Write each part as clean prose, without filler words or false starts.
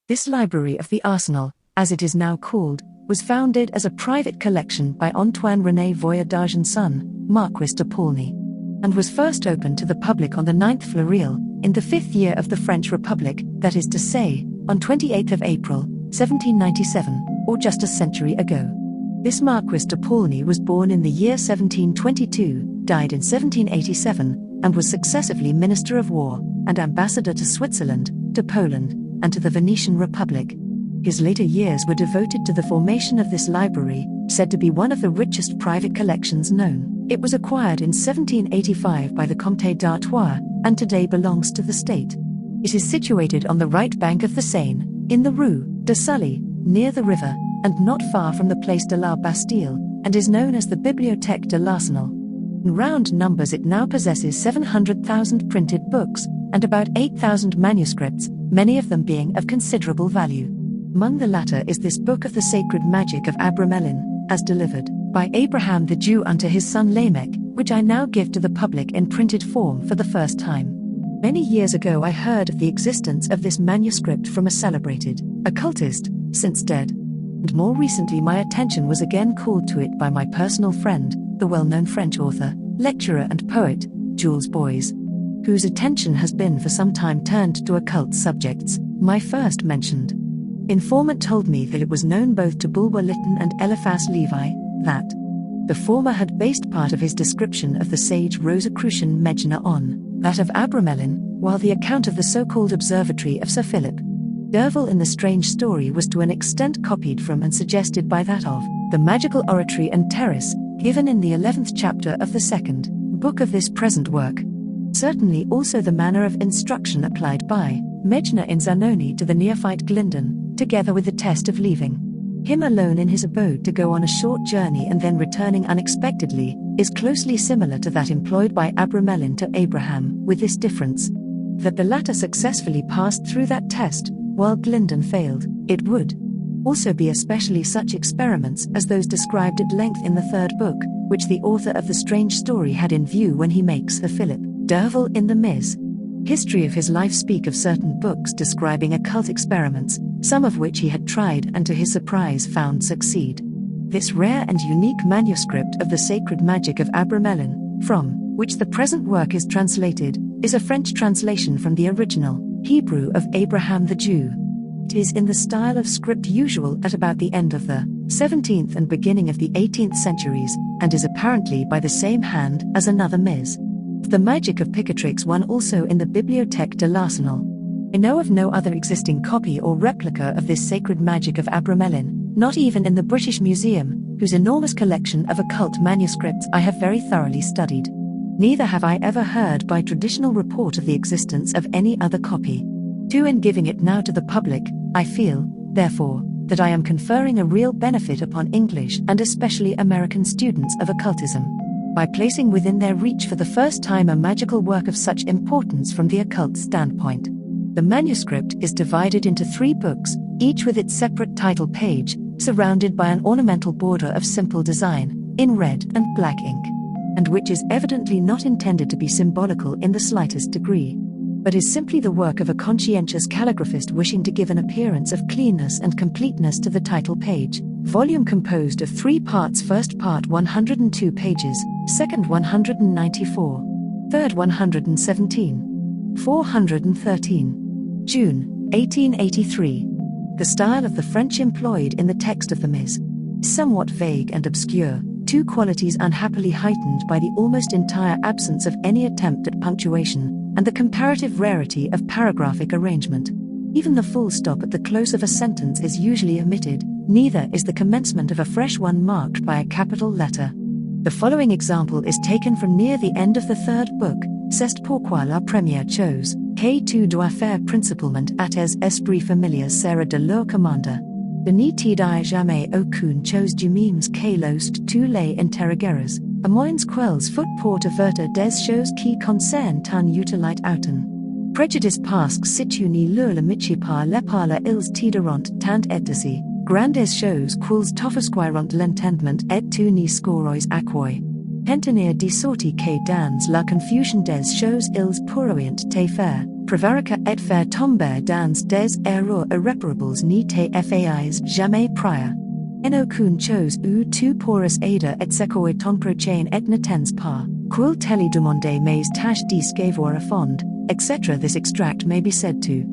This Library of the Arsenal, as it is now called, was founded as a private collection by Antoine-René Voyage and Son, Marquis de Paulny, and was first opened to the public on the 9th Floréal, in the 5th year of the French Republic, that is to say, on 28th of April, 1797, or just a century ago. This Marquis de Paulny was born in the year 1722, died in 1787, and was successively Minister of War, and Ambassador to Switzerland, to Poland, and to the Venetian Republic. His later years were devoted to the formation of this library, said to be one of the richest private collections known. It was acquired in 1785 by the Comte d'Artois, and today belongs to the state. It is situated on the right bank of the Seine, in the Rue de Sully, near the river, and not far from the Place de la Bastille, and is known as the Bibliothèque de l'Arsenal. In round numbers it now possesses 700,000 printed books, and about 8,000 manuscripts, many of them being of considerable value. Among the latter is this book of the sacred magic of Abramelin, as delivered by Abraham the Jew unto his son Lamech, which I now give to the public in printed form for the first time. Many years ago I heard of the existence of this manuscript from a celebrated occultist, since dead. And more recently my attention was again called to it by my personal friend, the well-known French author, lecturer and poet, Jules Boys, whose attention has been for some time turned to occult subjects, my first mentioned. Informant told me that it was known both to Bulwer Lytton and Eliphas Levi, that the former had based part of his description of the sage Rosicrucian Mejna on that of Abramelin, while the account of the so-called observatory of Sir Philip D'Urville in the strange story was to an extent copied from and suggested by that of the magical oratory and terrace, given in the 11th chapter of the 2nd book of this present work. Certainly also the manner of instruction applied by Mejna in Zanoni to the neophyte Glyndon, together with the test of leaving him alone in his abode to go on a short journey and then returning unexpectedly, is closely similar to that employed by Abramelin to Abraham, with this difference, that the latter successfully passed through that test, while Glyndon failed. It would also be especially such experiments as those described at length in the 3rd book, which the author of the strange story had in view when he makes Sir Philip D'Urville in the Ms. History of his life speak of certain books describing occult experiments, some of which he had tried and to his surprise found succeed. This rare and unique manuscript of the sacred magic of Abramelin, from which the present work is translated, is a French translation from the original Hebrew of Abraham the Jew. It is in the style of script usual at about the end of the 17th and beginning of the 18th centuries, and is apparently by the same hand as another Ms. The Magic of Picatrix, one also in the Bibliothèque de l'Arsenal. I know of no other existing copy or replica of this sacred magic of Abramelin, not even in the British Museum, whose enormous collection of occult manuscripts I have very thoroughly studied. Neither have I ever heard by traditional report of the existence of any other copy. In giving it now to the public, I feel, therefore, that I am conferring a real benefit upon English and especially American students of occultism, by placing within their reach for the first time a magical work of such importance from the occult standpoint. The manuscript is divided into 3 books, each with its separate title page, surrounded by an ornamental border of simple design, in red and black ink, and which is evidently not intended to be symbolical in the slightest degree, but is simply the work of a conscientious calligraphist wishing to give an appearance of cleanness and completeness to the title page. Volume composed of 3 parts: first part 102 pages, second 194, third 117, 413. June, 1883. The style of the French employed in the text of the Ms. is somewhat vague and obscure, 2 qualities unhappily heightened by the almost entire absence of any attempt at punctuation, and the comparative rarity of paragraphic arrangement. Even the full stop at the close of a sentence is usually omitted, neither is the commencement of a fresh one marked by a capital letter. The following example is taken from near the end of the 3rd book: C'est pourquoi la première chose que tu dois faire principalement à tes esprits familiers sera de leur commander. De ne te dis jamais aucune chose du même que lorsque tu les interrogeras, à moins qu'elles fut pour te avertir des choses qui concernent ton utilité auton. Préjudice parce que si tu ne leur l'amitié par les parler ils te diront tant et d'aussi, grandes choses quelles t'offusqueront l'entendement et tu ne scoros aquoi. Pentenir de sorte que dans la confusion des choses ils pourront te faire Prevarica et faire tomber dans des erreurs irréparables n'était fais jamais prior. En aucune chose ou tu pourras aider et secoer ton prochain et ne tens pas, quil teli demander mais tâche d'escavoir a fond, etc. This extract may be said to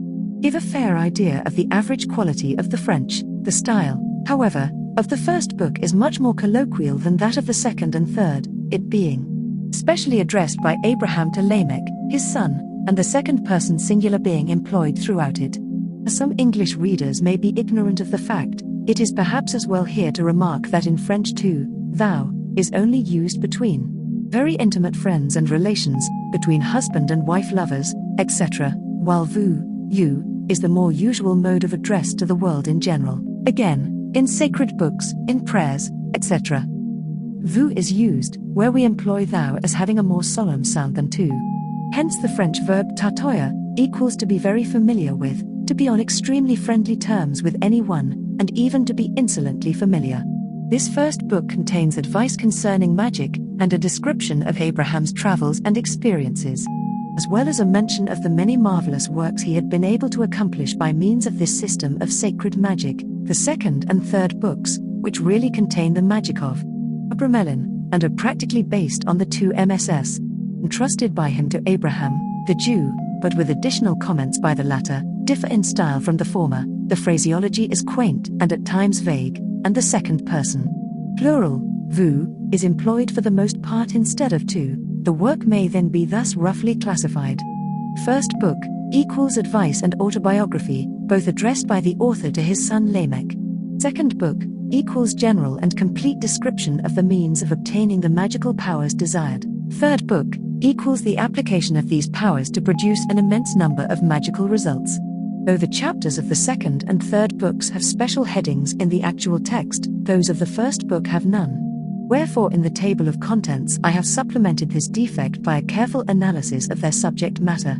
give a fair idea of the average quality of the French. The style, however, of the first book is much more colloquial than that of the second and third, it being specially addressed by Abraham to Lamech, his son, and the second-person singular being employed throughout it. As some English readers may be ignorant of the fact, it is perhaps as well here to remark that in French too, thou is only used between very intimate friends and relations, between husband and wife lovers, etc., while vous, you, is the more usual mode of address to the world in general. Again, in sacred books, in prayers, etc. Vous is used, where we employ thou as having a more solemn sound than tu. Hence the French verb tatoya equals to be very familiar with, to be on extremely friendly terms with anyone, and even to be insolently familiar. This first book contains advice concerning magic, and a description of Abraham's travels and experiences, as well as a mention of the many marvelous works he had been able to accomplish by means of this system of sacred magic. The second and third books, which really contain the magic of Abramelin, and are practically based on the two MSS entrusted by him to Abraham, the Jew, but with additional comments by the latter, differ in style from the former. The phraseology is quaint and at times vague, and the second person, plural, vous, is employed for the most part instead of tu. The work may then be thus roughly classified. First book equals advice and autobiography, both addressed by the author to his son Lamech. Second book equals general and complete description of the means of obtaining the magical powers desired. Third book equals the application of these powers to produce an immense number of magical results. Though the chapters of the second and third books have special headings in the actual text, those of the first book have none. Wherefore in the table of contents I have supplemented this defect by a careful analysis of their subject matter.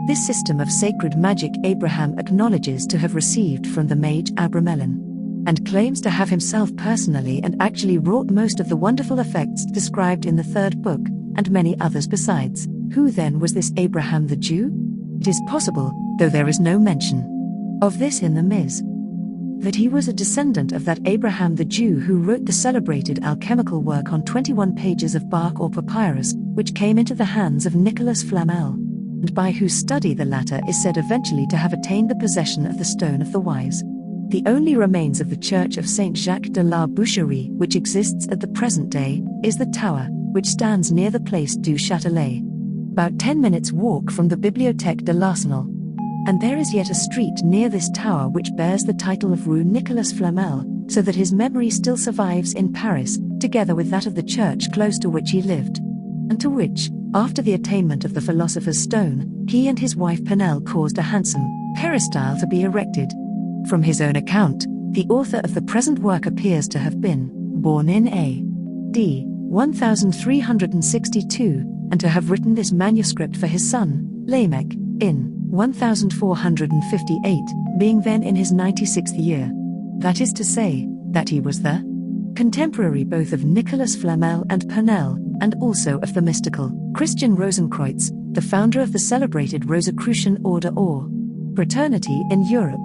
This system of sacred magic Abraham acknowledges to have received from the mage Abramelin, and claims to have himself personally and actually wrought most of the wonderful effects described in the third book, and many others besides. Who then was this Abraham the Jew? It is possible, though there is no mention of this in the Ms., that he was a descendant of that Abraham the Jew who wrote the celebrated alchemical work on 21 pages of bark or papyrus, which came into the hands of Nicholas Flamel, and by whose study the latter is said eventually to have attained the possession of the Stone of the Wise. The only remains of the Church of Saint Jacques de la Boucherie which exists at the present day is the tower, which stands near the Place du Châtelet, about 10 minutes' walk from the Bibliothèque de l'Arsenal. And there is yet a street near this tower which bears the title of Rue Nicolas Flamel, so that his memory still survives in Paris, together with that of the church close to which he lived, and to which, after the attainment of the Philosopher's Stone, he and his wife Penel caused a handsome peristyle to be erected. From his own account, the author of the present work appears to have been born in A.D. 1362, and to have written this manuscript for his son, Lamech, in 1458, being then in his 96th year. That is to say, that he was the contemporary both of Nicolas Flamel and Penel, and also of the mystical Christian Rosenkreutz, the founder of the celebrated Rosicrucian order or fraternity in Europe.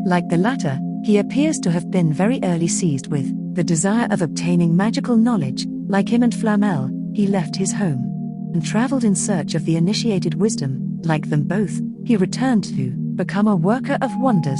Like the latter, he appears to have been very early seized with the desire of obtaining magical knowledge. Like him and Flamel, he left his home and traveled in search of the initiated wisdom. Like them both, he returned to become a worker of wonders.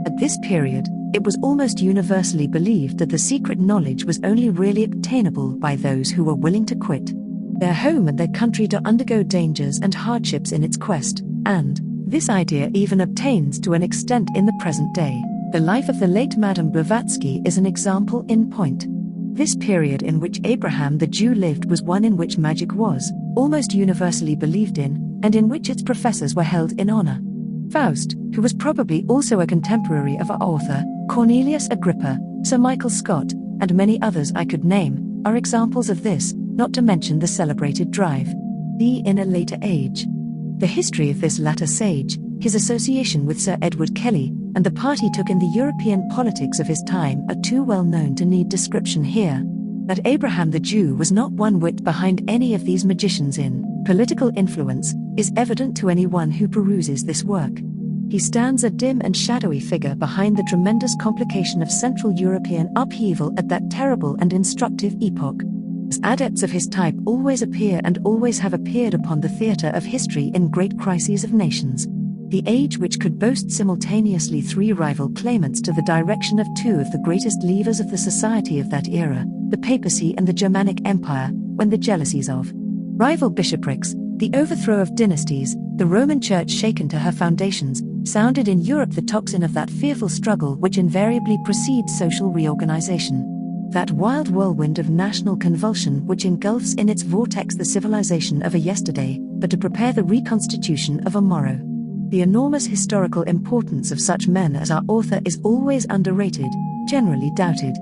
At this period, it was almost universally believed that the secret knowledge was only really obtainable by those who were willing to quit their home and their country to undergo dangers and hardships in its quest, and this idea even obtains to an extent in the present day. The life of the late Madame Blavatsky is an example in point. This period in which Abraham the Jew lived was one in which magic was almost universally believed in, and in which its professors were held in honor. Faust, who was probably also a contemporary of our author, Cornelius Agrippa, Sir Michael Scott, and many others I could name, are examples of this, not to mention the celebrated Drive in a later age. The history of this latter sage, his association with Sir Edward Kelly, and the part he took in the European politics of his time are too well known to need description here. That Abraham the Jew was not one whit behind any of these magicians in political influence, is evident to anyone who peruses this work. He stands a dim and shadowy figure behind the tremendous complication of Central European upheaval at that terrible and instructive epoch. As adepts of his type always appear and always have appeared upon the theatre of history in great crises of nations. The age which could boast simultaneously three rival claimants to the direction of two of the greatest levers of the society of that era, the papacy and the Germanic Empire, when the jealousies of rival bishoprics, the overthrow of dynasties, the Roman Church shaken to her foundations, sounded in Europe the tocsin of that fearful struggle which invariably precedes social reorganization. That wild whirlwind of national convulsion which engulfs in its vortex the civilization of a yesterday, but to prepare the reconstitution of a morrow. The enormous historical importance of such men as our author is always underrated, generally doubted.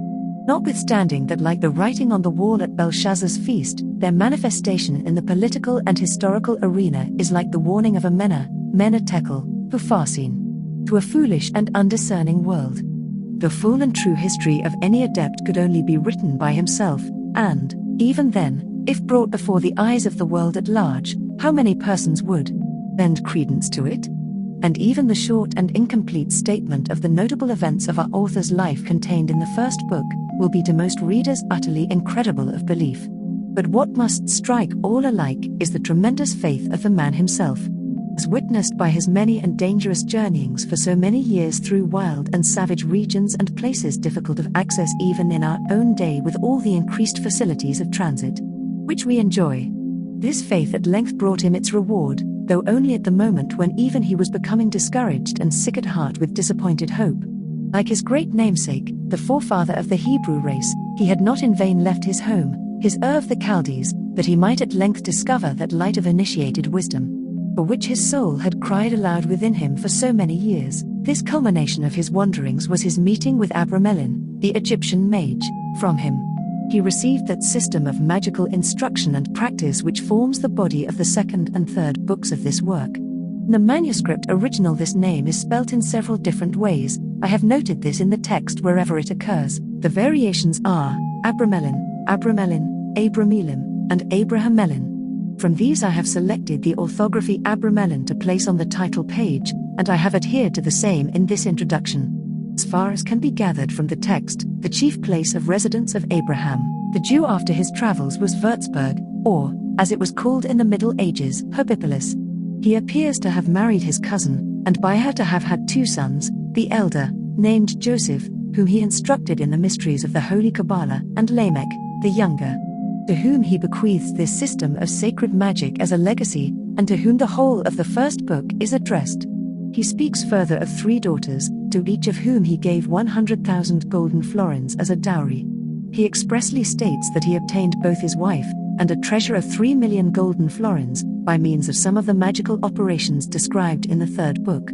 Notwithstanding that, like the writing on the wall at Belshazzar's feast, their manifestation in the political and historical arena is like the warning of a Tekel, Pupharsin, to a foolish and undiscerning world. The full and true history of any adept could only be written by himself, and, even then, if brought before the eyes of the world at large, how many persons would lend credence to it? And even the short and incomplete statement of the notable events of our author's life contained in the first book will be to most readers utterly incredible of belief. But what must strike all alike is the tremendous faith of the man himself, as witnessed by his many and dangerous journeyings for so many years through wild and savage regions and places difficult of access even in our own day with all the increased facilities of transit which we enjoy. This faith at length brought him its reward, though only at the moment when even he was becoming discouraged and sick at heart with disappointed hope. Like his great namesake, the forefather of the Hebrew race, he had not in vain left his home, his of the Chaldees, that he might at length discover that light of initiated wisdom, for which his soul had cried aloud within him for so many years. This culmination of his wanderings was his meeting with Abramelin, the Egyptian mage. From him he received that system of magical instruction and practice which forms the body of the second and third books of this work. In the manuscript original this name is spelt in several different ways. I have noted this in the text wherever it occurs. The variations are Abramelin, Abramelin, Abramelim, and Abrahamelin. From these I have selected the orthography Abramelin to place on the title page, and I have adhered to the same in this introduction. As far as can be gathered from the text, the chief place of residence of Abraham, the Jew after his travels, was Würzburg, or, as it was called in the Middle Ages, Herbipolis. He appears to have married his cousin, and by her to have had two sons, the elder, named Joseph, whom he instructed in the mysteries of the Holy Kabbalah, and Lamech, the younger, to whom he bequeaths this system of sacred magic as a legacy, and to whom the whole of the first book is addressed. He speaks further of three daughters, to each of whom he gave 100,000 golden florins as a dowry. He expressly states that he obtained both his wife and a treasure of 3 million golden florins by means of some of the magical operations described in the third book.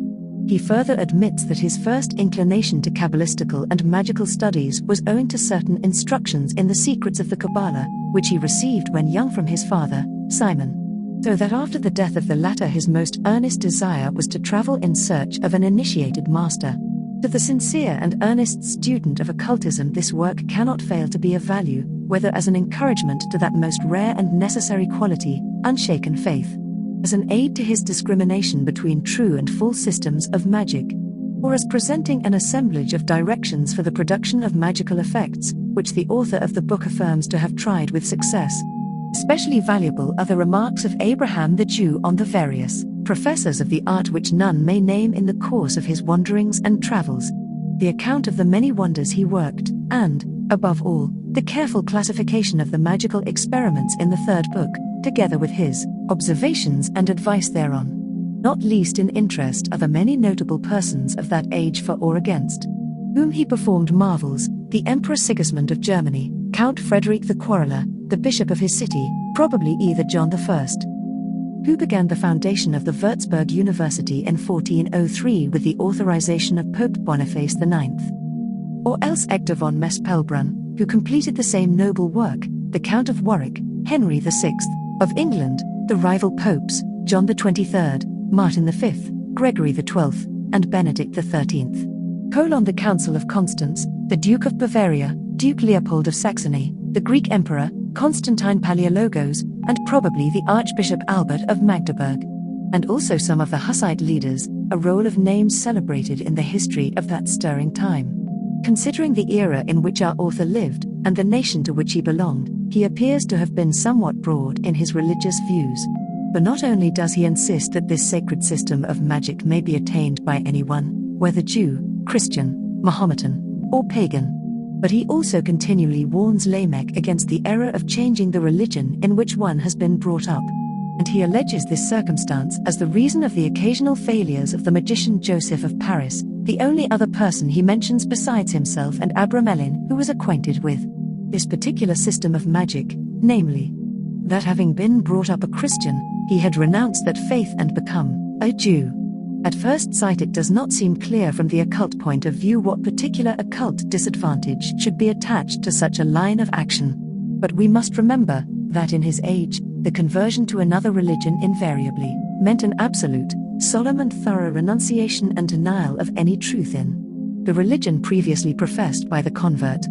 He further admits that his first inclination to Kabbalistical and magical studies was owing to certain instructions in the secrets of the Kabbalah, which he received when young from his father, Simon. So that after the death of the latter his most earnest desire was to travel in search of an initiated master. To the sincere and earnest student of occultism this work cannot fail to be of value, whether as an encouragement to that most rare and necessary quality, unshaken faith, as an aid to his discrimination between true and false systems of magic, or as presenting an assemblage of directions for the production of magical effects, which the author of the book affirms to have tried with success. Especially valuable are the remarks of Abraham the Jew on the various professors of the art which none may name in the course of his wanderings and travels, the account of the many wonders he worked, and, above all, the careful classification of the magical experiments in the third book, together with his observations and advice thereon. Not least in interest are the many notable persons of that age for or against whom he performed marvels: the Emperor Sigismund of Germany, Count Frederick the Quarreler, the bishop of his city, probably either John I, who began the foundation of the Würzburg University in 1403 with the authorization of Pope Boniface IX, or else Hector von Mespelbrunn, who completed the same noble work, the Count of Warwick, Henry VI of England, the rival popes, John XXIII, Martin V, Gregory XII, and Benedict XIII. The Council of Constance, the Duke of Bavaria, Duke Leopold of Saxony, the Greek Emperor, Constantine Palaiologos, and probably the Archbishop Albert of Magdeburg, and also some of the Hussite leaders, a roll of names celebrated in the history of that stirring time. Considering the era in which our author lived, and the nation to which he belonged, he appears to have been somewhat broad in his religious views. But not only does he insist that this sacred system of magic may be attained by anyone, whether Jew, Christian, Mahometan, or pagan, but he also continually warns Lamech against the error of changing the religion in which one has been brought up. And he alleges this circumstance as the reason of the occasional failures of the magician Joseph of Paris, the only other person he mentions besides himself and Abramelin who was acquainted with this particular system of magic, namely, that having been brought up a Christian, he had renounced that faith and become a Jew. At first sight it does not seem clear from the occult point of view what particular occult disadvantage should be attached to such a line of action. But we must remember that in his age, the conversion to another religion invariably meant an absolute, solemn and thorough renunciation and denial of any truth in the religion previously professed by the convert.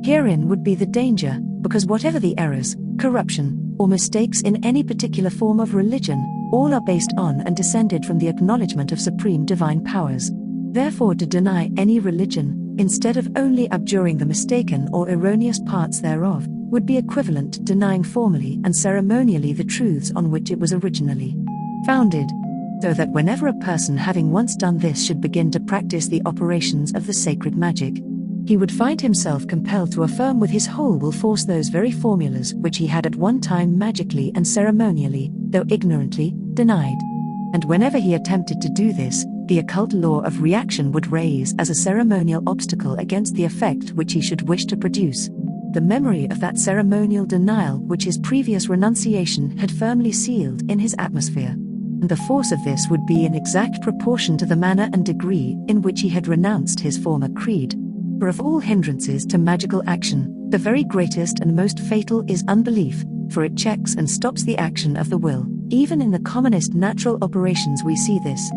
Herein would be the danger, because whatever the errors, corruption, or mistakes in any particular form of religion, all are based on and descended from the acknowledgement of supreme divine powers. Therefore, to deny any religion, instead of only abjuring the mistaken or erroneous parts thereof, would be equivalent to denying formally and ceremonially the truths on which it was originally founded. So that whenever a person having once done this should begin to practice the operations of the sacred magic, he would find himself compelled to affirm with his whole will force those very formulas which he had at one time magically and ceremonially, though ignorantly, denied. And whenever he attempted to do this, the occult law of reaction would raise as a ceremonial obstacle against the effect which he should wish to produce the memory of that ceremonial denial which his previous renunciation had firmly sealed in his atmosphere. And the force of this would be in exact proportion to the manner and degree in which he had renounced his former creed. For of all hindrances to magical action, the very greatest and most fatal is unbelief, for it checks and stops the action of the will. Even in the commonest natural operations we see this.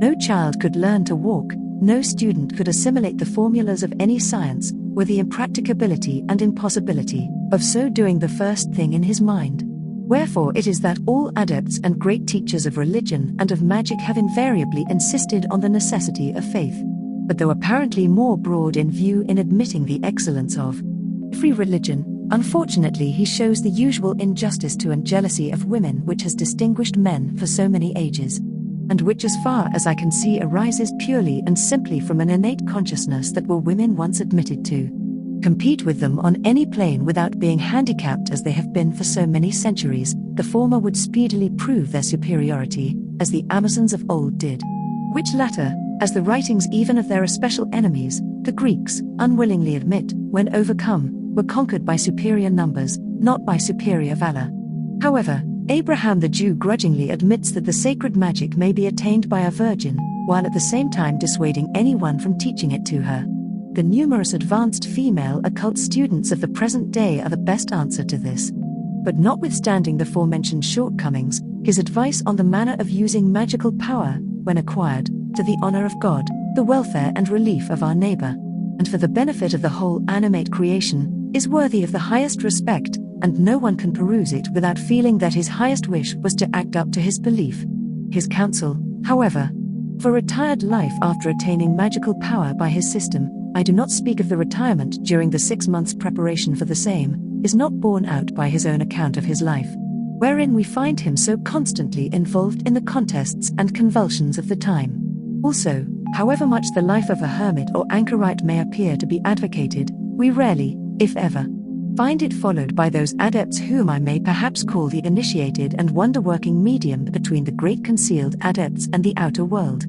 No child could learn to walk, no student could assimilate the formulas of any science, with the impracticability and impossibility of so doing the first thing in his mind. Wherefore it is that all adepts and great teachers of religion and of magic have invariably insisted on the necessity of faith. But though apparently more broad in view in admitting the excellence of every religion, unfortunately he shows the usual injustice to and jealousy of women which has distinguished men for so many ages, and which as far as I can see arises purely and simply from an innate consciousness that were women once admitted to compete with them on any plane without being handicapped as they have been for so many centuries, the former would speedily prove their superiority, as the Amazons of old did, which latter, as the writings even of their especial enemies, the Greeks, unwillingly admit, when overcome, were conquered by superior numbers, not by superior valor. However, Abraham the Jew grudgingly admits that the sacred magic may be attained by a virgin, while at the same time dissuading anyone from teaching it to her. The numerous advanced female occult students of the present day are the best answer to this. But notwithstanding the forementioned shortcomings, his advice on the manner of using magical power, when acquired, to the honor of God, the welfare and relief of our neighbor, and for the benefit of the whole animate creation, is worthy of the highest respect, and no one can peruse it without feeling that his highest wish was to act up to his belief. His counsel, however, for retired life after attaining magical power by his system, I do not speak of the retirement during the 6 months' preparation for the same, is not borne out by his own account of his life, wherein we find him so constantly involved in the contests and convulsions of the time. Also, however much the life of a hermit or anchorite may appear to be advocated, we rarely, if ever, find it followed by those adepts whom I may perhaps call the initiated and wonder-working medium between the great concealed adepts and the outer world.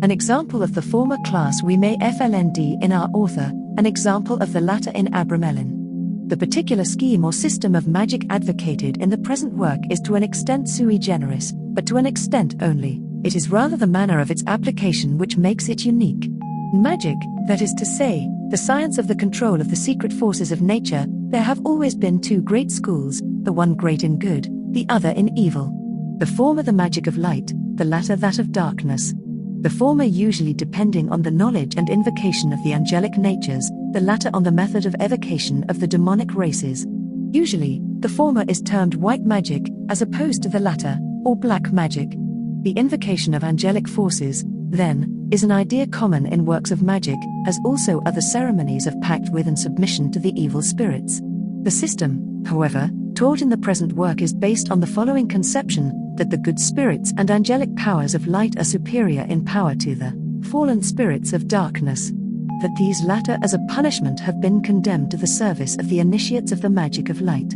An example of the former class we may find in our author, an example of the latter in Abramelin. The particular scheme or system of magic advocated in the present work is to an extent sui generis, but to an extent only. It is rather the manner of its application which makes it unique. In magic, that is to say, the science of the control of the secret forces of nature, there have always been two great schools, the one great in good, the other in evil. The former the magic of light, the latter that of darkness. The former usually depending on the knowledge and invocation of the angelic natures, the latter on the method of evocation of the demonic races. Usually, The former is termed white magic, as opposed to the latter, or black magic. The invocation of angelic forces, then, is an idea common in works of magic, as also other ceremonies of pact with and submission to the evil spirits. The system, however, taught in the present work is based on the following conception, that the good spirits and angelic powers of light are superior in power to the fallen spirits of darkness. That these latter as a punishment have been condemned to the service of the initiates of the magic of light.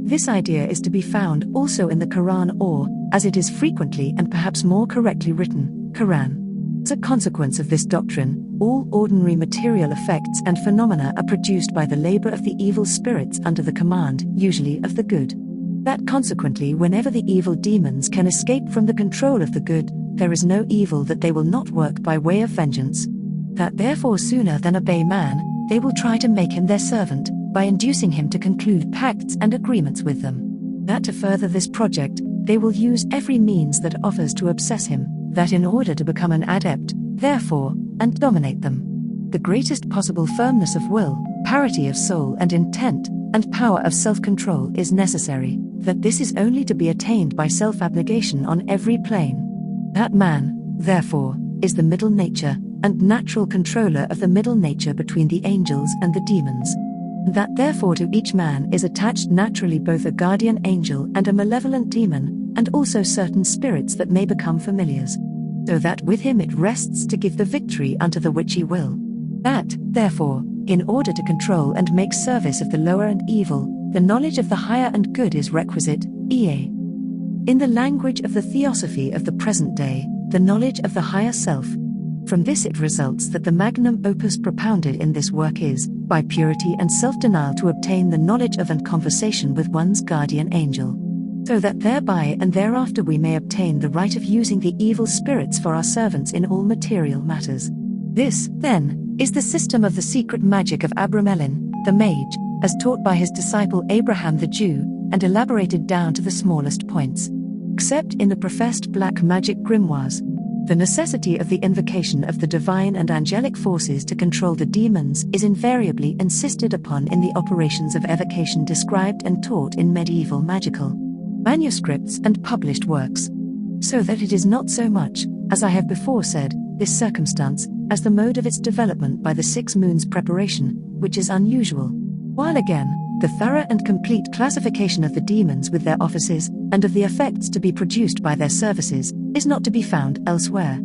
This idea is to be found also in the Quran, or, as it is frequently and perhaps more correctly written, Quran. As a consequence of this doctrine, all ordinary material effects and phenomena are produced by the labor of the evil spirits under the command, usually of the good. That consequently, whenever the evil demons can escape from the control of the good, there is no evil that they will not work by way of vengeance. That therefore sooner than obey man, they will try to make him their servant, by inducing him to conclude pacts and agreements with them. That to further this project, they will use every means that offers to obsess him, that in order to become an adept, therefore, and dominate them. The greatest possible firmness of will, parity of soul and intent, and power of self-control is necessary, that this is only to be attained by self-abnegation on every plane. That man, therefore, is the middle nature, and natural controller of the middle nature between the angels and the demons. That therefore to each man is attached naturally both a guardian angel and a malevolent demon, and also certain spirits that may become familiars. So that with him it rests to give the victory unto the which he will. That, therefore, in order to control and make service of the lower and evil, the knowledge of the higher and good is requisite, e.a. in the language of the theosophy of the present day, the knowledge of the higher self. From this it results that the magnum opus propounded in this work is, by purity and self-denial to obtain the knowledge of and conversation with one's guardian angel. So that thereby and thereafter we may obtain the right of using the evil spirits for our servants in all material matters. This, then, is the system of the secret magic of Abramelin, the Mage, as taught by his disciple Abraham the Jew, and elaborated down to the smallest points. Except in the professed black magic grimoires. The necessity of the invocation of the divine and angelic forces to control the demons is invariably insisted upon in the operations of evocation described and taught in medieval magical manuscripts and published works. So that it is not so much, as I have before said, this circumstance, as the mode of its development by the 6 moons preparation, which is unusual. While again, the thorough and complete classification of the demons with their offices, and of the effects to be produced by their services, is not to be found elsewhere.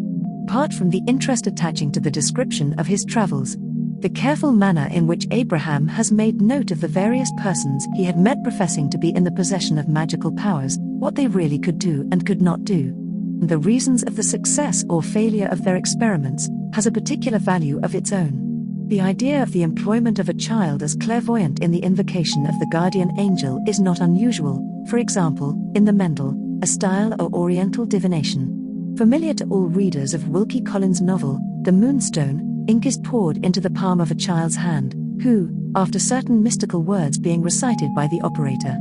Apart from the interest attaching to the description of his travels, the careful manner in which Abraham has made note of the various persons he had met professing to be in the possession of magical powers, what they really could do and could not do, and the reasons of the success or failure of their experiments, has a particular value of its own. The idea of the employment of a child as clairvoyant in the invocation of the guardian angel is not unusual, for example, in the Mendel, a style of Oriental divination. Familiar to all readers of Wilkie Collins' novel, The Moonstone, ink is poured into the palm of a child's hand, who, after certain mystical words being recited by the operator,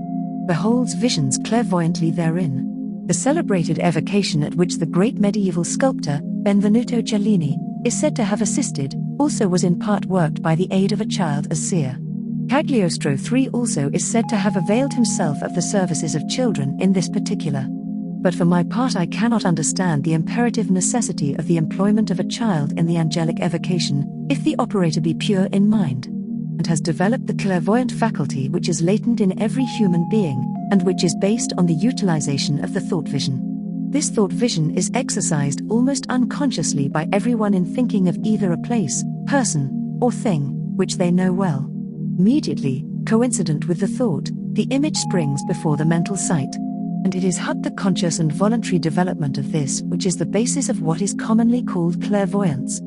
beholds visions clairvoyantly therein. The celebrated evocation at which the great medieval sculptor, Benvenuto Cellini, is said to have assisted, also was in part worked by the aid of a child as seer. Cagliostro III also is said to have availed himself of the services of children in this particular. But for my part I cannot understand the imperative necessity of the employment of a child in the angelic evocation, if the operator be pure in mind, and has developed the clairvoyant faculty which is latent in every human being, and which is based on the utilization of the thought vision. This thought vision is exercised almost unconsciously by everyone in thinking of either a place, person, or thing, which they know well. Immediately, coincident with the thought, the image springs before the mental sight. And it is the conscious and voluntary development of this which is the basis of what is commonly called clairvoyance.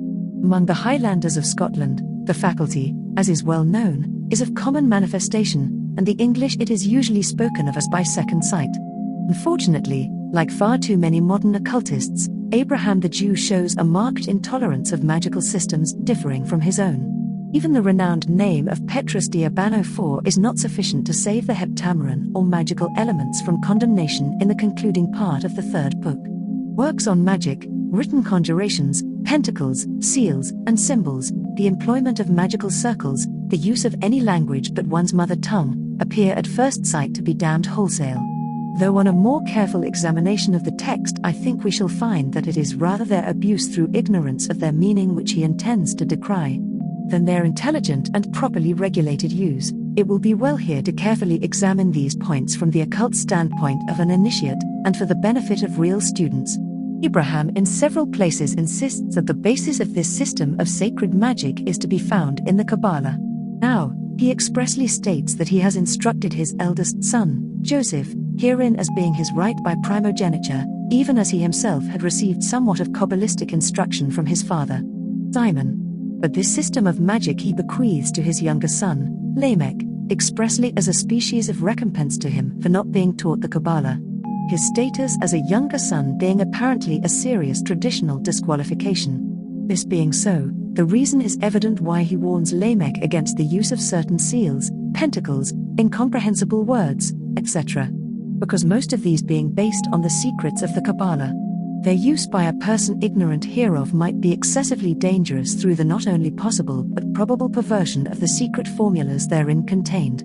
Among the Highlanders of Scotland, the faculty, as is well known, is of common manifestation, and the English it is usually spoken of as by second sight. Unfortunately, like far too many modern occultists, Abraham the Jew shows a marked intolerance of magical systems differing from his own. Even the renowned name of Petrus de Urbano IV is not sufficient to save the heptameron or magical elements from condemnation in the concluding part of the 3rd book. Works on magic, written conjurations, pentacles, seals, and symbols, the employment of magical circles, the use of any language but one's mother tongue, appear at first sight to be damned wholesale. Though on a more careful examination of the text, I think we shall find that it is rather their abuse through ignorance of their meaning which he intends to decry, than their intelligent and properly regulated use. It will be well here to carefully examine these points from the occult standpoint of an initiate, and for the benefit of real students. Abraham in several places insists that the basis of this system of sacred magic is to be found in the Kabbalah. Now, he expressly states that he has instructed his eldest son, Joseph, herein as being his right by primogeniture, even as he himself had received somewhat of Kabbalistic instruction from his father, Simon. But this system of magic he bequeaths to his younger son, Lamech, expressly as a species of recompense to him for not being taught the Kabbalah, his status as a younger son being apparently a serious traditional disqualification. This being so, the reason is evident why he warns Lamech against the use of certain seals, pentacles, incomprehensible words, etc. Because most of these being based on the secrets of the Kabbalah, their use by a person ignorant hereof might be excessively dangerous through the not only possible but probable perversion of the secret formulas therein contained.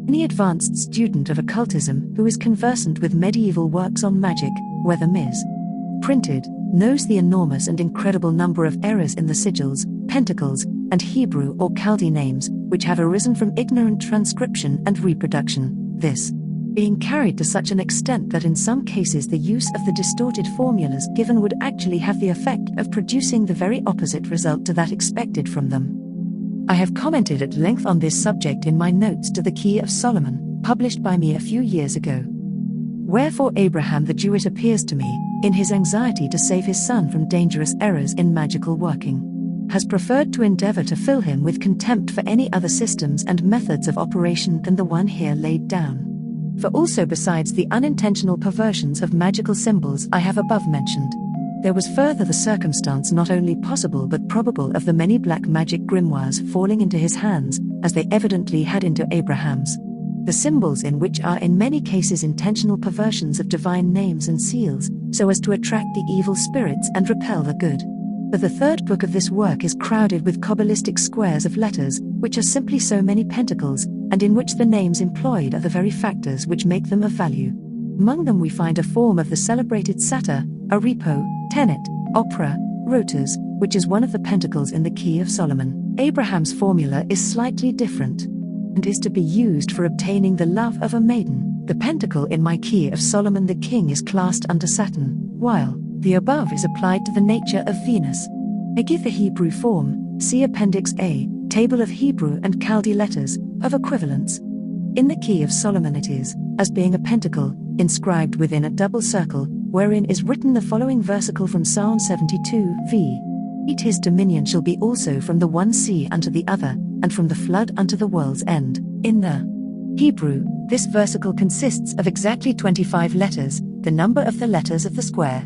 Any advanced student of occultism who is conversant with medieval works on magic, whether Ms. printed, knows the enormous and incredible number of errors in the sigils, pentacles, and Hebrew or Chaldee names, which have arisen from ignorant transcription and reproduction, this being carried to such an extent that in some cases the use of the distorted formulas given would actually have the effect of producing the very opposite result to that expected from them. I have commented at length on this subject in my notes to the Key of Solomon, published by me a few years ago. Wherefore Abraham the Jew, it appears to me, in his anxiety to save his son from dangerous errors in magical working, has preferred to endeavor to fill him with contempt for any other systems and methods of operation than the one here laid down. For also besides the unintentional perversions of magical symbols I have above mentioned, there was further the circumstance not only possible but probable of the many black magic grimoires falling into his hands, as they evidently had into Abraham's, the symbols in which are in many cases intentional perversions of divine names and seals, so as to attract the evil spirits and repel the good. But the third book of this work is crowded with Kabbalistic squares of letters, which are simply so many pentacles, and in which the names employed are the very factors which make them of value. Among them we find a form of the celebrated satyr, a repo, tenet, opera, rotors, which is one of the pentacles in the Key of Solomon. Abraham's formula is slightly different, and is to be used for obtaining the love of a maiden. The pentacle in my Key of Solomon the king is classed under Saturn, while the above is applied to the nature of Venus. I give the Hebrew form, see Appendix A, Table of Hebrew and Chaldee letters, of equivalence. In the Key of Solomon it is, as being a pentacle, inscribed within a double circle, wherein is written the following versicle from Psalm 72, v. His dominion shall be also from the one sea unto the other, and from the flood unto the world's end. In the Hebrew, this versicle consists of exactly 25 letters, the number of the letters of the square.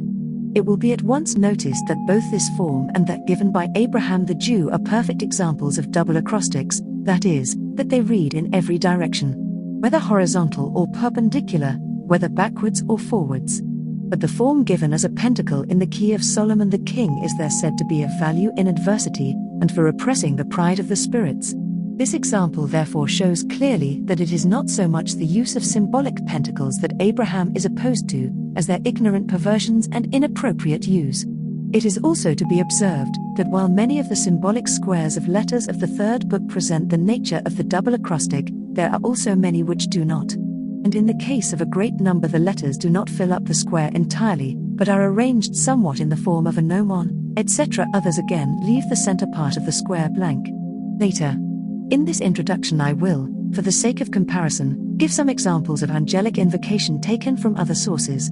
It will be at once noticed that both this form and that given by Abraham the Jew are perfect examples of double acrostics, that is, that they read in every direction, whether horizontal or perpendicular, whether backwards or forwards. But the form given as a pentacle in the Key of Solomon the king is there said to be of value in adversity, and for repressing the pride of the spirits. This example therefore shows clearly that it is not so much the use of symbolic pentacles that Abraham is opposed to, as their ignorant perversions and inappropriate use. It is also to be observed that while many of the symbolic squares of letters of the third book present the nature of the double acrostic, there are also many which do not. And in the case of a great number the letters do not fill up the square entirely, but are arranged somewhat in the form of a gnomon, etc. Others again leave the center part of the square blank. Later, in this introduction I will, for the sake of comparison, give some examples of angelic invocation taken from other sources.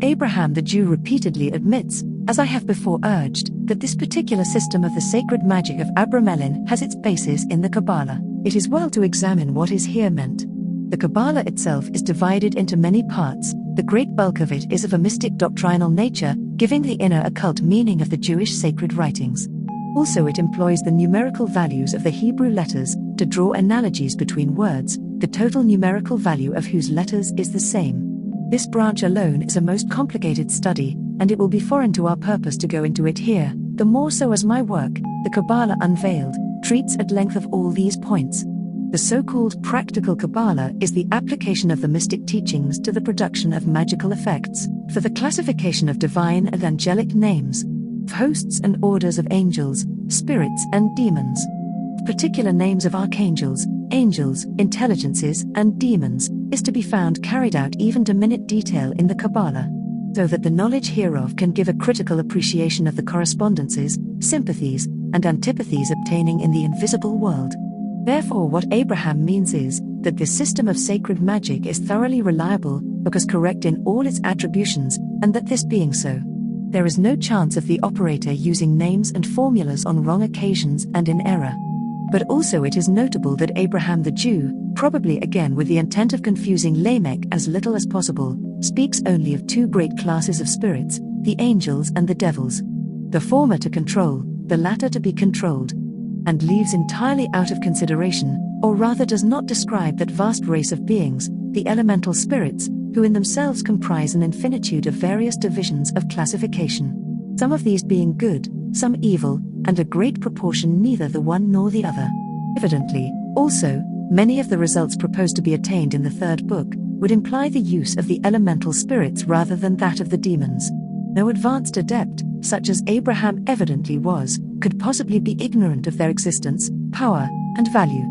Abraham the Jew repeatedly admits, as I have before urged, that this particular system of the sacred magic of Abramelin has its basis in the Kabbalah. It is well to examine what is here meant. The Kabbalah itself is divided into many parts. The great bulk of it is of a mystic doctrinal nature, giving the inner occult meaning of the Jewish sacred writings. Also it employs the numerical values of the Hebrew letters to draw analogies between words, the total numerical value of whose letters is the same. This branch alone is a most complicated study, and it will be foreign to our purpose to go into it here, the more so as my work, The Kabbalah Unveiled, treats at length of all these points. The so-called practical Kabbalah is the application of the mystic teachings to the production of magical effects, for the classification of divine and angelic names, of hosts and orders of angels, spirits and demons, of particular names of archangels, angels, intelligences, and demons, is to be found carried out even to minute detail in the Kabbalah, so that the knowledge hereof can give a critical appreciation of the correspondences, sympathies, and antipathies obtaining in the invisible world. Therefore, what Abraham means is that this system of sacred magic is thoroughly reliable, because correct in all its attributions, and that this being so, there is no chance of the operator using names and formulas on wrong occasions and in error. But also it is notable that Abraham the Jew, probably again with the intent of confusing Lamech as little as possible, speaks only of two great classes of spirits, the angels and the devils. The former to control, the latter to be controlled. And leaves entirely out of consideration, or rather does not describe that vast race of beings, the elemental spirits, who in themselves comprise an infinitude of various divisions of classification. Some of these being good, some evil, and a great proportion neither the one nor the other. Evidently, also, many of the results proposed to be attained in the third book would imply the use of the elemental spirits rather than that of the demons. No advanced adept, such as Abraham evidently was, could possibly be ignorant of their existence, power, and value.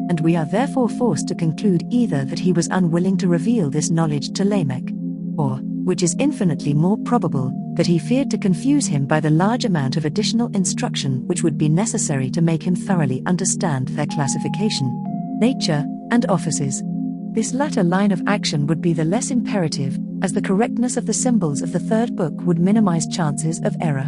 And we are therefore forced to conclude either that he was unwilling to reveal this knowledge to Lamech, or, which is infinitely more probable, that he feared to confuse him by the large amount of additional instruction which would be necessary to make him thoroughly understand their classification, nature, and offices. This latter line of action would be the less imperative, as the correctness of the symbols of the third book would minimize chances of error.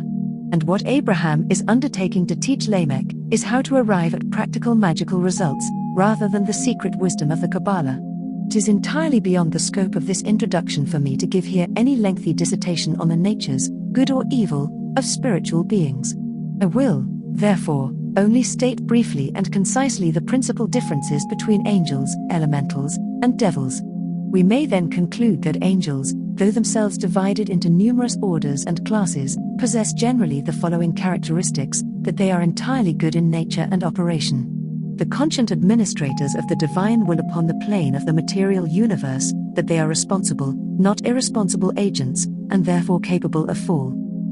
And what Abraham is undertaking to teach Lamech is how to arrive at practical magical results, rather than the secret wisdom of the Kabbalah. It is entirely beyond the scope of this introduction for me to give here any lengthy dissertation on the natures, good or evil, of spiritual beings. I will, therefore, only state briefly and concisely the principal differences between angels, elementals, and devils. We may then conclude that angels, though themselves divided into numerous orders and classes, possess generally the following characteristics: that they are entirely good in nature and operation. The conscient administrators of the divine will upon the plane of the material universe, that they are responsible, not irresponsible agents, and therefore capable of fall.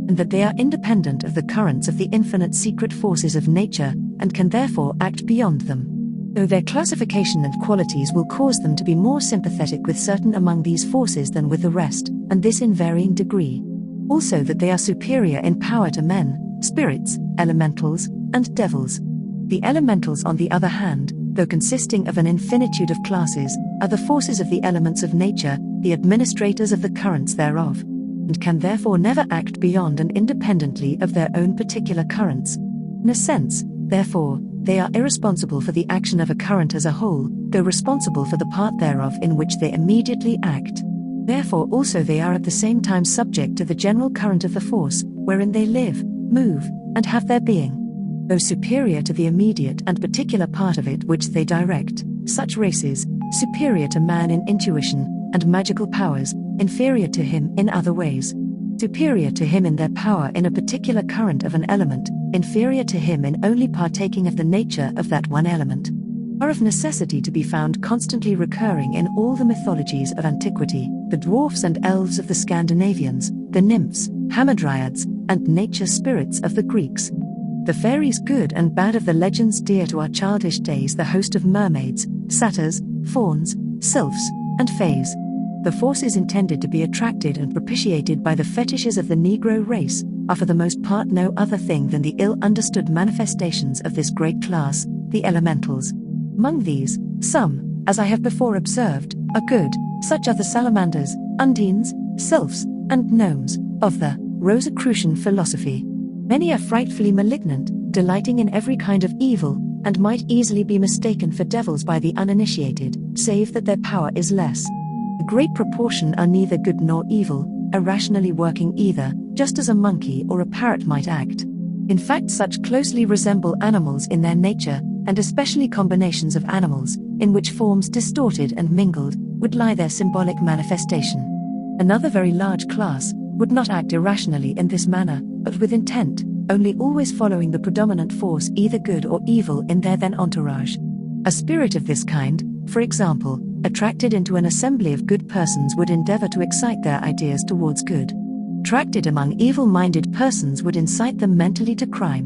And that they are independent of the currents of the infinite secret forces of nature, and can therefore act beyond them. Though their classification and qualities will cause them to be more sympathetic with certain among these forces than with the rest, and this in varying degree. Also that they are superior in power to men, spirits, elementals, and devils. The elementals, on the other hand, though consisting of an infinitude of classes, are the forces of the elements of nature, the administrators of the currents thereof, and can therefore never act beyond and independently of their own particular currents. In a sense, therefore, they are irresponsible for the action of a current as a whole, though responsible for the part thereof in which they immediately act. Therefore also they are at the same time subject to the general current of the force, wherein they live, move, and have their being. Though superior to the immediate and particular part of it which they direct, such races, superior to man in intuition and magical powers, inferior to him in other ways. Superior to him in their power in a particular current of an element, inferior to him in only partaking of the nature of that one element, are of necessity to be found constantly recurring in all the mythologies of antiquity, the dwarfs and elves of the Scandinavians, the nymphs, hamadryads, and nature spirits of the Greeks. The fairies good and bad of the legends dear to our childish days, the host of mermaids, satyrs, fauns, sylphs, and fays. The forces intended to be attracted and propitiated by the fetishes of the Negro race are for the most part no other thing than the ill-understood manifestations of this great class, the elementals. Among these, some, as I have before observed, are good, such are the salamanders, undines, sylphs, and gnomes, of the Rosicrucian philosophy. Many are frightfully malignant, delighting in every kind of evil, and might easily be mistaken for devils by the uninitiated, save that their power is less. A great proportion are neither good nor evil, irrationally working either, just as a monkey or a parrot might act. In fact, such closely resemble animals in their nature, and especially combinations of animals, in which forms distorted and mingled, would lie their symbolic manifestation. Another very large class would not act irrationally in this manner, but with intent, only always following the predominant force, either good or evil, in their then entourage. A spirit of this kind, for example, attracted into an assembly of good persons would endeavor to excite their ideas towards good. Attracted among evil-minded persons would incite them mentally to crime.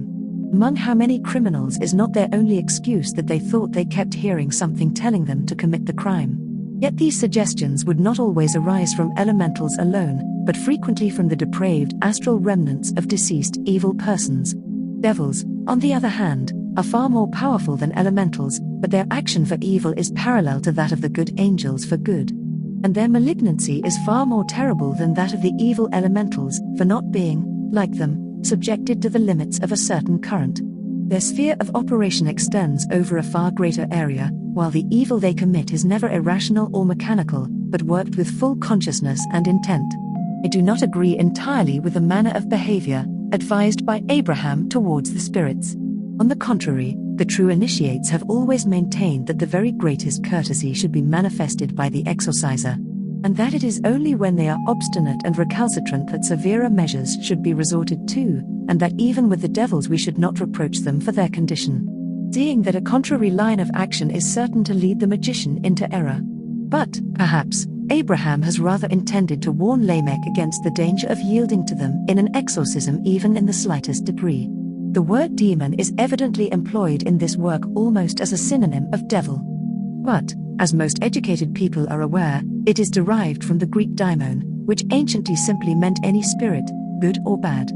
Among how many criminals is not their only excuse that they thought they kept hearing something telling them to commit the crime? Yet these suggestions would not always arise from elementals alone, but frequently from the depraved astral remnants of deceased evil persons. Devils, on the other hand, are far more powerful than elementals, but their action for evil is parallel to that of the good angels for good. And their malignancy is far more terrible than that of the evil elementals, for not being, like them, subjected to the limits of a certain current. Their sphere of operation extends over a far greater area, while the evil they commit is never irrational or mechanical, but worked with full consciousness and intent. I do not agree entirely with the manner of behavior advised by Abraham towards the spirits. On the contrary, the true initiates have always maintained that the very greatest courtesy should be manifested by the exorciser, and that it is only when they are obstinate and recalcitrant that severer measures should be resorted to, and that even with the devils we should not reproach them for their condition, seeing that a contrary line of action is certain to lead the magician into error. But, perhaps, Abraham has rather intended to warn Lamech against the danger of yielding to them in an exorcism even in the slightest degree. The word demon is evidently employed in this work almost as a synonym of devil. But, as most educated people are aware, it is derived from the Greek daimon, which anciently simply meant any spirit, good or bad.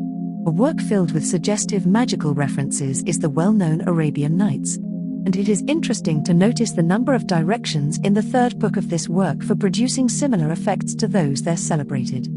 A work filled with suggestive magical references is the well-known Arabian Nights. And it is interesting to notice the number of directions in the third book of this work for producing similar effects to those there celebrated.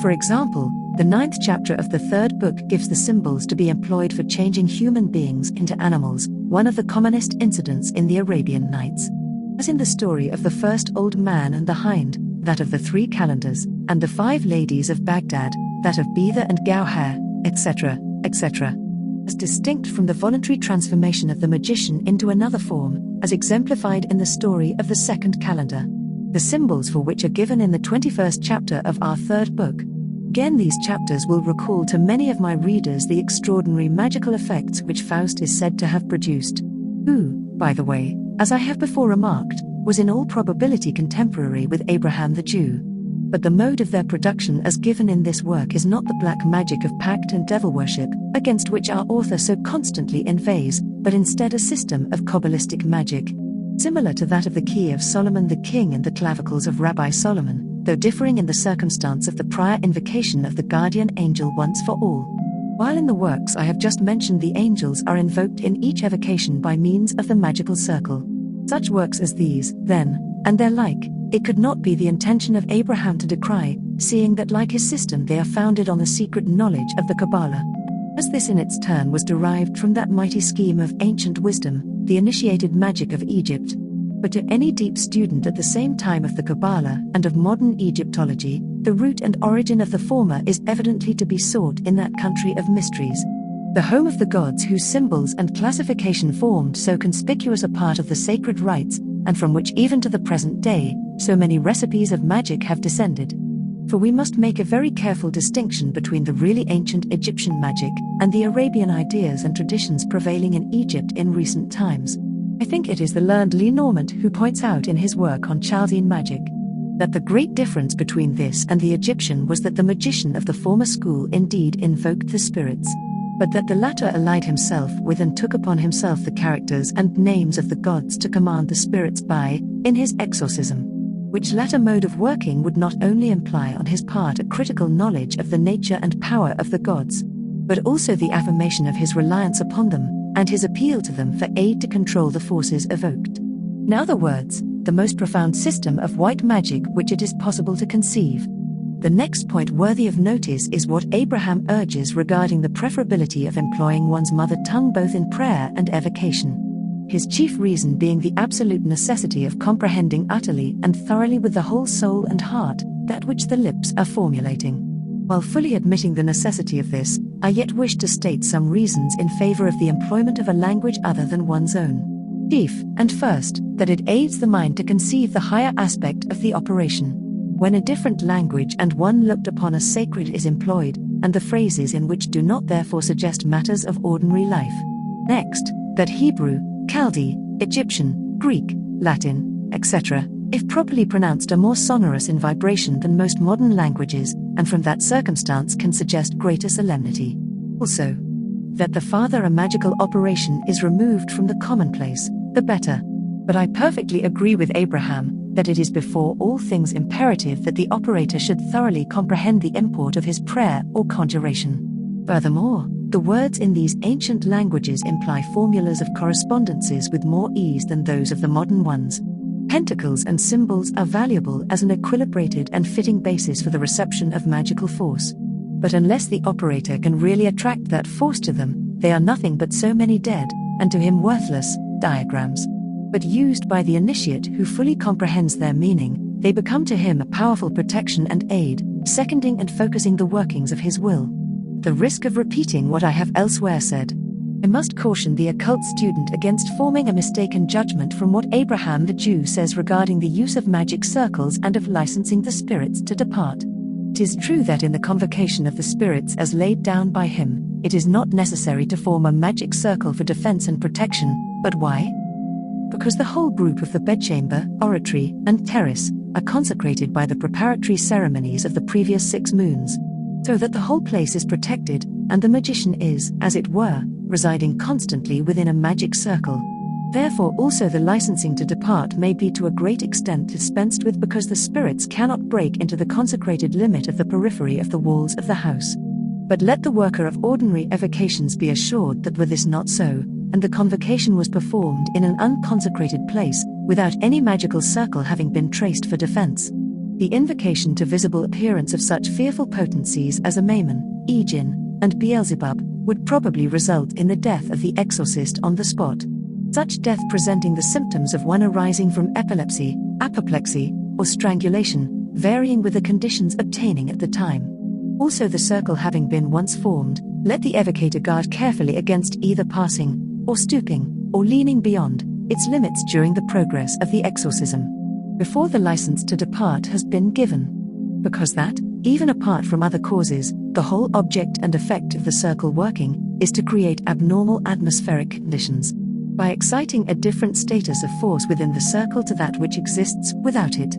For example, the 9th chapter of the third book gives the symbols to be employed for changing human beings into animals, one of the commonest incidents in the Arabian Nights. As in the story of the first old man and the hind, that of the 3 calendars, and the 5 ladies of Baghdad, that of Beether and Gauher, etc., etc. As distinct from the voluntary transformation of the magician into another form, as exemplified in the story of the 2nd calendar. The symbols for which are given in the 21st chapter of our third book. Again, these chapters will recall to many of my readers the extraordinary magical effects which Faust is said to have produced, who, by the way, as I have before remarked, was in all probability contemporary with Abraham the Jew. But the mode of their production as given in this work is not the black magic of pact and devil worship, against which our author so constantly inveighs, but instead a system of Kabbalistic magic, similar to that of the key of Solomon the king and the clavicles of Rabbi Solomon, though differing in the circumstance of the prior invocation of the guardian angel once for all. While in the works I have just mentioned, the angels are invoked in each evocation by means of the magical circle. Such works as these, then, and their like, it could not be the intention of Abraham to decry, seeing that like his system they are founded on the secret knowledge of the Kabbalah. As this in its turn was derived from that mighty scheme of ancient wisdom, the initiated magic of Egypt. But to any deep student at the same time of the Kabbalah and of modern Egyptology, the root and origin of the former is evidently to be sought in that country of mysteries, the home of the gods whose symbols and classification formed so conspicuous a part of the sacred rites, and from which even to the present day, so many recipes of magic have descended. For we must make a very careful distinction between the really ancient Egyptian magic and the Arabian ideas and traditions prevailing in Egypt in recent times. I think it is the learned Lenormant who points out in his work on Chaldean magic that the great difference between this and the Egyptian was that the magician of the former school indeed invoked the spirits, but that the latter allied himself with and took upon himself the characters and names of the gods to command the spirits by, in his exorcism. Which latter mode of working would not only imply on his part a critical knowledge of the nature and power of the gods, but also the affirmation of his reliance upon them, and his appeal to them for aid to control the forces evoked. In other words, the most profound system of white magic which it is possible to conceive. The next point worthy of notice is what Abraham urges regarding the preferability of employing one's mother tongue both in prayer and evocation. His chief reason being the absolute necessity of comprehending utterly and thoroughly with the whole soul and heart that which the lips are formulating. While fully admitting the necessity of this, I yet wish to state some reasons in favor of the employment of a language other than one's own. Chief, and first, that it aids the mind to conceive the higher aspect of the operation. When a different language and one looked upon as sacred is employed, and the phrases in which do not therefore suggest matters of ordinary life. Next, that Hebrew, Chaldee, Egyptian, Greek, Latin, etc., if properly pronounced, are more sonorous in vibration than most modern languages, and from that circumstance can suggest greater solemnity. Also, that the farther a magical operation is removed from the commonplace, the better. But I perfectly agree with Abraham that it is before all things imperative that the operator should thoroughly comprehend the import of his prayer or conjuration. Furthermore, the words in these ancient languages imply formulas of correspondences with more ease than those of the modern ones. Pentacles and symbols are valuable as an equilibrated and fitting basis for the reception of magical force. But unless the operator can really attract that force to them, they are nothing but so many dead, and to him worthless, diagrams. But used by the initiate who fully comprehends their meaning, they become to him a powerful protection and aid, seconding and focusing the workings of his will. The risk of repeating what I have elsewhere said, I must caution the occult student against forming a mistaken judgment from what Abraham the Jew says regarding the use of magic circles and of licensing the spirits to depart. It is true that in the convocation of the spirits as laid down by him, it is not necessary to form a magic circle for defense and protection, but why? Because the whole group of the bedchamber, oratory, and terrace are consecrated by the preparatory ceremonies of the previous 6 moons, so that the whole place is protected, and the magician is, as it were, residing constantly within a magic circle. Therefore also the licensing to depart may be to a great extent dispensed with, because the spirits cannot break into the consecrated limit of the periphery of the walls of the house. But let the worker of ordinary evocations be assured that were this not so, and the convocation was performed in an unconsecrated place, without any magical circle having been traced for defense, the invocation to visible appearance of such fearful potencies as Amamen, Ejin, and Beelzebub would probably result in the death of the exorcist on the spot. Such death presenting the symptoms of one arising from epilepsy, apoplexy, or strangulation, varying with the conditions obtaining at the time. Also, the circle having been once formed, let the evocator guard carefully against either passing, or stooping, or leaning beyond its limits during the progress of the exorcism, before the license to depart has been given. Because that, even apart from other causes, the whole object and effect of the circle working is to create abnormal atmospheric conditions, by exciting a different status of force within the circle to that which exists without it,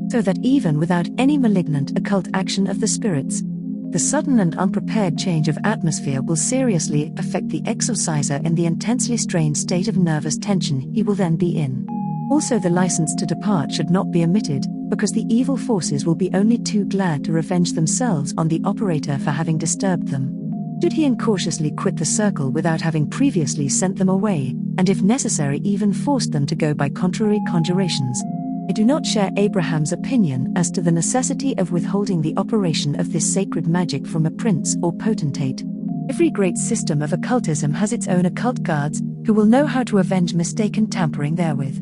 so that even without any malignant occult action of the spirits, the sudden and unprepared change of atmosphere will seriously affect the exorciser in the intensely strained state of nervous tension he will then be in. Also, the license to depart should not be omitted, because the evil forces will be only too glad to revenge themselves on the operator for having disturbed them, should he incautiously quit the circle without having previously sent them away, and if necessary even forced them to go by contrary conjurations. I do not share Abraham's opinion as to the necessity of withholding the operation of this sacred magic from a prince or potentate. Every great system of occultism has its own occult guards, who will know how to avenge mistaken tampering therewith.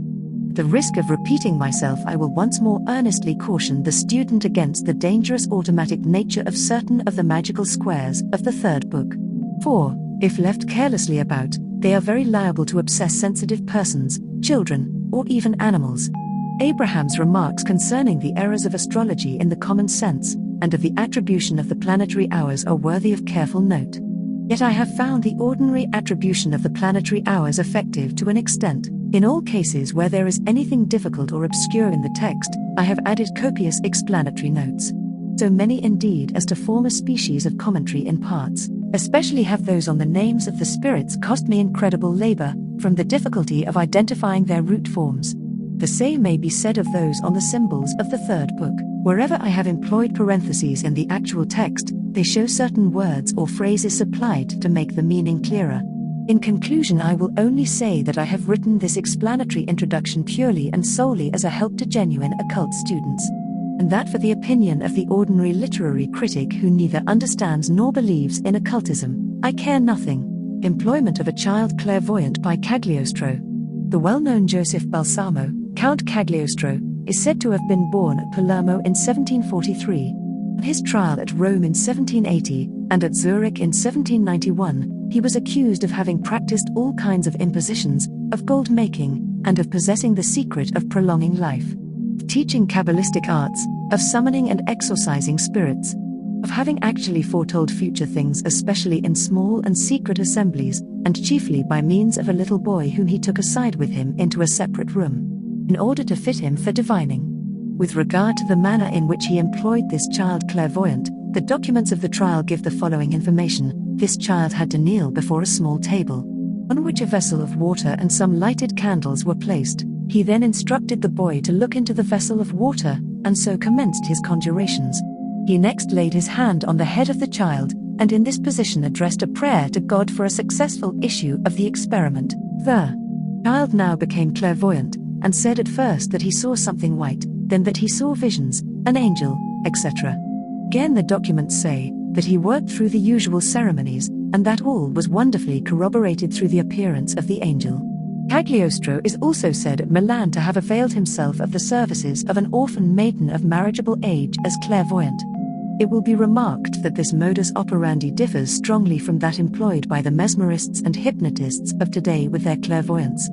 At the risk of repeating myself, I will once more earnestly caution the student against the dangerous automatic nature of certain of the magical squares of the 3rd book. For, if left carelessly about, they are very liable to obsess sensitive persons, children, or even animals. Abraham's remarks concerning the errors of astrology in the common sense, and of the attribution of the planetary hours are worthy of careful note. Yet I have found the ordinary attribution of the planetary hours effective to an extent. In all cases where there is anything difficult or obscure in the text, I have added copious explanatory notes. So many indeed as to form a species of commentary in parts. Especially have those on the names of the spirits cost me incredible labor, from the difficulty of identifying their root forms. The same may be said of those on the symbols of the 3rd book. Wherever I have employed parentheses in the actual text, they show certain words or phrases supplied to make the meaning clearer. In conclusion, I will only say that I have written this explanatory introduction purely and solely as a help to genuine occult students, and that for the opinion of the ordinary literary critic who neither understands nor believes in occultism, I care nothing. Employment of a child clairvoyant by Cagliostro. The well-known Joseph Balsamo, Count Cagliostro, is said to have been born at Palermo in 1743. On his trial at Rome in 1780, and at Zurich in 1791, he was accused of having practiced all kinds of impositions, of gold-making, and of possessing the secret of prolonging life, of teaching Kabbalistic arts, of summoning and exorcising spirits, of having actually foretold future things, especially in small and secret assemblies, and chiefly by means of a little boy whom he took aside with him into a separate room, in order to fit him for divining. With regard to the manner in which he employed this child clairvoyant, the documents of the trial give the following information. This child had to kneel before a small table, on which a vessel of water and some lighted candles were placed. He then instructed the boy to look into the vessel of water, and so commenced his conjurations. He next laid his hand on the head of the child, and in this position addressed a prayer to God for a successful issue of the experiment. The child now became clairvoyant, and said at first that he saw something white, then that he saw visions, an angel, etc. Again the documents say that he worked through the usual ceremonies, and that all was wonderfully corroborated through the appearance of the angel. Cagliostro is also said at Milan to have availed himself of the services of an orphan maiden of marriageable age as clairvoyant. It will be remarked that this modus operandi differs strongly from that employed by the mesmerists and hypnotists of today with their clairvoyance.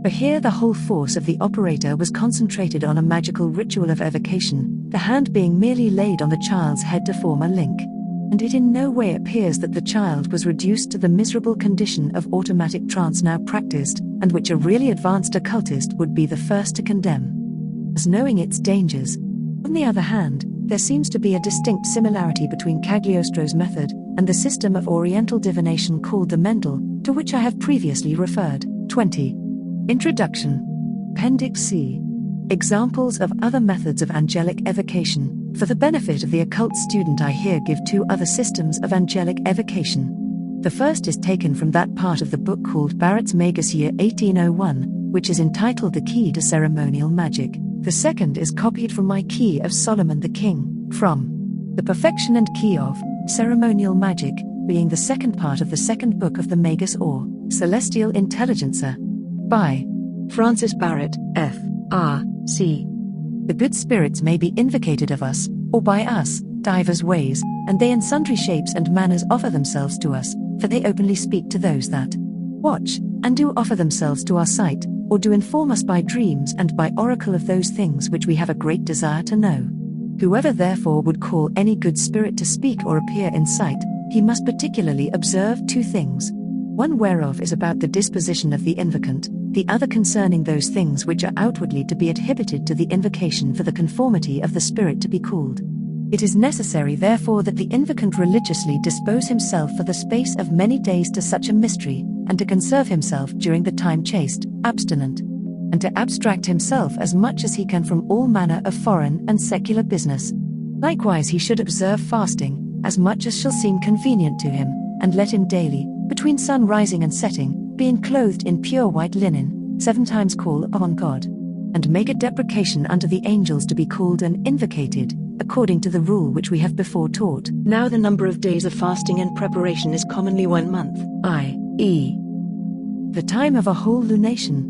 For here the whole force of the operator was concentrated on a magical ritual of evocation, the hand being merely laid on the child's head to form a link. And it in no way appears that the child was reduced to the miserable condition of automatic trance now practiced, and which a really advanced occultist would be the first to condemn, as knowing its dangers. On the other hand, there seems to be a distinct similarity between Cagliostro's method and the system of Oriental divination called the Mendel, to which I have previously referred. 20. Introduction. Appendix C. Examples of other methods of angelic evocation. For the benefit of the occult student, I here give two other systems of angelic evocation. The first is taken from that part of the book called Barrett's Magus Year 1801, which is entitled The Key to Ceremonial Magic. The second is copied from my Key of Solomon the King, from The Perfection and Key of Ceremonial Magic, being the second part of the second book of the Magus or Celestial Intelligencer, by Francis Barrett, F.R.C. The good spirits may be invocated of us, or by us, divers ways, and they in sundry shapes and manners offer themselves to us, for they openly speak to those that watch, and do offer themselves to our sight, or do inform us by dreams and by oracle of those things which we have a great desire to know. Whoever therefore would call any good spirit to speak or appear in sight, he must particularly observe two things. One whereof is about the disposition of the invocant, the other concerning those things which are outwardly to be attributed to the invocation for the conformity of the spirit to be called. It is necessary therefore that the invocant religiously dispose himself for the space of many days to such a mystery, and to conserve himself during the time chaste, abstinent, and to abstract himself as much as he can from all manner of foreign and secular business. Likewise he should observe fasting, as much as shall seem convenient to him, and let him daily, between sun rising and setting, being clothed in pure white linen, 7 times call upon God, and make a deprecation unto the angels to be called and invocated, according to the rule which we have before taught. Now the number of days of fasting and preparation is commonly 1 month, i.e., the time of a whole lunation.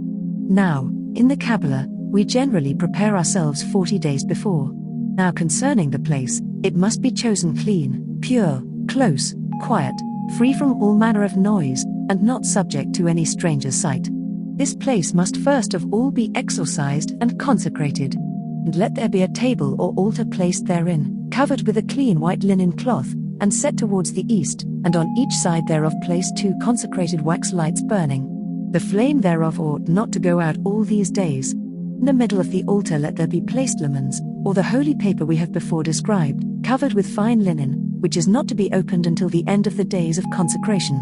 Now, in the Kabbalah, we generally prepare ourselves 40 days before. Now concerning the place, it must be chosen clean, pure, close, quiet, free from all manner of noise, and not subject to any stranger's sight. This place must first of all be exorcised and consecrated, and let there be a table or altar placed therein, covered with a clean white linen cloth, and set towards the east, and on each side thereof place 2 consecrated wax lights burning. The flame thereof ought not to go out all these days. In the middle of the altar let there be placed lamens, or the holy paper we have before described, covered with fine linen, which is not to be opened until the end of the days of consecration.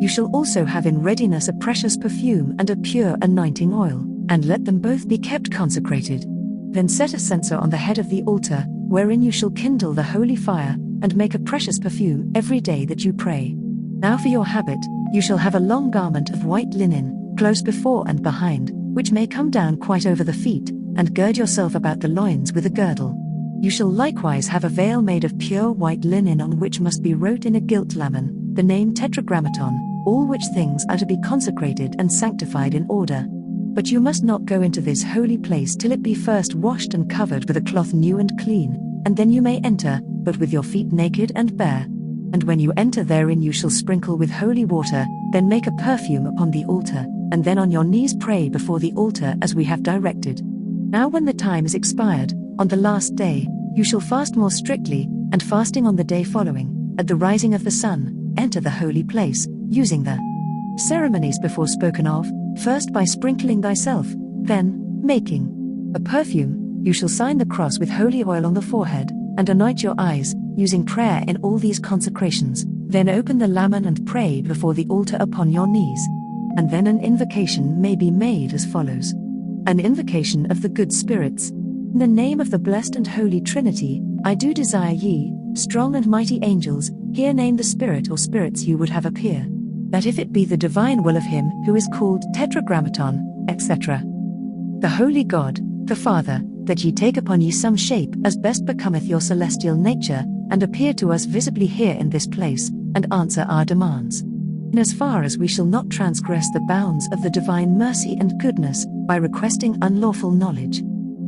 You shall also have in readiness a precious perfume and a pure anointing oil, and let them both be kept consecrated. Then set a censer on the head of the altar, wherein you shall kindle the holy fire, and make a precious perfume every day that you pray. Now for your habit, you shall have a long garment of white linen, close before and behind, which may come down quite over the feet, and gird yourself about the loins with a girdle. You shall likewise have a veil made of pure white linen, on which must be wrote in a gilt lamen the name Tetragrammaton, all which things are to be consecrated and sanctified in order. But you must not go into this holy place till it be first washed and covered with a cloth new and clean, and then you may enter, but with your feet naked and bare. And when you enter therein you shall sprinkle with holy water, then make a perfume upon the altar, and then on your knees pray before the altar as we have directed. Now when the time is expired, on the last day, you shall fast more strictly, and fasting on the day following, at the rising of the sun, enter the holy place, using the Ceremonies before spoken of, first by sprinkling thyself, then, making a perfume, you shall sign the cross with holy oil on the forehead, and anoint your eyes, using prayer in all these consecrations, then open the lamen and pray before the altar upon your knees. And then an invocation may be made as follows. An invocation of the good spirits. In the name of the blessed and holy Trinity, I do desire ye, strong and mighty angels, here name the spirit or spirits you would have appear, that if it be the divine will of him who is called Tetragrammaton, etc., the holy God, the Father, that ye take upon ye some shape as best becometh your celestial nature, and appear to us visibly here in this place, and answer our demands. In as far as we shall not transgress the bounds of the divine mercy and goodness, by requesting unlawful knowledge,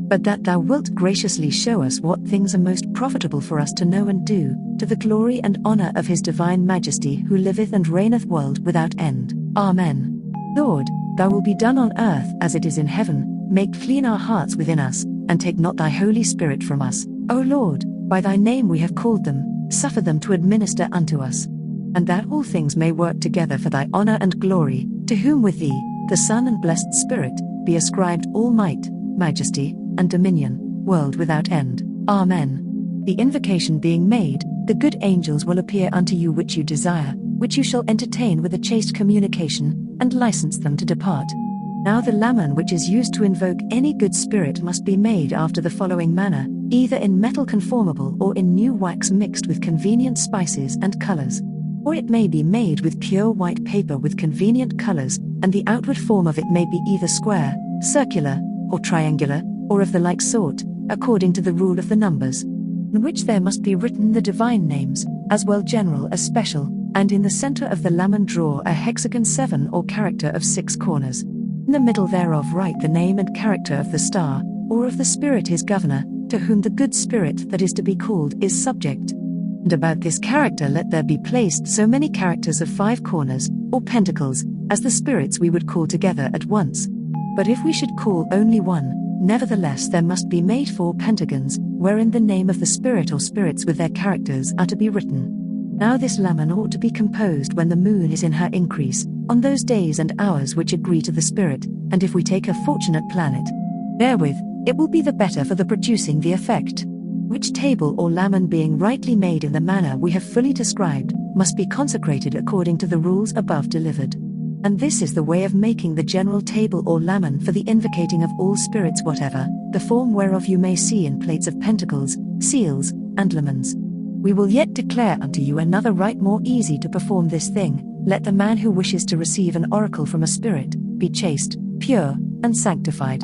but that thou wilt graciously show us what things are most profitable for us to know and do, to the glory and honor of his divine majesty who liveth and reigneth world without end. Amen. Lord, thy will be done on earth as it is in heaven. Make clean our hearts within us, and take not thy Holy Spirit from us. O Lord, by thy name we have called them, suffer them to administer unto us. And that all things may work together for thy honor and glory, to whom with thee, the Son and blessed Spirit, be ascribed all might, majesty, and dominion, world without end. Amen. The invocation being made, the good angels will appear unto you which you desire, which you shall entertain with a chaste communication, and license them to depart. Now the lamen which is used to invoke any good spirit must be made after the following manner, either in metal conformable or in new wax mixed with convenient spices and colors. Or it may be made with pure white paper with convenient colors, and the outward form of it may be either square, circular, or triangular, or of the like sort, according to the rule of the numbers, in which there must be written the divine names, as well general as special, and in the center of the lamen draw a hexagon 7 or character of 6 corners. In the middle thereof write the name and character of the star, or of the spirit his governor, to whom the good spirit that is to be called is subject. And about this character let there be placed so many characters of 5 corners, or pentacles, as the spirits we would call together at once. But if we should call only one, nevertheless there must be made 4 pentagons, wherein the name of the spirit or spirits with their characters are to be written. Now this lamen ought to be composed when the moon is in her increase, on those days and hours which agree to the spirit, and if we take a fortunate planet, therewith, it will be the better for the producing the effect. Which table or lamen being rightly made in the manner we have fully described, must be consecrated according to the rules above delivered. And this is the way of making the general table or lamen for the invocating of all spirits whatever, the form whereof you may see in plates of pentacles, seals, and lamens. We will yet declare unto you another rite more easy to perform this thing. Let the man who wishes to receive an oracle from a spirit, be chaste, pure, and sanctified.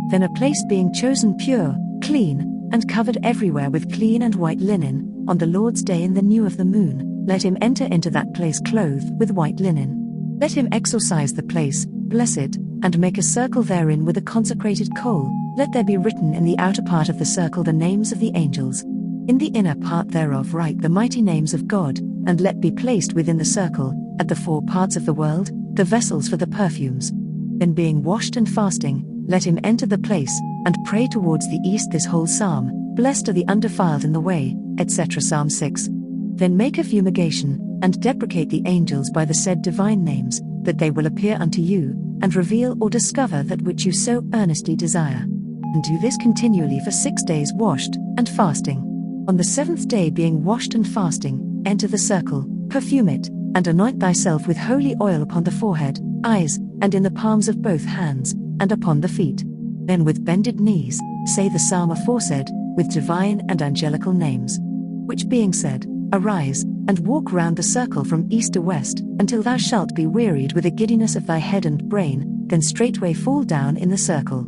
Then a place being chosen pure, clean, and covered everywhere with clean and white linen, on the Lord's day in the new of the moon, let him enter into that place clothed with white linen. Let him exorcise the place, bless it, and make a circle therein with a consecrated coal. Let there be written in the outer part of the circle the names of the angels. In the inner part thereof write the mighty names of God, and let be placed within the circle, at the 4 parts of the world, the vessels for the perfumes. Then being washed and fasting, let him enter the place, and pray towards the east this whole psalm, blessed are the undefiled in the way, etc. Psalm 6. Then make a fumigation, and deprecate the angels by the said divine names, that they will appear unto you, and reveal or discover that which you so earnestly desire. And do this continually for 6 days washed, and fasting. On the 7th day being washed and fasting, enter the circle, perfume it, and anoint thyself with holy oil upon the forehead, eyes, and in the palms of both hands, and upon the feet. Then with bended knees, say the psalm aforesaid, with divine and angelical names. Which being said, arise, and walk round the circle from east to west, until thou shalt be wearied with the giddiness of thy head and brain, then straightway fall down in the circle,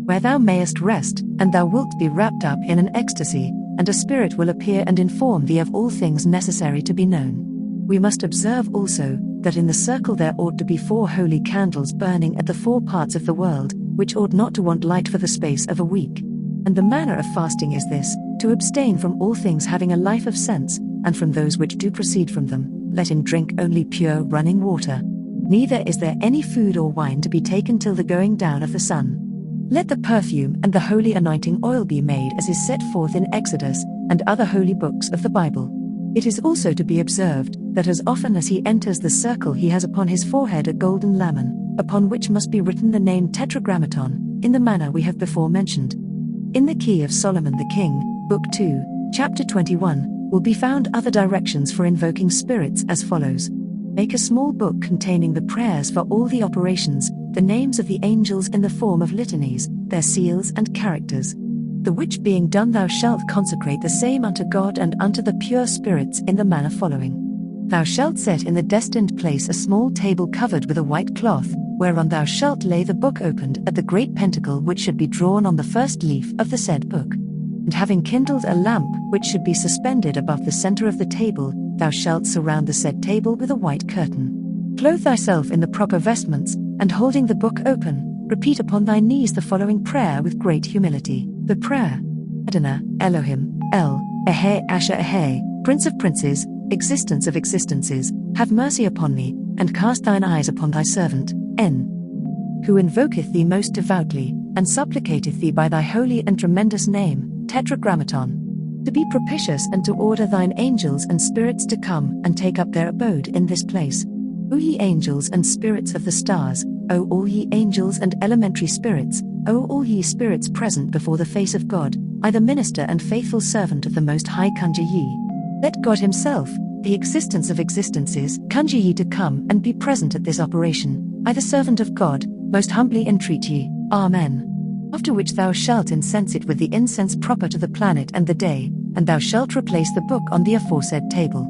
where thou mayest rest, and thou wilt be wrapped up in an ecstasy, and a spirit will appear and inform thee of all things necessary to be known. We must observe also, that in the circle there ought to be 4 holy candles burning at the 4 parts of the world, which ought not to want light for the space of a week. And the manner of fasting is this, to abstain from all things having a life of sense, and from those which do proceed from them. Let him drink only pure running water. Neither is there any food or wine to be taken till the going down of the sun. Let the perfume and the holy anointing oil be made as is set forth in Exodus, and other holy books of the Bible. It is also to be observed, that as often as he enters the circle he has upon his forehead a golden lamen, upon which must be written the name Tetragrammaton, in the manner we have before mentioned. In the Key of Solomon the King, Book 2, Chapter 21, will be found other directions for invoking spirits as follows. Make a small book containing the prayers for all the operations, the names of the angels in the form of litanies, their seals and characters. The which being done thou shalt consecrate the same unto God and unto the pure spirits in the manner following. Thou shalt set in the destined place a small table covered with a white cloth, whereon thou shalt lay the book opened at the great Pentacle which should be drawn on the first leaf of the said book. And having kindled a lamp which should be suspended above the center of the table, thou shalt surround the said table with a white curtain. Clothe thyself in the proper vestments, and holding the book open, repeat upon thy knees the following prayer with great humility. The prayer: Adonai, Elohim, El, Ehe Asher Ehe, Prince of Princes, Existence of Existences, have mercy upon me, and cast thine eyes upon thy servant, N. who invoketh thee most devoutly, and supplicateth thee by thy holy and tremendous name, Tetragrammaton, to be propitious and to order thine angels and spirits to come and take up their abode in this place. O ye angels and spirits of the stars, O all ye angels and elementary spirits, O all ye spirits present before the face of God, I the minister and faithful servant of the Most High conjure ye. Let God himself, the existence of existences, conjure ye to come and be present at this operation. I the servant of God, most humbly entreat ye. Amen. After which thou shalt incense it with the incense proper to the planet and the day, and thou shalt replace the book on the aforesaid table,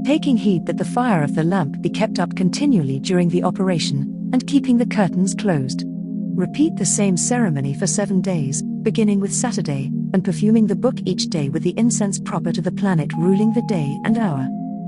taking heed that the fire of the lamp be kept up continually during the operation, and keeping the curtains closed. Repeat the same ceremony for 7 days, beginning with Saturday, and perfuming the book each day with the incense proper to the planet ruling the day and hour,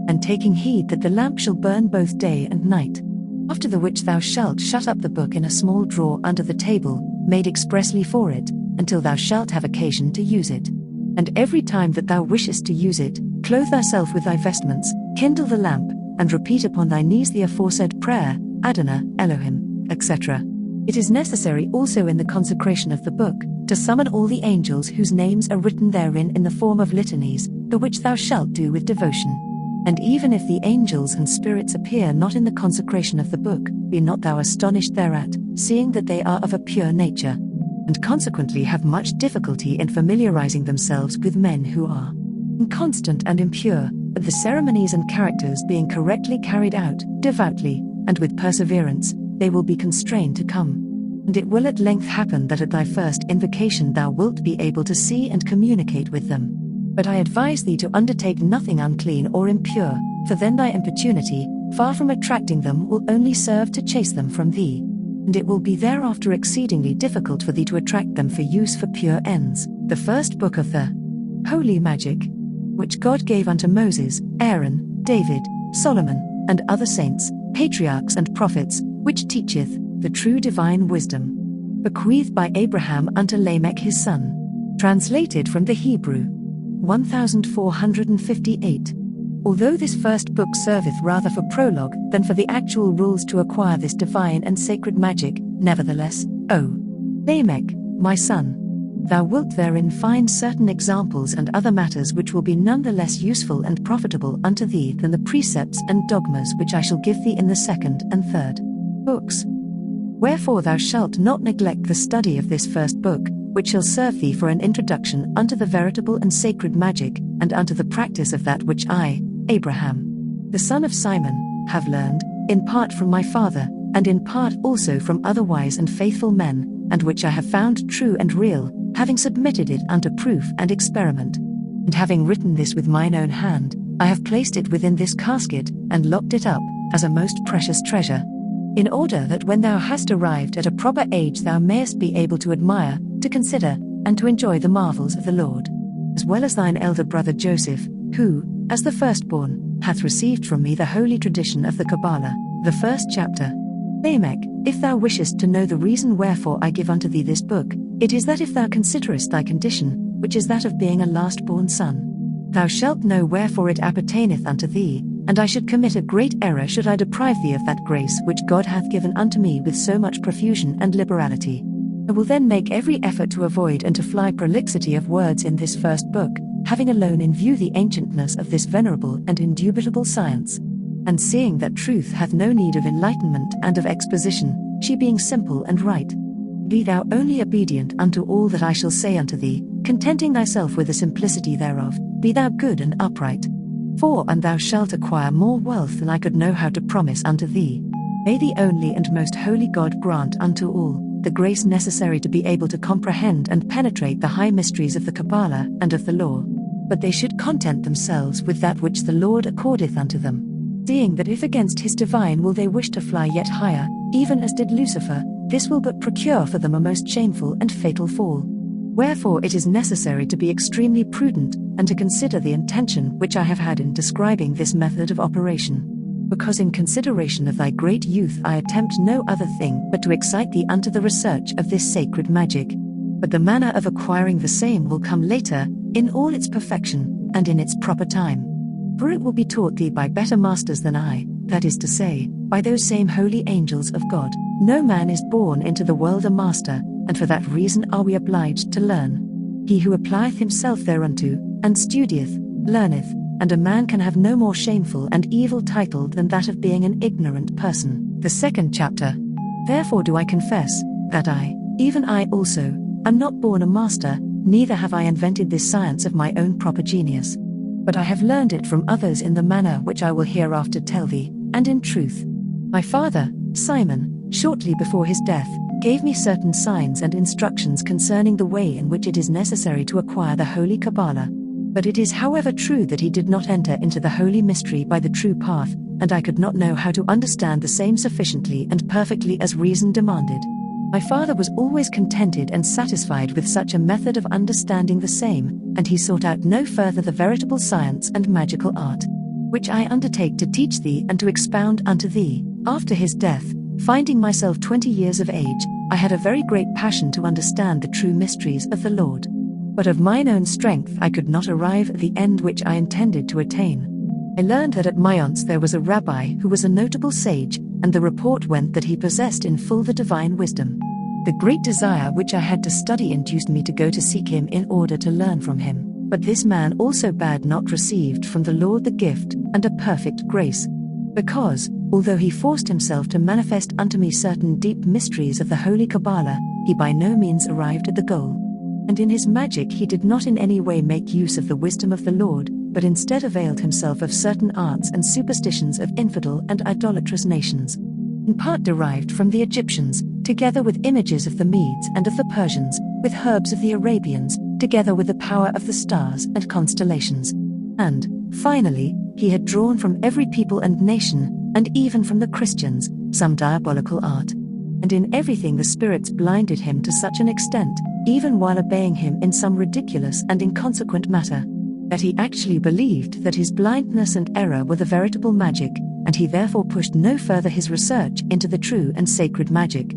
and taking heed that the lamp shall burn both day and night. After the which thou shalt shut up the book in a small drawer under the table, made expressly for it, until thou shalt have occasion to use it. And every time that thou wishest to use it, clothe thyself with thy vestments, kindle the lamp, and repeat upon thy knees the aforesaid prayer, Adonai, Elohim, etc. It is necessary also in the consecration of the book, to summon all the angels whose names are written therein in the form of litanies, the which thou shalt do with devotion. And even if the angels and spirits appear not in the consecration of the book, be not thou astonished thereat, seeing that they are of a pure nature, and consequently have much difficulty in familiarizing themselves with men who are inconstant and impure, but the ceremonies and characters being correctly carried out, devoutly, and with perseverance, they will be constrained to come. And it will at length happen that at thy first invocation thou wilt be able to see and communicate with them. But I advise thee to undertake nothing unclean or impure, for then thy importunity, far from attracting them, will only serve to chase them from thee, and it will be thereafter exceedingly difficult for thee to attract them for use for pure ends. The first book of the Holy Magic, which God gave unto Moses, Aaron, David, Solomon, and other saints, patriarchs and prophets, which teacheth the true divine wisdom, bequeathed by Abraham unto Lamech his son. Translated from the Hebrew. 1458. Although this first book serveth rather for prologue than for the actual rules to acquire this divine and sacred magic, nevertheless, O Lamech, my son, thou wilt therein find certain examples and other matters which will be none the less useful and profitable unto thee than the precepts and dogmas which I shall give thee in the second and third books. Wherefore thou shalt not neglect the study of this first book, which shall serve thee for an introduction unto the veritable and sacred magic, and unto the practice of that which I, Abraham, the son of Simon, have learned, in part from my father, and in part also from other wise and faithful men, and which I have found true and real, having submitted it unto proof and experiment. And having written this with mine own hand, I have placed it within this casket, and locked it up, as a most precious treasure, in order that when thou hast arrived at a proper age thou mayest be able to admire, to consider, and to enjoy the marvels of the Lord, as well as thine elder brother Joseph, who, as the firstborn, hath received from me the holy tradition of the Kabbalah, the first chapter. Lamech, if thou wishest to know the reason wherefore I give unto thee this book, it is that if thou considerest thy condition, which is that of being a last-born son, thou shalt know wherefore it appertaineth unto thee, and I should commit a great error should I deprive thee of that grace which God hath given unto me with so much profusion and liberality. I will then make every effort to avoid and to fly prolixity of words in this first book, having alone in view the ancientness of this venerable and indubitable science, And seeing that truth hath no need of enlightenment and of exposition, she being simple and right. Be thou only obedient unto all that I shall say unto thee, contenting thyself with the simplicity thereof, be thou good and upright. And thou shalt acquire more wealth than I could know how to promise unto thee. May the only and most holy God grant unto all the grace necessary to be able to comprehend and penetrate the high mysteries of the Kabbalah and of the law. But they should content themselves with that which the Lord accordeth unto them. Seeing that if against his divine will they wish to fly yet higher, even as did Lucifer, this will but procure for them a most shameful and fatal fall. Wherefore it is necessary to be extremely prudent, and to consider the intention which I have had in describing this method of operation. Because in consideration of thy great youth I attempt no other thing but to excite thee unto the research of this sacred magic. But the manner of acquiring the same will come later, in all its perfection, and in its proper time. For it will be taught thee by better masters than I, that is to say, by those same holy angels of God. No man is born into the world a master, and for that reason are we obliged to learn. He who applieth himself thereunto, and studieth, learneth, and a man can have no more shameful and evil title than that of being an ignorant person. The second chapter. Therefore do I confess, that I, even I also, am not born a master, neither have I invented this science of my own proper genius. But I have learned it from others in the manner which I will hereafter tell thee, and in truth. My father, Simon, shortly before his death, gave me certain signs and instructions concerning the way in which it is necessary to acquire the holy Kabbalah. But it is however true that he did not enter into the holy mystery by the true path, and I could not know how to understand the same sufficiently and perfectly as reason demanded. My father was always contented and satisfied with such a method of understanding the same, and he sought out no further the veritable science and magical art, which I undertake to teach thee and to expound unto thee. After his death, finding myself 20 years of age, I had a very great passion to understand the true mysteries of the Lord. But of mine own strength I could not arrive at the end which I intended to attain. I learned that at Mayence there was a rabbi who was a notable sage, and the report went that he possessed in full the divine wisdom. The great desire which I had to study induced me to go to seek him in order to learn from him. But this man also bad not received from the Lord the gift and a perfect grace. Because, although he forced himself to manifest unto me certain deep mysteries of the holy Kabbalah, he by no means arrived at the goal. And in his magic he did not in any way make use of the wisdom of the Lord, but instead availed himself of certain arts and superstitions of infidel and idolatrous nations, in part derived from the Egyptians, together with images of the Medes and of the Persians, with herbs of the Arabians, together with the power of the stars and constellations. And, finally, he had drawn from every people and nation, and even from the Christians, some diabolical art. And in everything the spirits blinded him to such an extent, even while obeying him in some ridiculous and inconsequent matter, that he actually believed that his blindness and error were the veritable magic, and he therefore pushed no further his research into the true and sacred magic.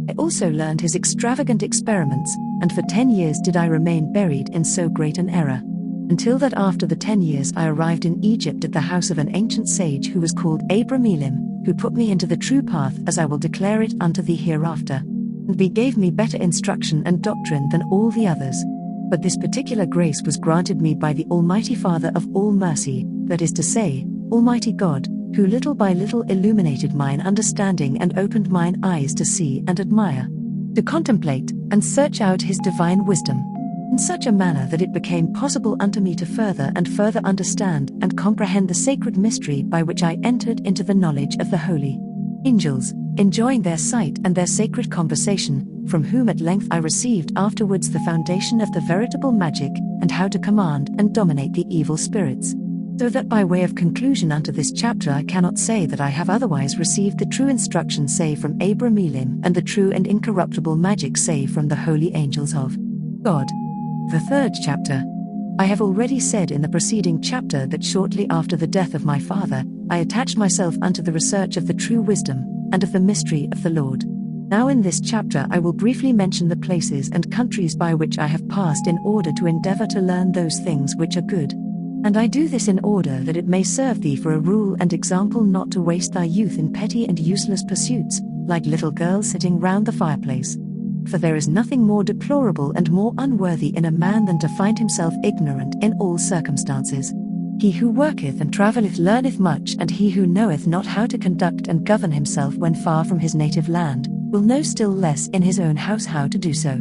I also learned his extravagant experiments, and for 10 years did I remain buried in so great an error, until that after the 10 years I arrived in Egypt at the house of an ancient sage who was called Abramelin, who put me into the true path as I will declare it unto thee hereafter, and gave me better instruction and doctrine than all the others. But this particular grace was granted me by the Almighty Father of all mercy, that is to say, Almighty God, who little by little illuminated mine understanding and opened mine eyes to see and admire, to contemplate and search out his divine wisdom, in such a manner that it became possible unto me to further and further understand and comprehend the sacred mystery by which I entered into the knowledge of the holy angels, enjoying their sight and their sacred conversation, from whom at length I received afterwards the foundation of the veritable magic, and how to command and dominate the evil spirits. So that by way of conclusion unto this chapter I cannot say that I have otherwise received the true instruction save from Abramelin, and the true and incorruptible magic save from the holy angels of God. The third chapter. I have already said in the preceding chapter that shortly after the death of my father, I attached myself unto the research of the true wisdom, and of the mystery of the Lord. Now in this chapter I will briefly mention the places and countries by which I have passed in order to endeavor to learn those things which are good. And I do this in order that it may serve thee for a rule and example not to waste thy youth in petty and useless pursuits, like little girls sitting round the fireplace. For there is nothing more deplorable and more unworthy in a man than to find himself ignorant in all circumstances. He who worketh and travelleth learneth much, and he who knoweth not how to conduct and govern himself when far from his native land, will know still less in his own house how to do so.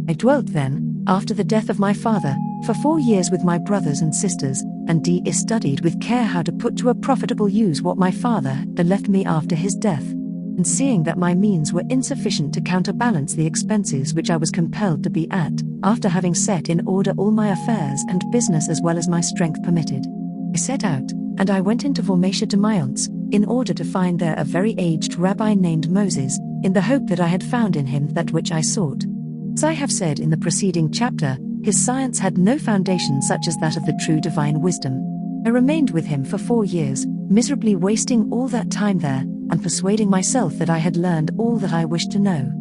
I dwelt then, after the death of my father, for 4 years with my brothers and sisters, and studied with care how to put to a profitable use what my father had left me after his death. And seeing that my means were insufficient to counterbalance the expenses which I was compelled to be at, after having set in order all my affairs and business as well as my strength permitted, I set out, and I went into Vormatia to my aunts, in order to find there a very aged rabbi named Moses, in the hope that I had found in him that which I sought. As I have said in the preceding chapter, his science had no foundation such as that of the true divine wisdom. I remained with him for 4 years, miserably wasting all that time there, and persuading myself that I had learned all that I wished to know.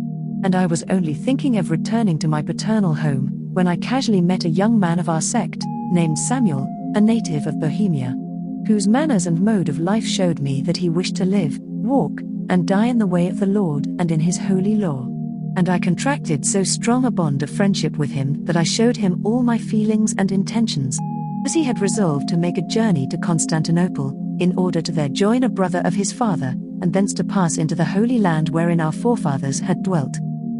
And I was only thinking of returning to my paternal home, when I casually met a young man of our sect, named Samuel, a native of Bohemia, whose manners and mode of life showed me that he wished to live, walk, and die in the way of the Lord and in his holy law. And I contracted so strong a bond of friendship with him that I showed him all my feelings and intentions, as he had resolved to make a journey to Constantinople, in order to there join a brother of his father, and thence to pass into the Holy Land wherein our forefathers had dwelt,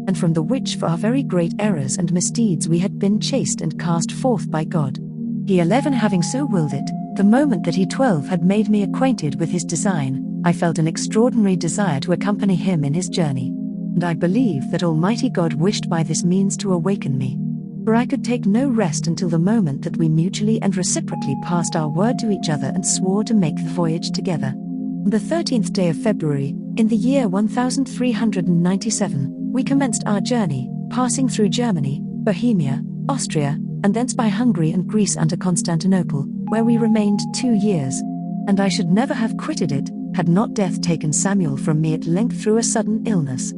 and from the which for our very great errors and misdeeds we had been chased and cast forth by God. He 11 having so willed it, the moment that he 12 had made me acquainted with his design, I felt an extraordinary desire to accompany him in his journey. And I believe that Almighty God wished by this means to awaken me. For I could take no rest until the moment that we mutually and reciprocally passed our word to each other and swore to make the voyage together. On the 13th day of February, in the year 1397, we commenced our journey, passing through Germany, Bohemia, Austria, and thence by Hungary and Greece unto Constantinople, where we remained 2 years. And I should never have quitted it, had not death taken Samuel from me at length through a sudden illness.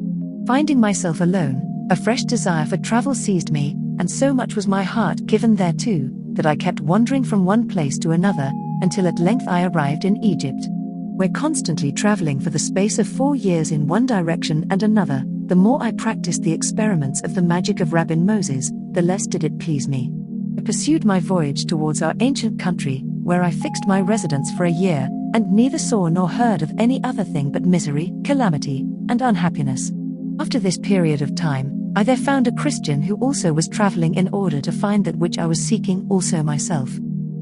Finding myself alone, a fresh desire for travel seized me, and so much was my heart given thereto, that I kept wandering from one place to another, until at length I arrived in Egypt. Where constantly traveling for the space of 4 years in one direction and another, the more I practiced the experiments of the magic of Rabbin Moses, the less did it please me. I pursued my voyage towards our ancient country, where I fixed my residence for a year, and neither saw nor heard of any other thing but misery, calamity, and unhappiness. After this period of time, I there found a Christian who also was traveling in order to find that which I was seeking also myself.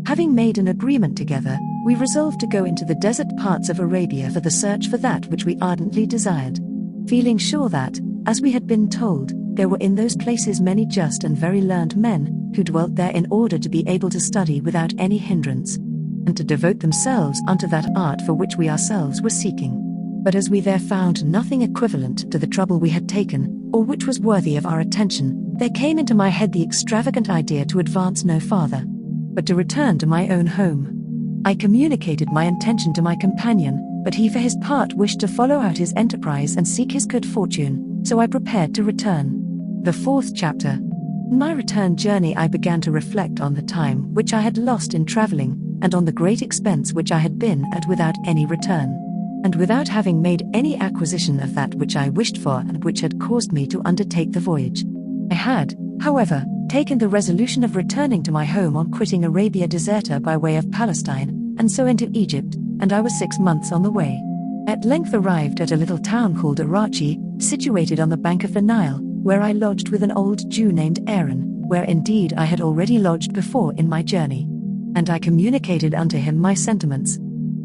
Having made an agreement together, we resolved to go into the desert parts of Arabia for the search for that which we ardently desired, feeling sure that, as we had been told, there were in those places many just and very learned men, who dwelt there in order to be able to study without any hindrance, and to devote themselves unto that art for which we ourselves were seeking. But as we there found nothing equivalent to the trouble we had taken, or which was worthy of our attention, there came into my head the extravagant idea to advance no farther, but to return to my own home. I communicated my intention to my companion, but he for his part wished to follow out his enterprise and seek his good fortune, so I prepared to return. The 4th chapter. In my return journey I began to reflect on the time which I had lost in traveling, and on the great expense which I had been at without any return, and without having made any acquisition of that which I wished for and which had caused me to undertake the voyage. I had, however, taken the resolution of returning to my home on quitting Arabia Deserta by way of Palestine, and so into Egypt, and I was 6 months on the way. I at length arrived at a little town called Arachi, situated on the bank of the Nile, where I lodged with an old Jew named Aaron, where indeed I had already lodged before in my journey. And I communicated unto him my sentiments.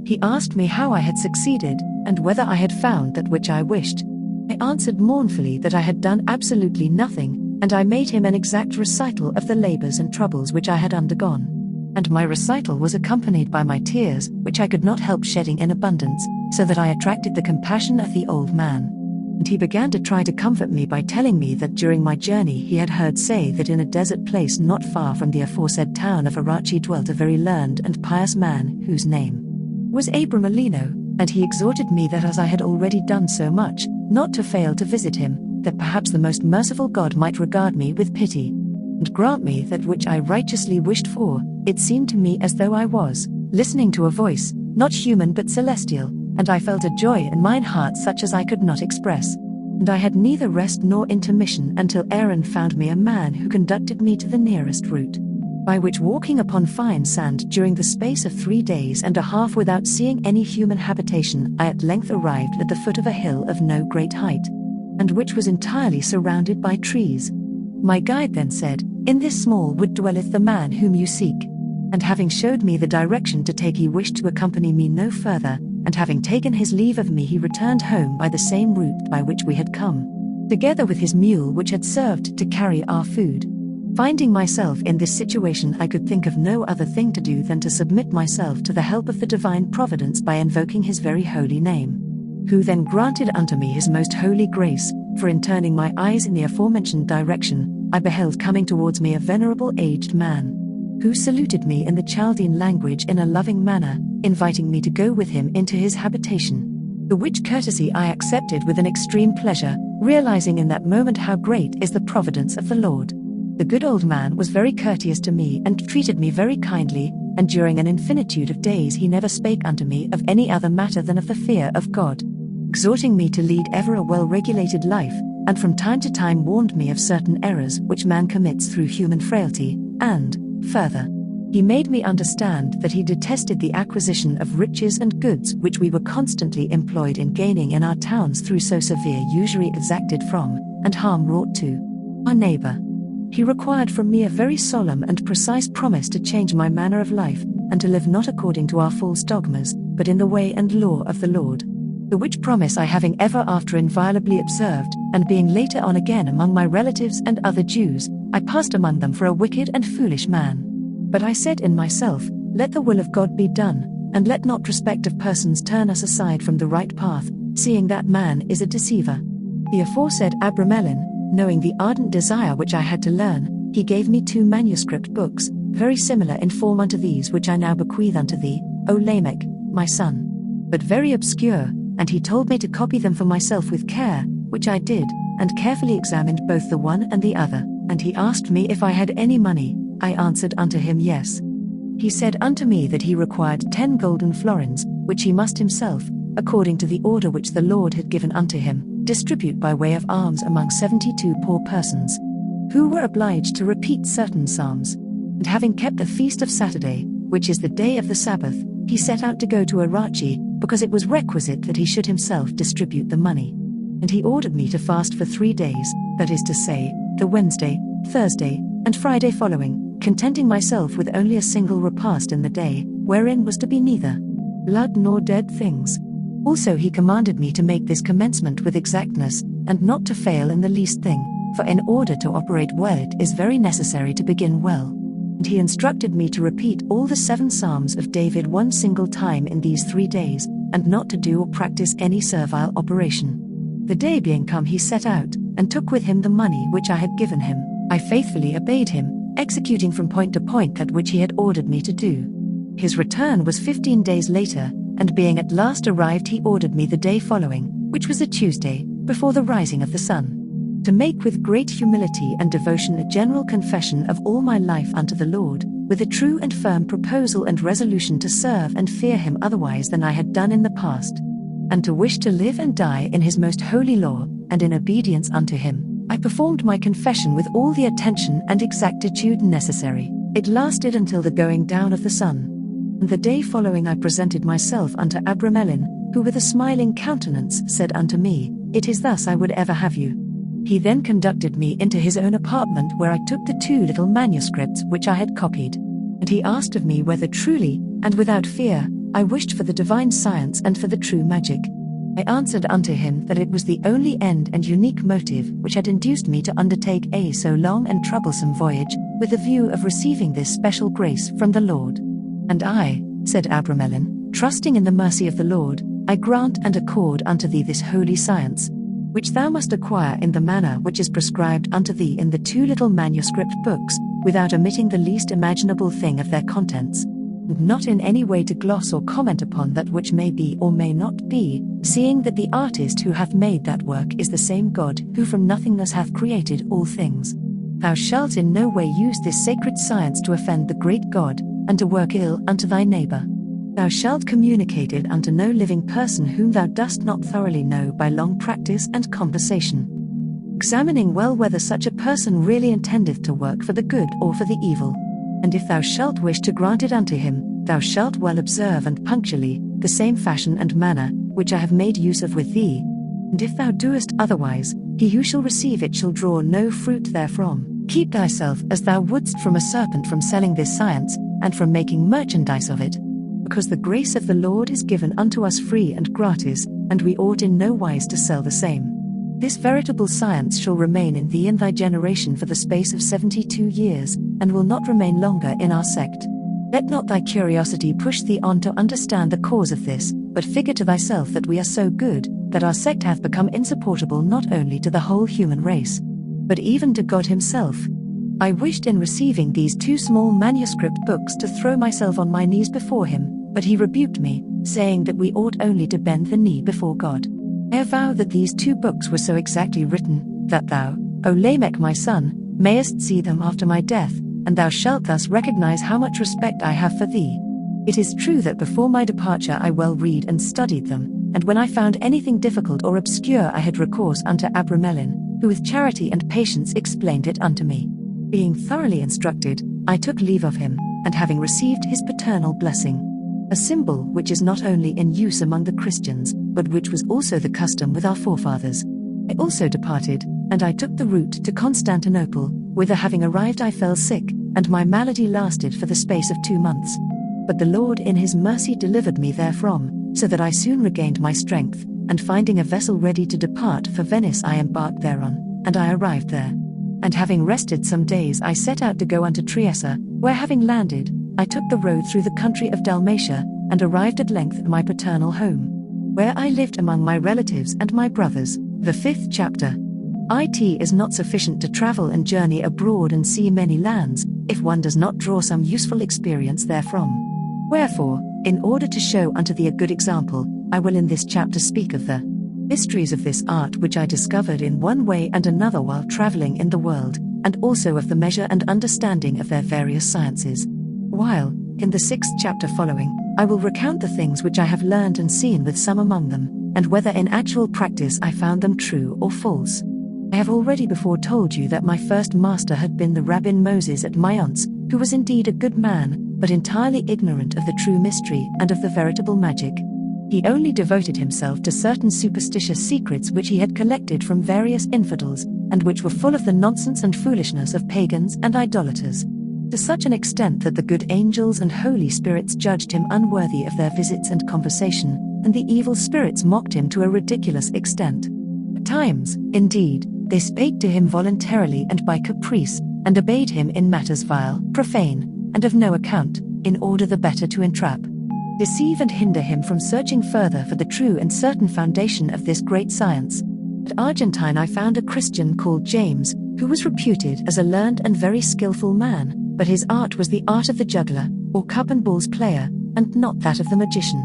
He asked me how I had succeeded, and whether I had found that which I wished. I answered mournfully that I had done absolutely nothing, and I made him an exact recital of the labors and troubles which I had undergone. And my recital was accompanied by my tears, which I could not help shedding in abundance, so that I attracted the compassion of the old man. And he began to try to comfort me by telling me that during my journey he had heard say that in a desert place not far from the aforesaid town of Arachi dwelt a very learned and pious man, whose name was Abramelin, and he exhorted me that as I had already done so much, not to fail to visit him, that perhaps the most merciful God might regard me with pity, and grant me that which I righteously wished for. It seemed to me as though I was listening to a voice, not human but celestial, and I felt a joy in mine heart such as I could not express. And I had neither rest nor intermission until Aaron found me a man who conducted me to the nearest route. by which walking upon fine sand during the space of 3 days and a half without seeing any human habitation, I at length arrived at the foot of a hill of no great height, and which was entirely surrounded by trees. My guide then said, "In this small wood dwelleth the man whom you seek." And having showed me the direction to take, he wished to accompany me no further, and having taken his leave of me, he returned home by the same route by which we had come, together with his mule which had served to carry our food. Finding myself in this situation, I could think of no other thing to do than to submit myself to the help of the divine providence by invoking his very holy name, who then granted unto me his most holy grace, for in turning my eyes in the aforementioned direction, I beheld coming towards me a venerable aged man, who saluted me in the Chaldean language in a loving manner, inviting me to go with him into his habitation. The which courtesy I accepted with an extreme pleasure, realizing in that moment how great is the providence of the Lord. The good old man was very courteous to me and treated me very kindly, and during an infinitude of days he never spake unto me of any other matter than of the fear of God, exhorting me to lead ever a well-regulated life, and from time to time warned me of certain errors which man commits through human frailty, and, further, he made me understand that he detested the acquisition of riches and goods which we were constantly employed in gaining in our towns through so severe usury exacted from, and harm wrought to, our neighbor. He required from me a very solemn and precise promise to change my manner of life, and to live not according to our false dogmas, but in the way and law of the Lord. The which promise I having ever after inviolably observed, and being later on again among my relatives and other Jews, I passed among them for a wicked and foolish man. But I said in myself, let the will of God be done, and let not respect of persons turn us aside from the right path, seeing that man is a deceiver. The aforesaid Abramelin, knowing the ardent desire which I had to learn, he gave me 2 manuscript books, very similar in form unto these which I now bequeath unto thee, O Lamech, my son, but very obscure, and he told me to copy them for myself with care, which I did, and carefully examined both the one and the other. And he asked me if I had any money. I answered unto him yes. He said unto me that he required 10 golden florins, which he must himself, according to the order which the Lord had given unto him, distribute by way of alms among 72 poor persons, who were obliged to repeat certain psalms. And having kept the feast of Saturday, which is the day of the Sabbath, he set out to go to Arachi, because it was requisite that he should himself distribute the money. And he ordered me to fast for 3 days, that is to say, the Wednesday, Thursday, and Friday following, contenting myself with only a single repast in the day, wherein was to be neither blood nor dead things. Also he commanded me to make this commencement with exactness, and not to fail in the least thing, for in order to operate well it is very necessary to begin well. And he instructed me to repeat all the 7 Psalms of David one single time in these 3 days, and not to do or practice any servile operation. The day being come, he set out, and took with him the money which I had given him. I faithfully obeyed him, executing from point to point that which he had ordered me to do. His return was 15 days later, and being at last arrived, he ordered me the day following, which was a Tuesday, before the rising of the sun, to make with great humility and devotion a general confession of all my life unto the Lord, with a true and firm proposal and resolution to serve and fear him otherwise than I had done in the past, and to wish to live and die in his most holy law, and in obedience unto him. I performed my confession with all the attention and exactitude necessary. It lasted until the going down of the sun. And the day following I presented myself unto Abramelin, who with a smiling countenance said unto me, It is thus I would ever have you. He then conducted me into his own apartment, where I took the 2 little manuscripts which I had copied. And he asked of me whether truly, and without fear, I wished for the divine science and for the true magic. I answered unto him that it was the only end and unique motive which had induced me to undertake a so long and troublesome voyage, with the view of receiving this special grace from the Lord. And I, said Abramelin, trusting in the mercy of the Lord, I grant and accord unto thee this holy science, which thou must acquire in the manner which is prescribed unto thee in the 2 little manuscript books, without omitting the least imaginable thing of their contents, and not in any way to gloss or comment upon that which may be or may not be, seeing that the artist who hath made that work is the same God who from nothingness hath created all things. Thou shalt in no way use this sacred science to offend the great God, and to work ill unto thy neighbor. Thou shalt communicate it unto no living person whom thou dost not thoroughly know by long practice and conversation, examining well whether such a person really intendeth to work for the good or for the evil. And if thou shalt wish to grant it unto him, thou shalt well observe and punctually the same fashion and manner, which I have made use of with thee. And if thou doest otherwise, he who shall receive it shall draw no fruit therefrom. Keep thyself as thou wouldst from a serpent from selling this science, and from making merchandise of it. Because the grace of the Lord is given unto us free and gratis, and we ought in no wise to sell the same. This veritable science shall remain in thee and thy generation for the space of 72 years, and will not remain longer in our sect. Let not thy curiosity push thee on to understand the cause of this, but figure to thyself that we are so good, that our sect hath become insupportable not only to the whole human race, but even to God himself. I wished in receiving these 2 small manuscript books to throw myself on my knees before him, but he rebuked me, saying that we ought only to bend the knee before God. I avow that these 2 books were so exactly written, that thou, O Lamech my son, mayest see them after my death, and thou shalt thus recognize how much respect I have for thee. It is true that before my departure I well read and studied them, and when I found anything difficult or obscure I had recourse unto Abramelin, who with charity and patience explained it unto me. Being thoroughly instructed, I took leave of him, and having received his paternal blessing, a symbol which is not only in use among the Christians, but which was also the custom with our forefathers, I also departed, and I took the route to Constantinople, whither having arrived I fell sick, and my malady lasted for the space of 2 months. But the Lord in his mercy delivered me therefrom, so that I soon regained my strength, and finding a vessel ready to depart for Venice I embarked thereon, and I arrived there. And having rested some days I set out to go unto Trieste, where having landed, I took the road through the country of Dalmatia, and arrived at length at my paternal home, where I lived among my relatives and my brothers. The 5th chapter. It is not sufficient to travel and journey abroad and see many lands, if one does not draw some useful experience therefrom. Wherefore, in order to show unto thee a good example, I will in this chapter speak of the mysteries of this art which I discovered in one way and another while traveling in the world, and also of the measure and understanding of their various sciences. While, in the 6th chapter following, I will recount the things which I have learned and seen with some among them, and whether in actual practice I found them true or false. I have already before told you that my first master had been the Rabbin Moses at Mayence, who was indeed a good man, but entirely ignorant of the true mystery and of the veritable magic. He only devoted himself to certain superstitious secrets which he had collected from various infidels, and which were full of the nonsense and foolishness of pagans and idolaters, to such an extent that the good angels and holy spirits judged him unworthy of their visits and conversation, and the evil spirits mocked him to a ridiculous extent. At times, indeed, they spake to him voluntarily and by caprice, and obeyed him in matters vile, profane, and of no account, in order the better to entrap, deceive and hinder him from searching further for the true and certain foundation of this great science. At Argentine I found a Christian called James, who was reputed as a learned and very skillful man, but his art was the art of the juggler, or cup and balls player, and not that of the magician.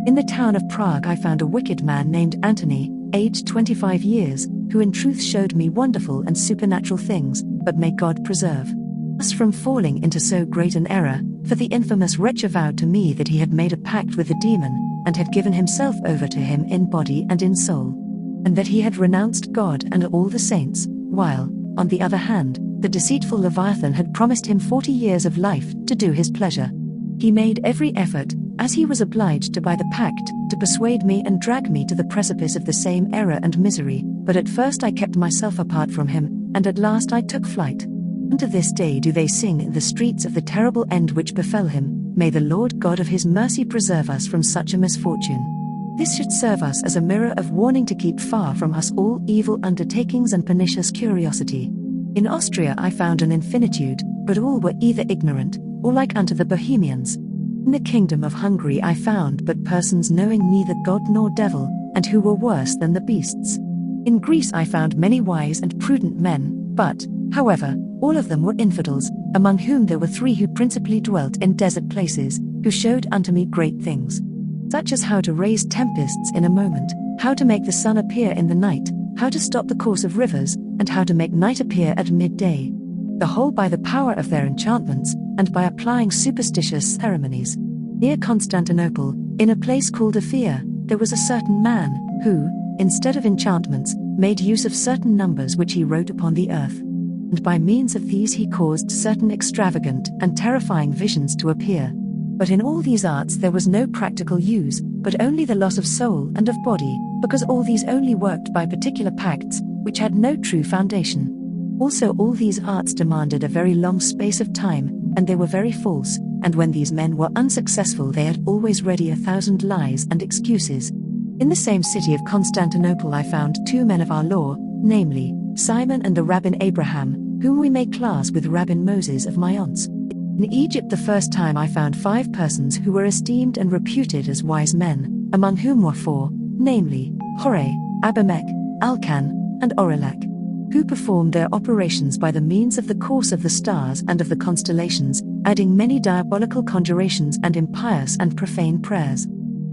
In the town of Prague I found a wicked man named Antony, aged 25 years, who in truth showed me wonderful and supernatural things, but may God preserve us from falling into so great an error, for the infamous wretch avowed to me that he had made a pact with the demon, and had given himself over to him in body and in soul, and that he had renounced God and all the saints, while, on the other hand, the deceitful Leviathan had promised him 40 years of life to do his pleasure. He made every effort, as he was obliged to by the pact, to persuade me and drag me to the precipice of the same error and misery, but at first I kept myself apart from him, and at last I took flight. And to this day do they sing in the streets of the terrible end which befell him. May the Lord God of his mercy preserve us from such a misfortune. This should serve us as a mirror of warning to keep far from us all evil undertakings and pernicious curiosity. In Austria I found an infinitude, but all were either ignorant, or like unto the Bohemians. In the kingdom of Hungary I found but persons knowing neither God nor devil, and who were worse than the beasts. In Greece I found many wise and prudent men, but, however, all of them were infidels, among whom there were 3 who principally dwelt in desert places, who showed unto me great things, such as how to raise tempests in a moment, how to make the sun appear in the night, how to stop the course of rivers, and how to make night appear at midday. The whole by the power of their enchantments, and by applying superstitious ceremonies. Near Constantinople, in a place called Aphia, there was a certain man, who, instead of enchantments, made use of certain numbers which he wrote upon the earth, and by means of these he caused certain extravagant and terrifying visions to appear. But in all these arts there was no practical use, but only the loss of soul and of body, because all these only worked by particular pacts, which had no true foundation. Also all these arts demanded a very long space of time, and they were very false, and when these men were unsuccessful they had always ready 1,000 lies and excuses. In the same city of Constantinople I found 2 men of our law, namely, Simon and the Rabbin Abraham, whom we may class with Rabbin Moses of Mayence. In Egypt the first time I found 5 persons who were esteemed and reputed as wise men, among whom were 4, namely, Hore, Abimelech, Alcan, and Orelak, who performed their operations by the means of the course of the stars and of the constellations, adding many diabolical conjurations and impious and profane prayers,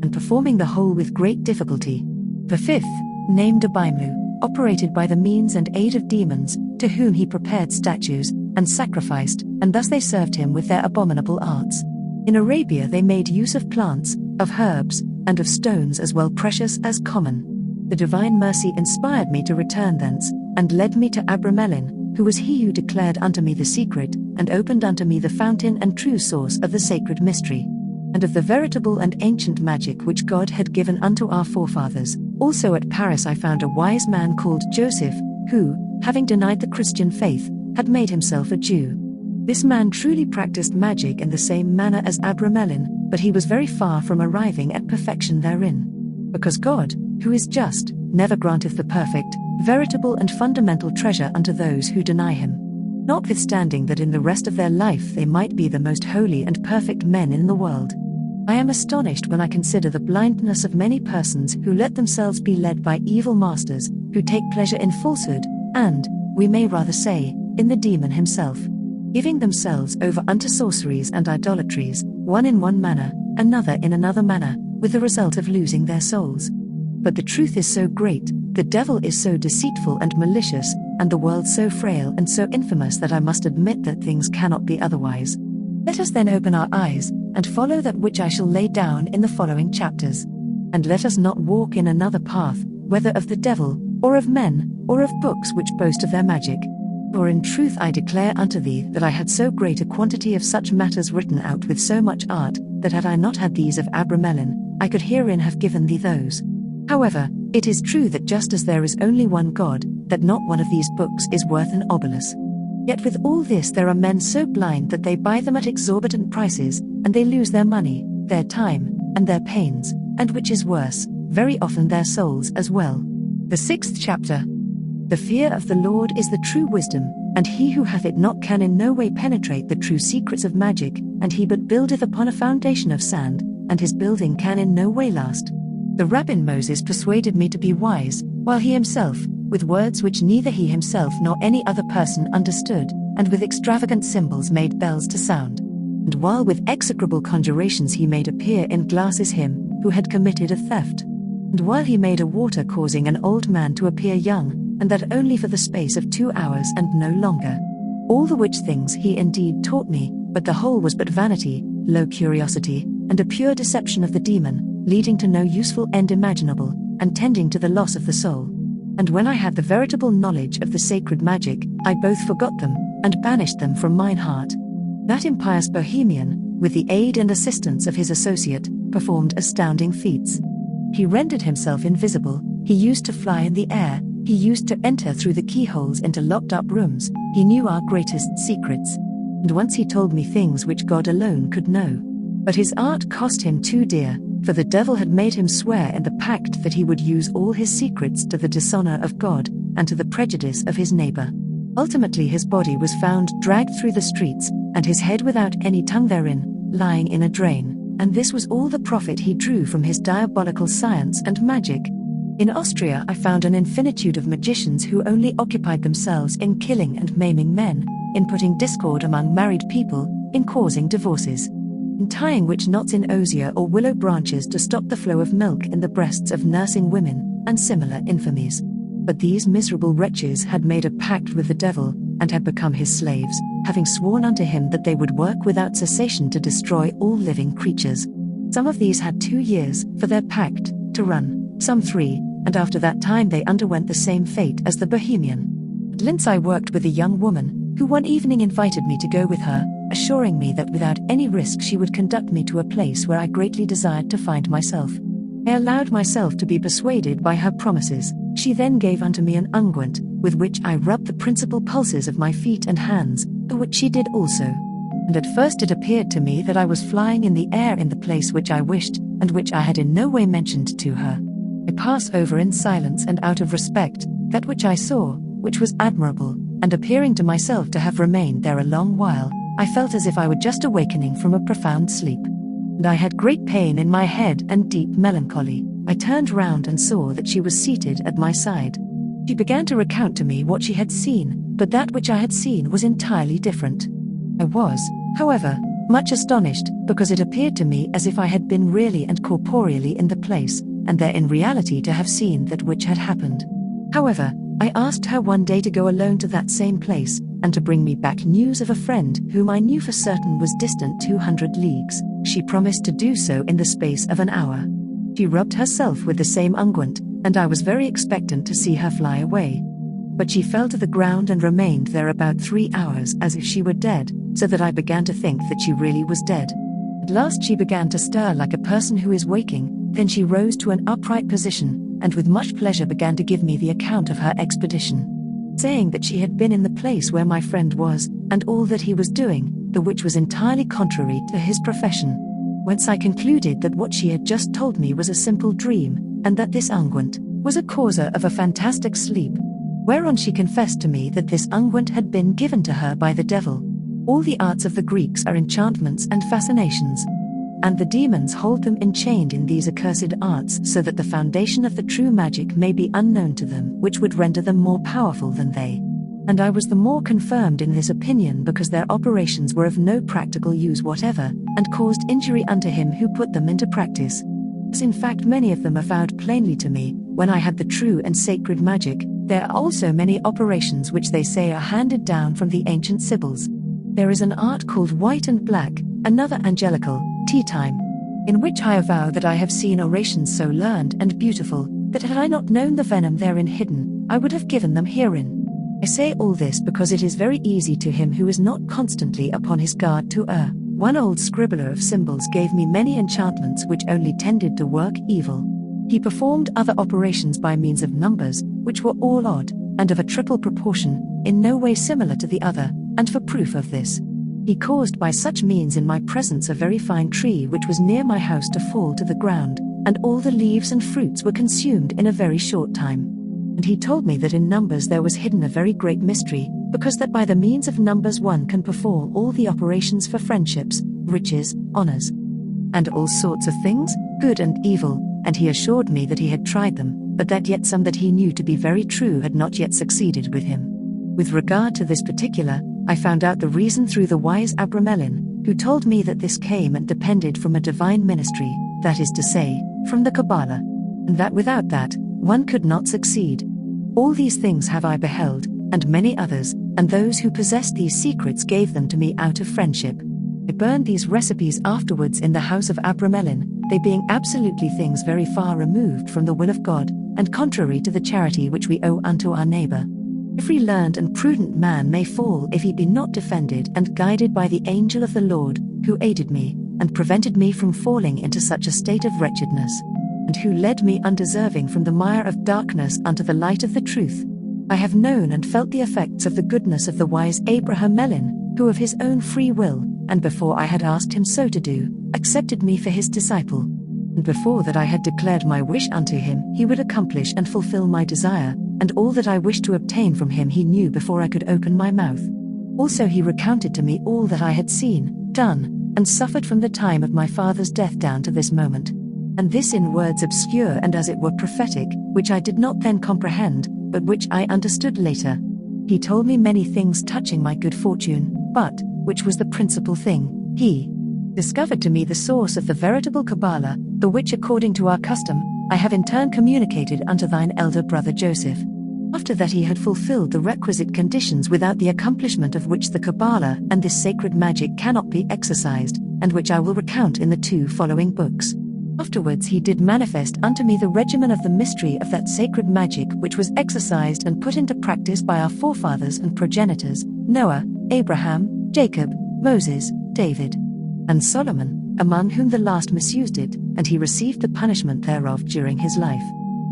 and performing the whole with great difficulty. The 5th, named Abramelin, operated by the means and aid of demons, to whom he prepared statues, and sacrificed, and thus they served him with their abominable arts. In Arabia they made use of plants, of herbs, and of stones as well precious as common. The divine mercy inspired me to return thence, and led me to Abramelin, who was he who declared unto me the secret, and opened unto me the fountain and true source of the sacred mystery, and of the veritable and ancient magic which God had given unto our forefathers. Also at Paris I found a wise man called Joseph, who, having denied the Christian faith, had made himself a Jew. This man truly practiced magic in the same manner as Abramelin, but he was very far from arriving at perfection therein. Because God, who is just, never granteth the perfect, veritable and fundamental treasure unto those who deny him. Notwithstanding that in the rest of their life they might be the most holy and perfect men in the world. I am astonished when I consider the blindness of many persons who let themselves be led by evil masters, who take pleasure in falsehood, and, we may rather say, in the demon himself, giving themselves over unto sorceries and idolatries, one in one manner, another in another manner, with the result of losing their souls. But the truth is so great, the devil is so deceitful and malicious, and the world so frail and so infamous that I must admit that things cannot be otherwise. Let us then open our eyes, and follow that which I shall lay down in the following chapters. And let us not walk in another path, whether of the devil, or of men, or of books which boast of their magic. For in truth I declare unto thee that I had so great a quantity of such matters written out with so much art, that had I not had these of Abramelin, I could herein have given thee those. However, it is true that just as there is only one God, that not one of these books is worth an obolus. Yet with all this there are men so blind that they buy them at exorbitant prices, and they lose their money, their time, and their pains, and which is worse, very often their souls as well. The 6th chapter. The fear of the Lord is the true wisdom, and he who hath it not can in no way penetrate the true secrets of magic, and he but buildeth upon a foundation of sand, and his building can in no way last. The Rabbin Moses persuaded me to be wise, while he himself, with words which neither he himself nor any other person understood, and with extravagant symbols made bells to sound. And while with execrable conjurations he made appear in glasses him, who had committed a theft. And while he made a water causing an old man to appear young, and that only for the space of 2 hours and no longer. All the which things he indeed taught me, but the whole was but vanity, low curiosity, and a pure deception of the demon, leading to no useful end imaginable, and tending to the loss of the soul. And when I had the veritable knowledge of the sacred magic, I both forgot them, and banished them from mine heart. That impious Bohemian, with the aid and assistance of his associate, performed astounding feats. He rendered himself invisible, he used to fly in the air, he used to enter through the keyholes into locked-up rooms, he knew our greatest secrets. And once he told me things which God alone could know. But his art cost him too dear, for the devil had made him swear in the pact that he would use all his secrets to the dishonor of God, and to the prejudice of his neighbor. Ultimately his body was found dragged through the streets, and his head without any tongue therein, lying in a drain, and this was all the profit he drew from his diabolical science and magic. In Austria I found an infinitude of magicians who only occupied themselves in killing and maiming men, in putting discord among married people, in causing divorces, in tying witch knots in osier or willow branches to stop the flow of milk in the breasts of nursing women, and similar infamies. But these miserable wretches had made a pact with the devil, and had become his slaves, having sworn unto him that they would work without cessation to destroy all living creatures. Some of these had 2 years for their pact to run, some 3, and after that time they underwent the same fate as the Bohemian. At Linz I worked with a young woman, who one evening invited me to go with her, assuring me that without any risk she would conduct me to a place where I greatly desired to find myself. I allowed myself to be persuaded by her promises. She then gave unto me an unguent, with which I rubbed the principal pulses of my feet and hands, the which she did also. And at first it appeared to me that I was flying in the air in the place which I wished, and which I had in no way mentioned to her. I pass over in silence and out of respect that which I saw, which was admirable, and appearing to myself to have remained there a long while, I felt as if I were just awakening from a profound sleep. And I had great pain in my head and deep melancholy. I turned round and saw that she was seated at my side. She began to recount to me what she had seen, but that which I had seen was entirely different. I was, however, much astonished, because it appeared to me as if I had been really and corporeally in the place, and there in reality to have seen that which had happened. However, I asked her one day to go alone to that same place, and to bring me back news of a friend whom I knew for certain was distant 200 leagues. She promised to do so in the space of an hour. She rubbed herself with the same unguent, and I was very expectant to see her fly away. But she fell to the ground and remained there about 3 hours as if she were dead, so that I began to think that she really was dead. At last she began to stir like a person who is waking, then she rose to an upright position, and with much pleasure began to give me the account of her expedition, saying that she had been in the place where my friend was, and all that he was doing, the which was entirely contrary to his profession. Whence I concluded that what she had just told me was a simple dream, and that this unguent was a causer of a fantastic sleep. Whereon she confessed to me that this unguent had been given to her by the devil. All the arts of the Greeks are enchantments and fascinations, and the demons hold them enchained in these accursed arts, so that the foundation of the true magic may be unknown to them, which would render them more powerful than they. And I was the more confirmed in this opinion because their operations were of no practical use whatever, and caused injury unto him who put them into practice. As in fact many of them avowed plainly to me, when I had the true and sacred magic, there are also many operations which they say are handed down from the ancient Sibyls. There is an art called white and black, another angelical, tea time, in which I avow that I have seen orations so learned and beautiful, that had I not known the venom therein hidden, I would have given them herein. I say all this because it is very easy to him who is not constantly upon his guard to err. One old scribbler of symbols gave me many enchantments which only tended to work evil. He performed other operations by means of numbers, which were all odd, and of a triple proportion, in no way similar to the other, and for proof of this, he caused by such means in my presence a very fine tree which was near my house to fall to the ground, and all the leaves and fruits were consumed in a very short time. And he told me that in numbers there was hidden a very great mystery, because that by the means of numbers one can perform all the operations for friendships, riches, honors, and all sorts of things, good and evil, and he assured me that he had tried them, but that yet some that he knew to be very true had not yet succeeded with him. With regard to this particular, I found out the reason through the wise Abramelin, who told me that this came and depended from a divine ministry, that is to say, from the Kabbalah, and that without that, one could not succeed. All these things have I beheld, and many others, and those who possessed these secrets gave them to me out of friendship. I burned these recipes afterwards in the house of Abramelin, they being absolutely things very far removed from the will of God, and contrary to the charity which we owe unto our neighbor. Every learned and prudent man may fall if he be not defended and guided by the angel of the Lord, who aided me, and prevented me from falling into such a state of wretchedness, and who led me undeserving from the mire of darkness unto the light of the truth. I have known and felt the effects of the goodness of the wise Abramelin, who of his own free will, and before I had asked him so to do, accepted me for his disciple. And before that I had declared my wish unto him, he would accomplish and fulfill my desire, and all that I wished to obtain from him he knew before I could open my mouth. Also he recounted to me all that I had seen, done, and suffered from the time of my father's death down to this moment. And this in words obscure and as it were prophetic, which I did not then comprehend, but which I understood later. He told me many things touching my good fortune, but, which was the principal thing, he discovered to me the source of the veritable Kabbalah, the which according to our custom, I have in turn communicated unto thine elder brother Joseph. After that he had fulfilled the requisite conditions without the accomplishment of which the Kabbalah and this sacred magic cannot be exercised, and which I will recount in the 2 following books. Afterwards he did manifest unto me the regimen of the mystery of that sacred magic which was exercised and put into practice by our forefathers and progenitors, Noah, Abraham, Jacob, Moses, David, and Solomon, among whom the last misused it, and he received the punishment thereof during his life.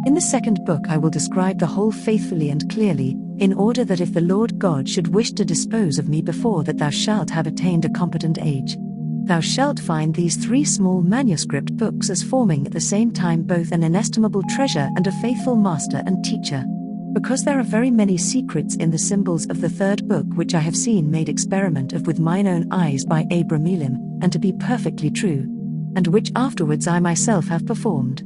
In the second book I will describe the whole faithfully and clearly, in order that if the Lord God should wish to dispose of me before that thou shalt have attained a competent age, thou shalt find these 3 small manuscript books as forming at the same time both an inestimable treasure and a faithful master and teacher. Because there are very many secrets in the symbols of the third book which I have seen made experiment of with mine own eyes by Abramelin, and to be perfectly true, and which afterwards I myself have performed.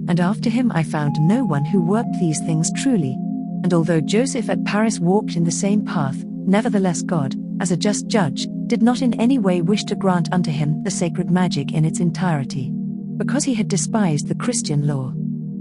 And after him I found no one who worked these things truly. And although Joseph at Paris walked in the same path, nevertheless God, as a just judge, did not in any way wish to grant unto him the sacred magic in its entirety, because he had despised the Christian law.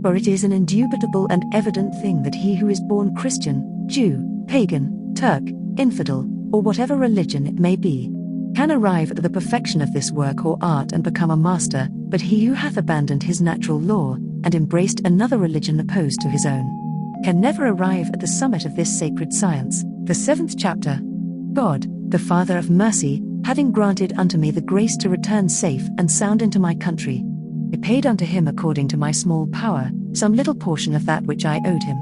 For it is an indubitable and evident thing that he who is born Christian, Jew, pagan, Turk, infidel, or whatever religion it may be, can arrive at the perfection of this work or art and become a master, but he who hath abandoned his natural law, and embraced another religion opposed to his own, can never arrive at the summit of this sacred science. The 7th chapter. God, the Father of mercy, having granted unto me the grace to return safe and sound into my country, I paid unto him according to my small power, some little portion of that which I owed him,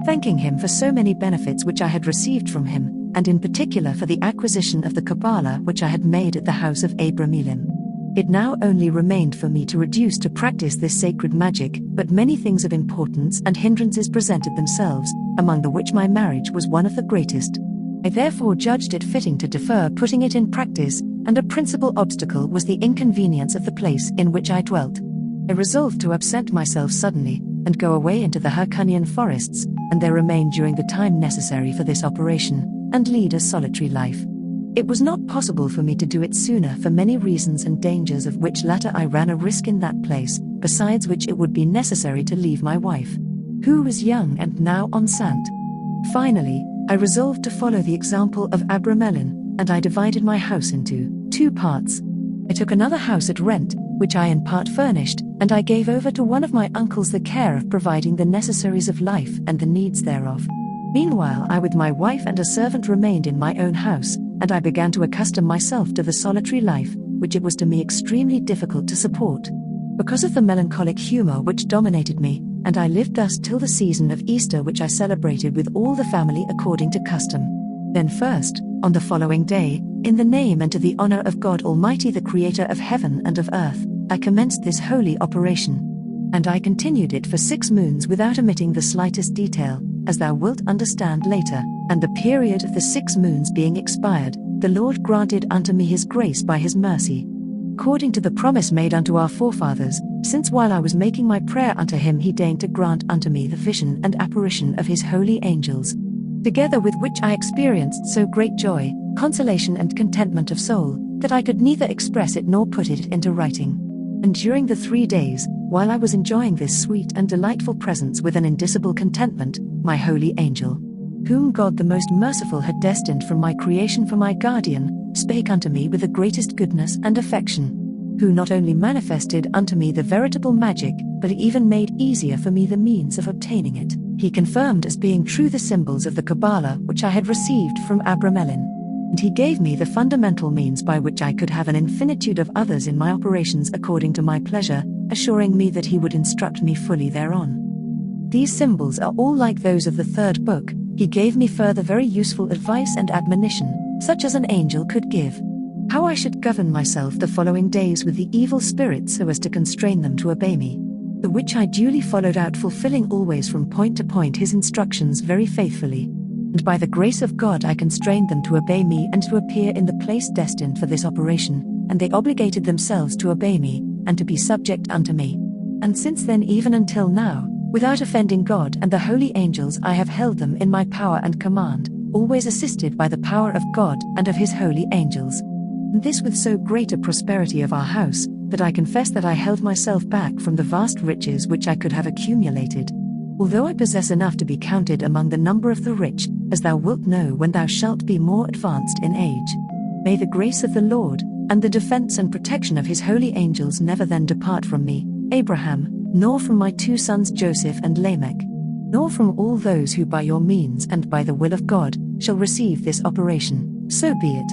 thanking him for so many benefits which I had received from him, and in particular for the acquisition of the Kabbalah which I had made at the house of Abramelin. It now only remained for me to reduce to practice this sacred magic, but many things of importance and hindrances presented themselves, among the which my marriage was one of the greatest. I therefore judged it fitting to defer putting it in practice, and a principal obstacle was the inconvenience of the place in which I dwelt. I resolved to absent myself suddenly, and go away into the Hercynian forests, and there remain during the time necessary for this operation, and lead a solitary life. It was not possible for me to do it sooner for many reasons and dangers, of which latter I ran a risk in that place, besides which it would be necessary to leave my wife, who was young and now enceinte. Finally, I resolved to follow the example of Abramelin, and I divided my house into 2 parts. I took another house at rent, which I in part furnished, and I gave over to one of my uncles the care of providing the necessaries of life and the needs thereof. Meanwhile I with my wife and a servant remained in my own house, and I began to accustom myself to the solitary life, which it was to me extremely difficult to support, because of the melancholic humor which dominated me, and I lived thus till the season of Easter, which I celebrated with all the family according to custom. Then first, on the following day, in the name and to the honor of God Almighty, the Creator of heaven and of earth, I commenced this holy operation. And I continued it for 6 moons without omitting the slightest detail, as thou wilt understand later. And the period of the 6 moons being expired, the Lord granted unto me his grace by his mercy, according to the promise made unto our forefathers, since while I was making my prayer unto him he deigned to grant unto me the vision and apparition of his holy angels, together with which I experienced so great joy, consolation and contentment of soul, that I could neither express it nor put it into writing. And during the 3 days, while I was enjoying this sweet and delightful presence with an indicible contentment, my holy angel, whom God the most merciful had destined from my creation for my guardian, spake unto me with the greatest goodness and affection, who not only manifested unto me the veritable magic, but even made easier for me the means of obtaining it. He confirmed as being true the symbols of the Kabbalah which I had received from Abramelin, and he gave me the fundamental means by which I could have an infinitude of others in my operations according to my pleasure, assuring me that he would instruct me fully thereon. These symbols are all like those of the third book. He gave me further very useful advice and admonition, such as an angel could give. How I should govern myself the following days with the evil spirits so as to constrain them to obey me, the which I duly followed out, fulfilling always from point to point his instructions very faithfully. And by the grace of God I constrained them to obey me and to appear in the place destined for this operation, and they obligated themselves to obey me, and to be subject unto me. And since then even until now, without offending God and the holy angels, I have held them in my power and command, always assisted by the power of God and of his holy angels. And this with so great a prosperity of our house, that I confess that I held myself back from the vast riches which I could have accumulated, although I possess enough to be counted among the number of the rich, as thou wilt know when thou shalt be more advanced in age. May the grace of the Lord, and the defense and protection of his holy angels never then depart from me, Abraham, nor from my 2 sons Joseph and Lamech, nor from all those who by your means and by the will of God shall receive this operation, so be it.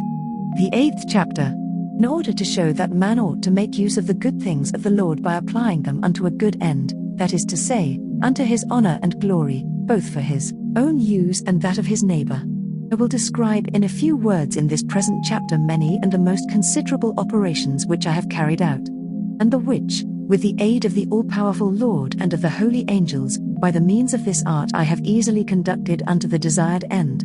The 8th chapter. In order to show that man ought to make use of the good things of the Lord by applying them unto a good end, that is to say, unto his honor and glory, both for his own use and that of his neighbor. I will describe in a few words in this present chapter many and the most considerable operations which I have carried out, and the which, with the aid of the all-powerful Lord and of the holy angels, by the means of this art I have easily conducted unto the desired end.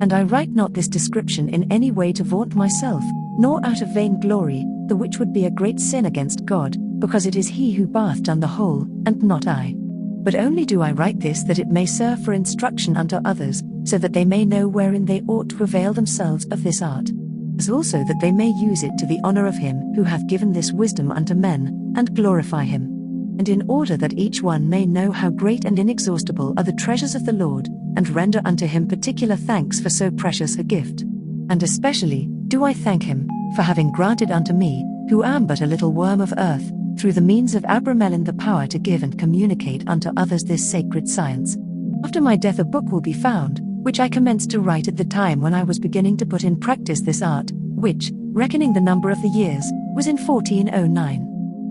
And I write not this description in any way to vaunt myself, nor out of vain glory, the which would be a great sin against God, because it is he who hath done the whole, and not I. But only do I write this that it may serve for instruction unto others, so that they may know wherein they ought to avail themselves of this art, as also that they may use it to the honor of him who hath given this wisdom unto men, and glorify him. And in order that each one may know how great and inexhaustible are the treasures of the Lord, and render unto him particular thanks for so precious a gift. And especially do I thank him for having granted unto me, who am but a little worm of earth, through the means of Abramelin the power to give and communicate unto others this sacred science. After my death a book will be found, which I commenced to write at the time when I was beginning to put in practice this art, which, reckoning the number of the years, was in 1409.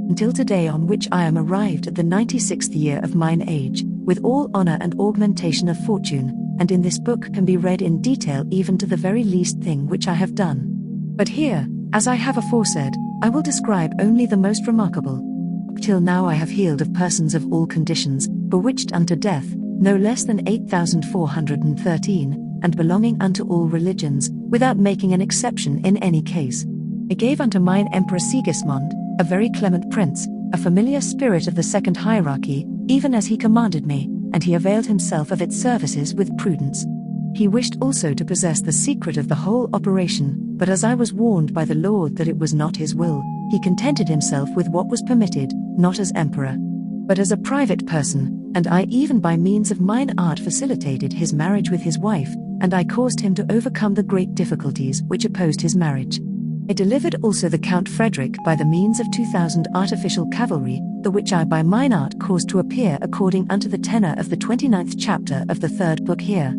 Until today, on which I am arrived at the 96th year of mine age, with all honor and augmentation of fortune, and in this book can be read in detail even to the very least thing which I have done. But here, as I have aforesaid, I will describe only the most remarkable. Up till now I have healed of persons of all conditions, bewitched unto death, no less than 8,413, and belonging unto all religions, without making an exception in any case. I gave unto mine Emperor Sigismund, a very clement prince, a familiar spirit of the second hierarchy, even as he commanded me, and he availed himself of its services with prudence. He wished also to possess the secret of the whole operation, but as I was warned by the Lord that it was not his will, he contented himself with what was permitted, not as emperor, but as a private person, and I even by means of mine art facilitated his marriage with his wife, and I caused him to overcome the great difficulties which opposed his marriage. I delivered also the Count Frederick by the means of 2,000 artificial cavalry, the which I by mine art caused to appear according unto the tenor of the 29th chapter of the 3rd book here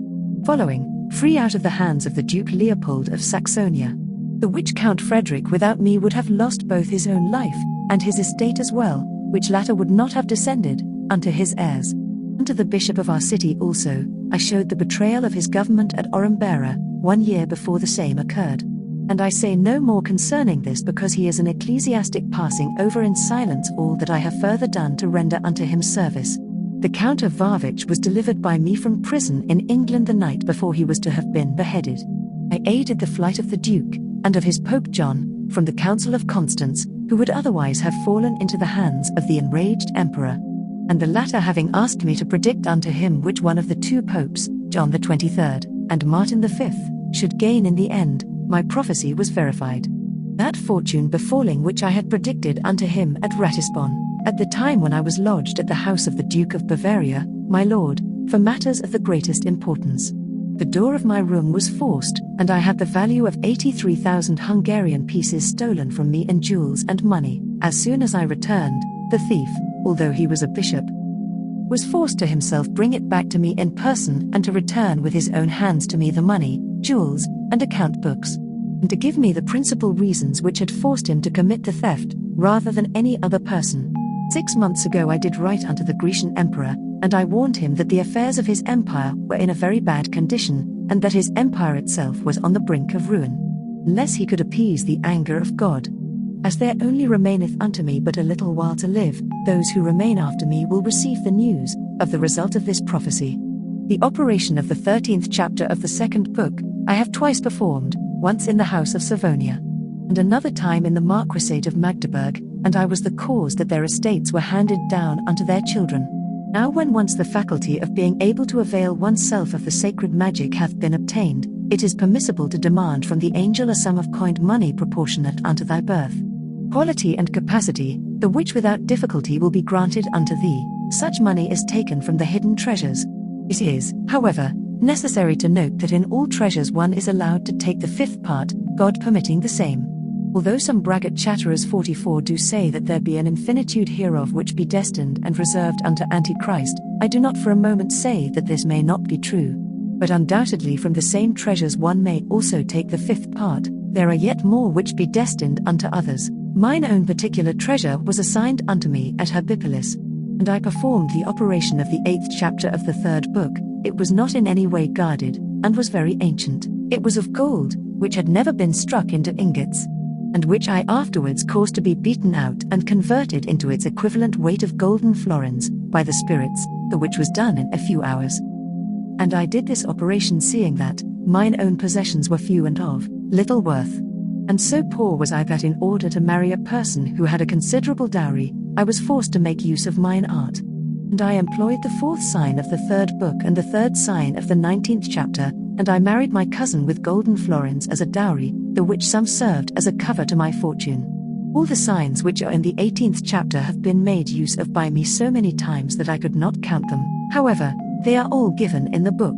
following, free out of the hands of the Duke Leopold of Saxonia. The which Count Frederick without me would have lost both his own life, and his estate as well, which latter would not have descended unto his heirs. Unto the bishop of our city also, I showed the betrayal of his government at Orumbera, 1 year before the same occurred. And I say no more concerning this, because he is an ecclesiastic, passing over in silence all that I have further done to render unto him service. The Count of Warwick was delivered by me from prison in England the night before he was to have been beheaded. I aided the flight of the Duke, and of his Pope John, from the Council of Constance, who would otherwise have fallen into the hands of the enraged emperor. And the latter having asked me to predict unto him which one of the 2 popes, John the 23rd, and Martin the 5th, should gain in the end, my prophecy was verified. That fortune befalling which I had predicted unto him at Ratisbon, at the time when I was lodged at the house of the Duke of Bavaria, my lord, for matters of the greatest importance. The door of my room was forced, and I had the value of 83,000 Hungarian pieces stolen from me in jewels and money. As soon as I returned, the thief, although he was a bishop, was forced to himself bring it back to me in person, and to return with his own hands to me the money, jewels, and account books, and to give me the principal reasons which had forced him to commit the theft, rather than any other person. 6 months ago I did write unto the Grecian emperor, and I warned him that the affairs of his empire were in a very bad condition, and that his empire itself was on the brink of ruin, unless he could appease the anger of God. As there only remaineth unto me but a little while to live, those who remain after me will receive the news of the result of this prophecy. The operation of the 13th chapter of the 2nd book I have twice performed, once in the house of Savonia, and another time in the Marquisate of Magdeburg, and I was the cause that their estates were handed down unto their children. Now when once the faculty of being able to avail oneself of the sacred magic hath been obtained, it is permissible to demand from the angel a sum of coined money proportionate unto thy birth, quality and capacity, the which without difficulty will be granted unto thee. Such money is taken from the hidden treasures. It is, however, necessary to note that in all treasures one is allowed to take the 5th part, God permitting the same. Although some braggart chatterers 44 do say that there be an infinitude hereof which be destined and reserved unto Antichrist, I do not for a moment say that this may not be true. But undoubtedly from the same treasures one may also take the fifth part. There are yet more which be destined unto others. Mine own particular treasure was assigned unto me at Herbipolis, and I performed the operation of the 8th chapter of the 3rd book. It was not in any way guarded, and was very ancient. It was of gold, which had never been struck into ingots, and which I afterwards caused to be beaten out and converted into its equivalent weight of golden florins, by the spirits, the which was done in a few hours. And I did this operation seeing that mine own possessions were few and of little worth. And so poor was I that in order to marry a person who had a considerable dowry, I was forced to make use of mine art. And I employed the 4th sign of the 3rd book and the 3rd sign of the 19th chapter, and I married my cousin with golden florins as a dowry, the which sum served as a cover to my fortune. All the signs which are in the 18th chapter have been made use of by me so many times that I could not count them. However, they are all given in the book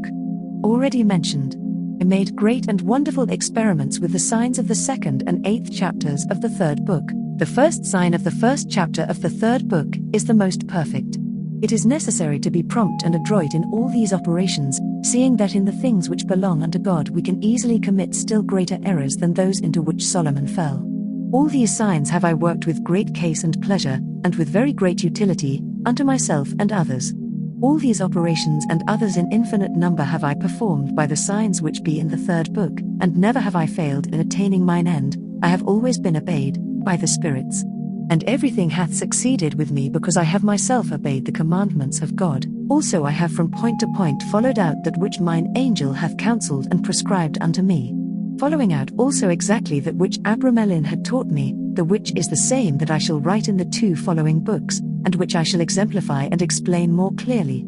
already mentioned. I made great and wonderful experiments with the signs of the 2nd and 8th chapters of the 3rd book. The 1st sign of the 1st chapter of the 3rd book is the most perfect. It is necessary to be prompt and adroit in all these operations, seeing that in the things which belong unto God we can easily commit still greater errors than those into which Solomon fell. All these signs have I worked with great case and pleasure, and with very great utility, unto myself and others. All these operations and others in infinite number have I performed by the signs which be in the 3rd book, and never have I failed in attaining mine end. I have always been obeyed by the spirits. And everything hath succeeded with me because I have myself obeyed the commandments of God. Also I have from point to point followed out that which mine angel hath counselled and prescribed unto me. Following out also exactly that which Abramelin had taught me, the which is the same that I shall write in the 2 following books, and which I shall exemplify and explain more clearly.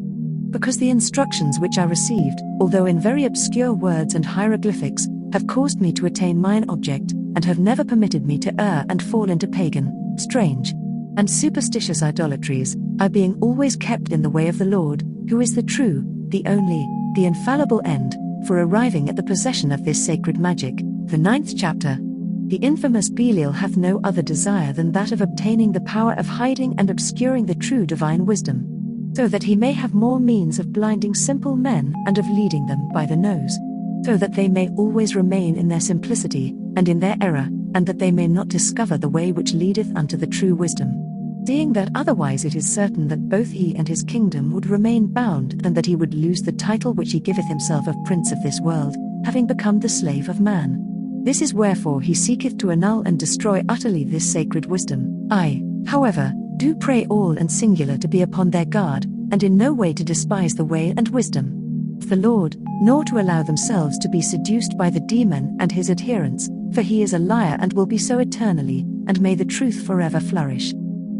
Because the instructions which I received, although in very obscure words and hieroglyphics, have caused me to attain mine object, and have never permitted me to err and fall into pagan, strange, and superstitious idolatries, I being always kept in the way of the Lord, who is the true, the only, the infallible end, for arriving at the possession of this sacred magic. The 9th chapter. The infamous Belial hath no other desire than that of obtaining the power of hiding and obscuring the true divine wisdom, so that he may have more means of blinding simple men and of leading them by the nose, so that they may always remain in their simplicity, and in their error, and that they may not discover the way which leadeth unto the true wisdom. Seeing that otherwise it is certain that both he and his kingdom would remain bound, and that he would lose the title which he giveth himself of Prince of this world, having become the slave of man. This is wherefore he seeketh to annul and destroy utterly this sacred wisdom. I, however, do pray all and singular to be upon their guard, and in no way to despise the way and wisdom of the Lord, nor to allow themselves to be seduced by the demon and his adherents, for he is a liar and will be so eternally, and may the truth forever flourish.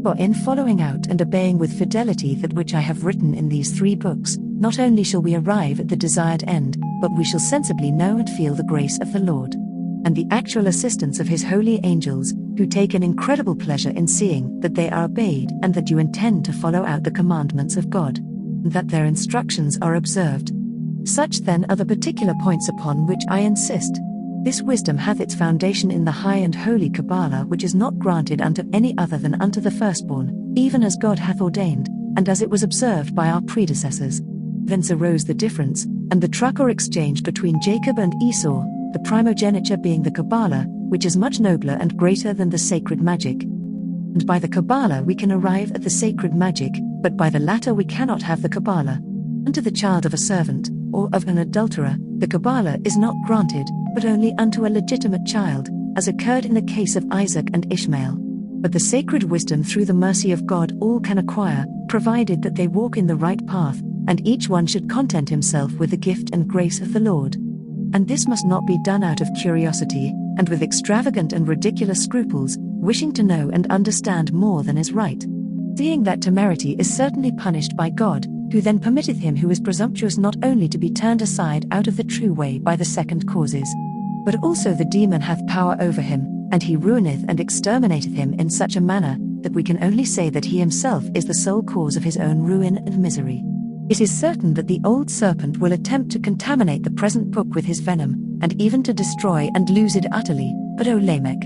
For in following out and obeying with fidelity that which I have written in these 3 books, not only shall we arrive at the desired end, but we shall sensibly know and feel the grace of the Lord, and the actual assistance of his holy angels, who take an incredible pleasure in seeing that they are obeyed and that you intend to follow out the commandments of God, and that their instructions are observed. Such then are the particular points upon which I insist. This wisdom hath its foundation in the high and holy Kabbalah, which is not granted unto any other than unto the firstborn, even as God hath ordained, and as it was observed by our predecessors. Thence arose the difference, and the truck or exchange between Jacob and Esau, the primogeniture being the Kabbalah, which is much nobler and greater than the sacred magic. And by the Kabbalah we can arrive at the sacred magic, but by the latter we cannot have the Kabbalah. Unto the child of a servant, or of an adulterer, the Kabbalah is not granted, but only unto a legitimate child, as occurred in the case of Isaac and Ishmael. But the sacred wisdom through the mercy of God all can acquire, provided that they walk in the right path, and each one should content himself with the gift and grace of the Lord. And this must not be done out of curiosity, and with extravagant and ridiculous scruples, wishing to know and understand more than is right. Seeing that temerity is certainly punished by God, who then permitteth him who is presumptuous not only to be turned aside out of the true way by the second causes, but also the demon hath power over him, and he ruineth and exterminateth him in such a manner, that we can only say that he himself is the sole cause of his own ruin and misery. It is certain that the old serpent will attempt to contaminate the present book with his venom, and even to destroy and lose it utterly, but O Lamech,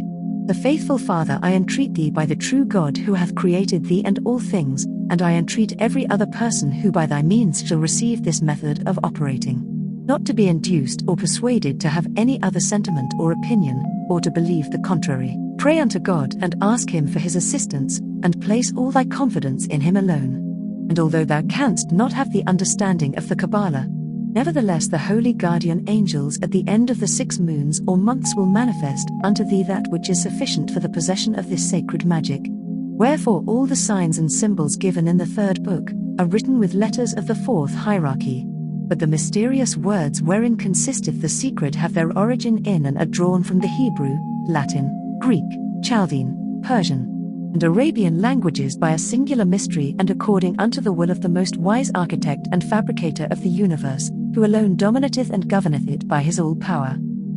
The faithful Father, I entreat thee by the true God who hath created thee and all things, and I entreat every other person who by thy means shall receive this method of operating, not to be induced or persuaded to have any other sentiment or opinion, or to believe the contrary. Pray unto God and ask him for his assistance, and place all thy confidence in him alone. And although thou canst not have the understanding of the Kabbalah, nevertheless the holy guardian angels at the end of the 6 moons or months will manifest unto thee that which is sufficient for the possession of this sacred magic. Wherefore all the signs and symbols given in the 3rd book are written with letters of the 4th hierarchy. But the mysterious words wherein consisteth the secret have their origin in and are drawn from the Hebrew, Latin, Greek, Chaldean, Persian, and Arabian languages by a singular mystery and according unto the will of the most wise architect and fabricator of the universe, who alone dominateth and governeth it by his all power.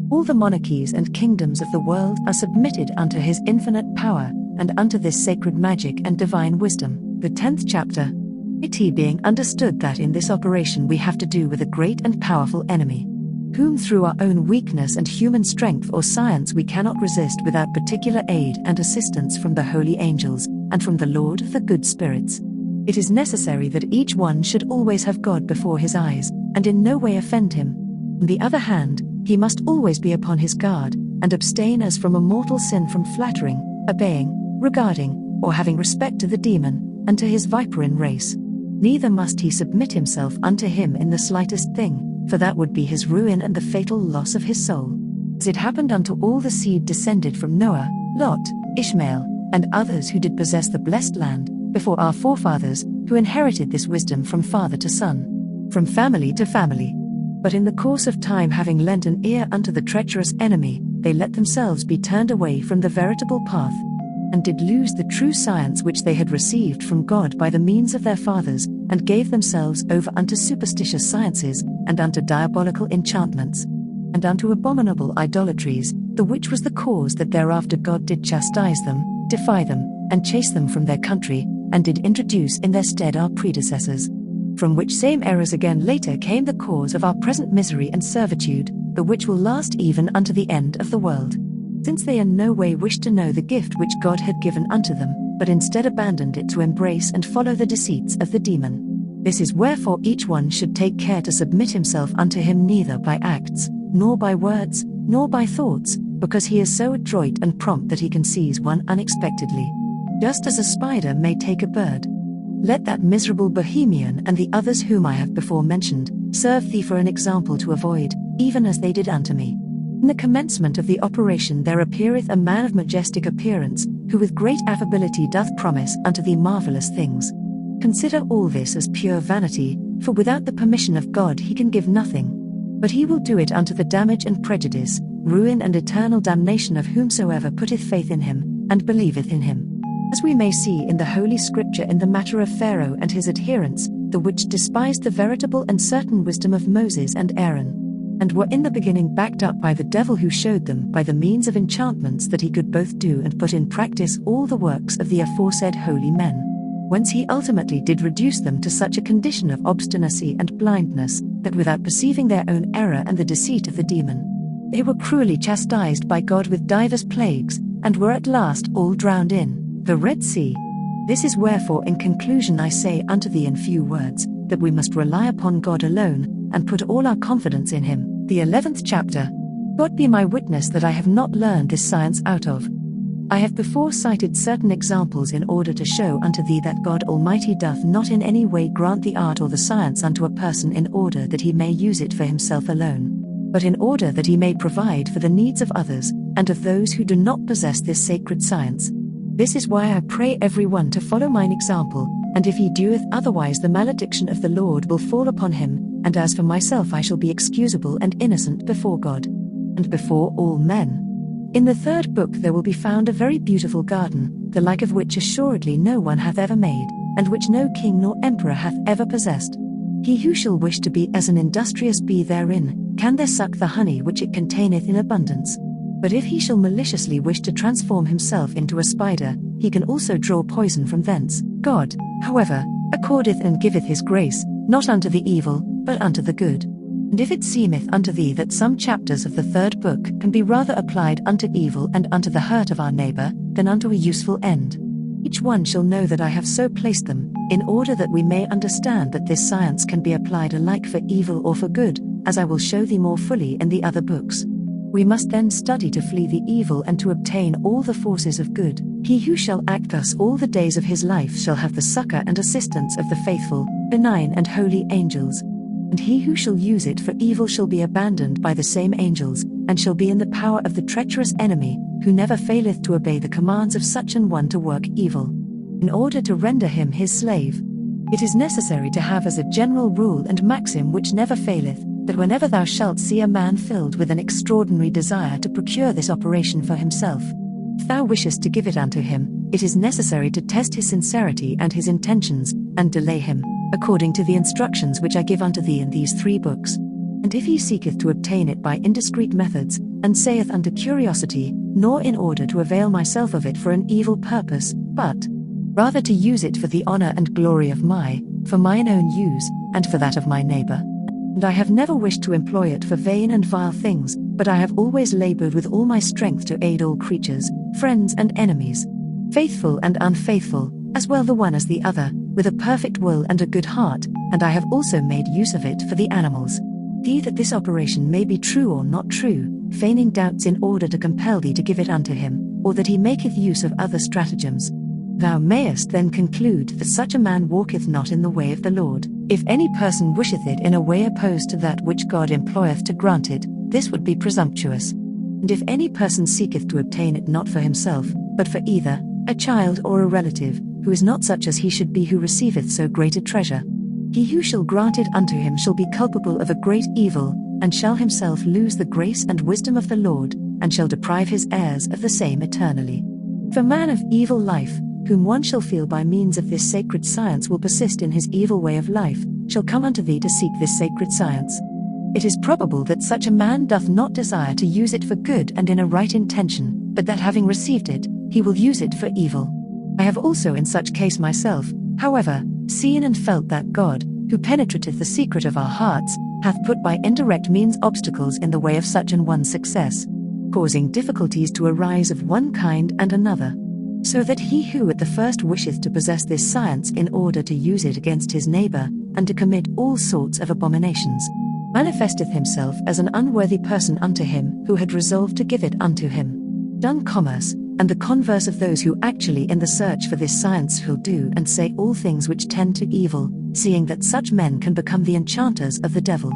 All the monarchies and kingdoms of the world are submitted unto his infinite power, and unto this sacred magic and divine wisdom. The 10th chapter. It being understood that in this operation we have to do with a great and powerful enemy, whom through our own weakness and human strength or science we cannot resist without particular aid and assistance from the holy angels, and from the Lord of the good spirits. It is necessary that each one should always have God before his eyes, and in no way offend him. On the other hand, he must always be upon his guard, and abstain as from a mortal sin from flattering, obeying, regarding, or having respect to the demon, and to his viperine race. Neither must he submit himself unto him in the slightest thing, for that would be his ruin and the fatal loss of his soul. As it happened unto all the seed descended from Noah, Lot, Ishmael, and others who did possess the blessed land, before our forefathers, who inherited this wisdom from father to son, from family to family. But in the course of time, having lent an ear unto the treacherous enemy, they let themselves be turned away from the veritable path, and did lose the true science which they had received from God by the means of their fathers, and gave themselves over unto superstitious sciences, and unto diabolical enchantments, and unto abominable idolatries, the which was the cause that thereafter God did chastise them, defy them, and chase them from their country, and did introduce in their stead our predecessors. From which same errors again later came the cause of our present misery and servitude, the which will last even unto the end of the world. Since they in no way wished to know the gift which God had given unto them, but instead abandoned it to embrace and follow the deceits of the demon. This is wherefore each one should take care to submit himself unto him neither by acts, nor by words, nor by thoughts, because he is so adroit and prompt that he can seize one unexpectedly, just as a spider may take a bird. Let that miserable Bohemian and the others whom I have before mentioned serve thee for an example to avoid, even as they did unto me. In the commencement of the operation there appeareth a man of majestic appearance, who with great affability doth promise unto thee marvelous things. Consider all this as pure vanity, for without the permission of God he can give nothing. But he will do it unto the damage and prejudice, ruin and eternal damnation of whomsoever putteth faith in him, and believeth in him. As we may see in the Holy Scripture in the matter of Pharaoh and his adherents, the which despised the veritable and certain wisdom of Moses and Aaron, and were in the beginning backed up by the devil, who showed them by the means of enchantments that he could both do and put in practice all the works of the aforesaid holy men, whence he ultimately did reduce them to such a condition of obstinacy and blindness, that without perceiving their own error and the deceit of the demon, they were cruelly chastised by God with divers plagues, and were at last all drowned in the Red Sea. This is wherefore in conclusion I say unto thee in few words, that we must rely upon God alone, and put all our confidence in him. The 11th chapter. God be my witness that I have not learned this science out of. I have before cited certain examples in order to show unto thee that God Almighty doth not in any way grant the art or the science unto a person in order that he may use it for himself alone, but in order that he may provide for the needs of others, and of those who do not possess this sacred science. This is why I pray every one to follow mine example, and if he doeth otherwise the malediction of the Lord will fall upon him, and as for myself I shall be excusable and innocent before God, and before all men. In the 3rd book there will be found a very beautiful garden, the like of which assuredly no one hath ever made, and which no king nor emperor hath ever possessed. He who shall wish to be as an industrious bee therein, can there suck the honey which it containeth in abundance. But if he shall maliciously wish to transform himself into a spider, he can also draw poison from thence. God, however, accordeth and giveth his grace, not unto the evil, but unto the good. And if it seemeth unto thee that some chapters of the third book can be rather applied unto evil and unto the hurt of our neighbor, than unto a useful end, each one shall know that I have so placed them, in order that we may understand that this science can be applied alike for evil or for good, as I will show thee more fully in the other books. We must then study to flee the evil and to obtain all the forces of good. He who shall act thus all the days of his life shall have the succor and assistance of the faithful, benign and holy angels. And he who shall use it for evil shall be abandoned by the same angels, and shall be in the power of the treacherous enemy, who never faileth to obey the commands of such an one to work evil, in order to render him his slave. It is necessary to have as a general rule and maxim which never faileth, that whenever thou shalt see a man filled with an extraordinary desire to procure this operation for himself, if thou wishest to give it unto him, it is necessary to test his sincerity and his intentions, and delay him, according to the instructions which I give unto thee in these 3 books. And if he seeketh to obtain it by indiscreet methods, and saith unto curiosity, nor in order to avail myself of it for an evil purpose, but rather to use it for the honor and glory of for mine own use, and for that of my neighbor. And I have never wished to employ it for vain and vile things, but I have always labored with all my strength to aid all creatures, friends and enemies, faithful and unfaithful, as well the one as the other, with a perfect will and a good heart, and I have also made use of it for the animals. Thee that this operation may be true or not true, feigning doubts in order to compel thee to give it unto him, or that he maketh use of other stratagems. Thou mayest then conclude that such a man walketh not in the way of the Lord. If any person wisheth it in a way opposed to that which God employeth to grant it, this would be presumptuous. And if any person seeketh to obtain it not for himself, but for either a child or a relative, who is not such as he should be who receiveth so great a treasure, he who shall grant it unto him shall be culpable of a great evil, and shall himself lose the grace and wisdom of the Lord, and shall deprive his heirs of the same eternally. For man of evil life, whom one shall feel by means of this sacred science will persist in his evil way of life, shall come unto thee to seek this sacred science. It is probable that such a man doth not desire to use it for good and in a right intention, but that having received it, he will use it for evil. I have also in such case myself, however, seen and felt that God, who penetrateth the secret of our hearts, hath put by indirect means obstacles in the way of such an one's success, causing difficulties to arise of one kind and another, so that he who at the first wisheth to possess this science in order to use it against his neighbor, and to commit all sorts of abominations, manifesteth himself as an unworthy person unto him who had resolved to give it unto him. Done commerce, and the converse of those who actually in the search for this science will do and say all things which tend to evil, seeing that such men can become the enchanters of the devil.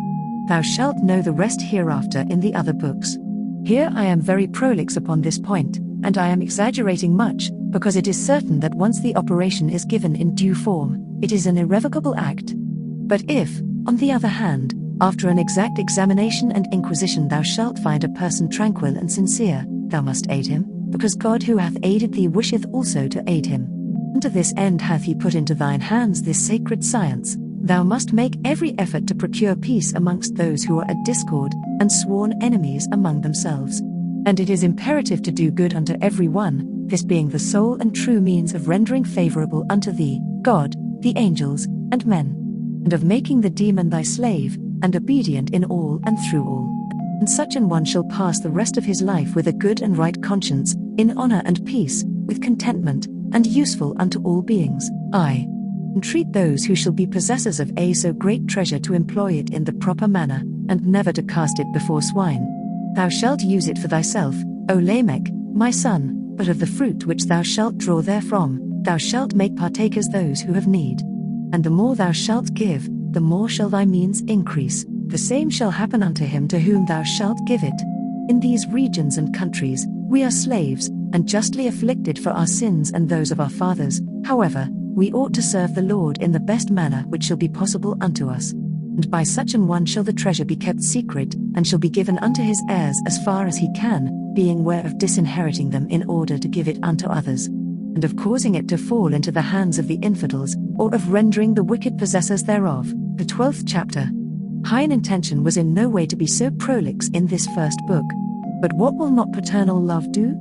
Thou shalt know the rest hereafter in the other books. Here I am very prolix upon this point, and I am exaggerating much, because it is certain that once the operation is given in due form, it is an irrevocable act. But if, on the other hand, after an exact examination and inquisition thou shalt find a person tranquil and sincere, thou must aid him, because God who hath aided thee wisheth also to aid him. And to this end hath he put into thine hands this sacred science. Thou must make every effort to procure peace amongst those who are at discord, and sworn enemies among themselves. And it is imperative to do good unto every one, this being the sole and true means of rendering favorable unto thee, God, the angels, and men, and of making the demon thy slave, and obedient in all and through all. And such an one shall pass the rest of his life with a good and right conscience, in honor and peace, with contentment, and useful unto all beings. I entreat those who shall be possessors of a so great treasure to employ it in the proper manner, and never to cast it before swine. Thou shalt use it for thyself, O Lamech, my son, but of the fruit which thou shalt draw therefrom, thou shalt make partakers those who have need. And the more thou shalt give, the more shall thy means increase. The same shall happen unto him to whom thou shalt give it. In these regions and countries, we are slaves, and justly afflicted for our sins and those of our fathers. However, we ought to serve the Lord in the best manner which shall be possible unto us. And by such an one shall the treasure be kept secret, and shall be given unto his heirs as far as he can, being ware of disinheriting them in order to give it unto others, and of causing it to fall into the hands of the infidels, or of rendering the wicked possessors thereof. The 12th chapter. High intention was in no way to be so prolix in this first book. But what will not paternal love do?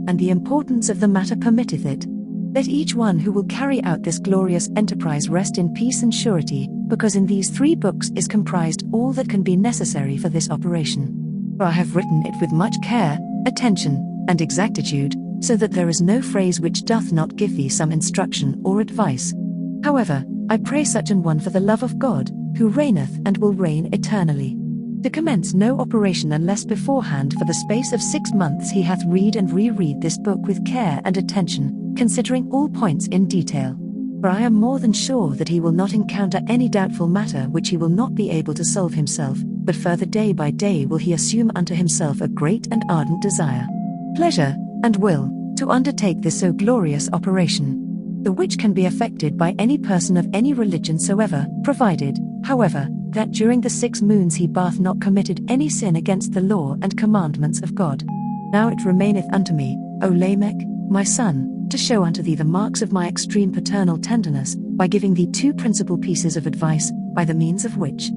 And the importance of the matter permitteth it. Let each one who will carry out this glorious enterprise rest in peace and surety, because in these 3 books is comprised all that can be necessary for this operation. For I have written it with much care, attention, and exactitude, so that there is no phrase which doth not give thee some instruction or advice. However, I pray such an one for the love of God, who reigneth and will reign eternally, to commence no operation unless beforehand for the space of 6 months he hath read and re-read this book with care and attention, considering all points in detail. For I am more than sure that he will not encounter any doubtful matter which he will not be able to solve himself, but further day by day will he assume unto himself a great and ardent desire, pleasure, and will, to undertake this so glorious operation, the which can be effected by any person of any religion soever, provided, however, that during the 6 moons he bath not committed any sin against the law and commandments of God. Now it remaineth unto me, O Lamech, my son, to show unto thee the marks of my extreme paternal tenderness, by giving thee 2 principal pieces of advice, by the means of which,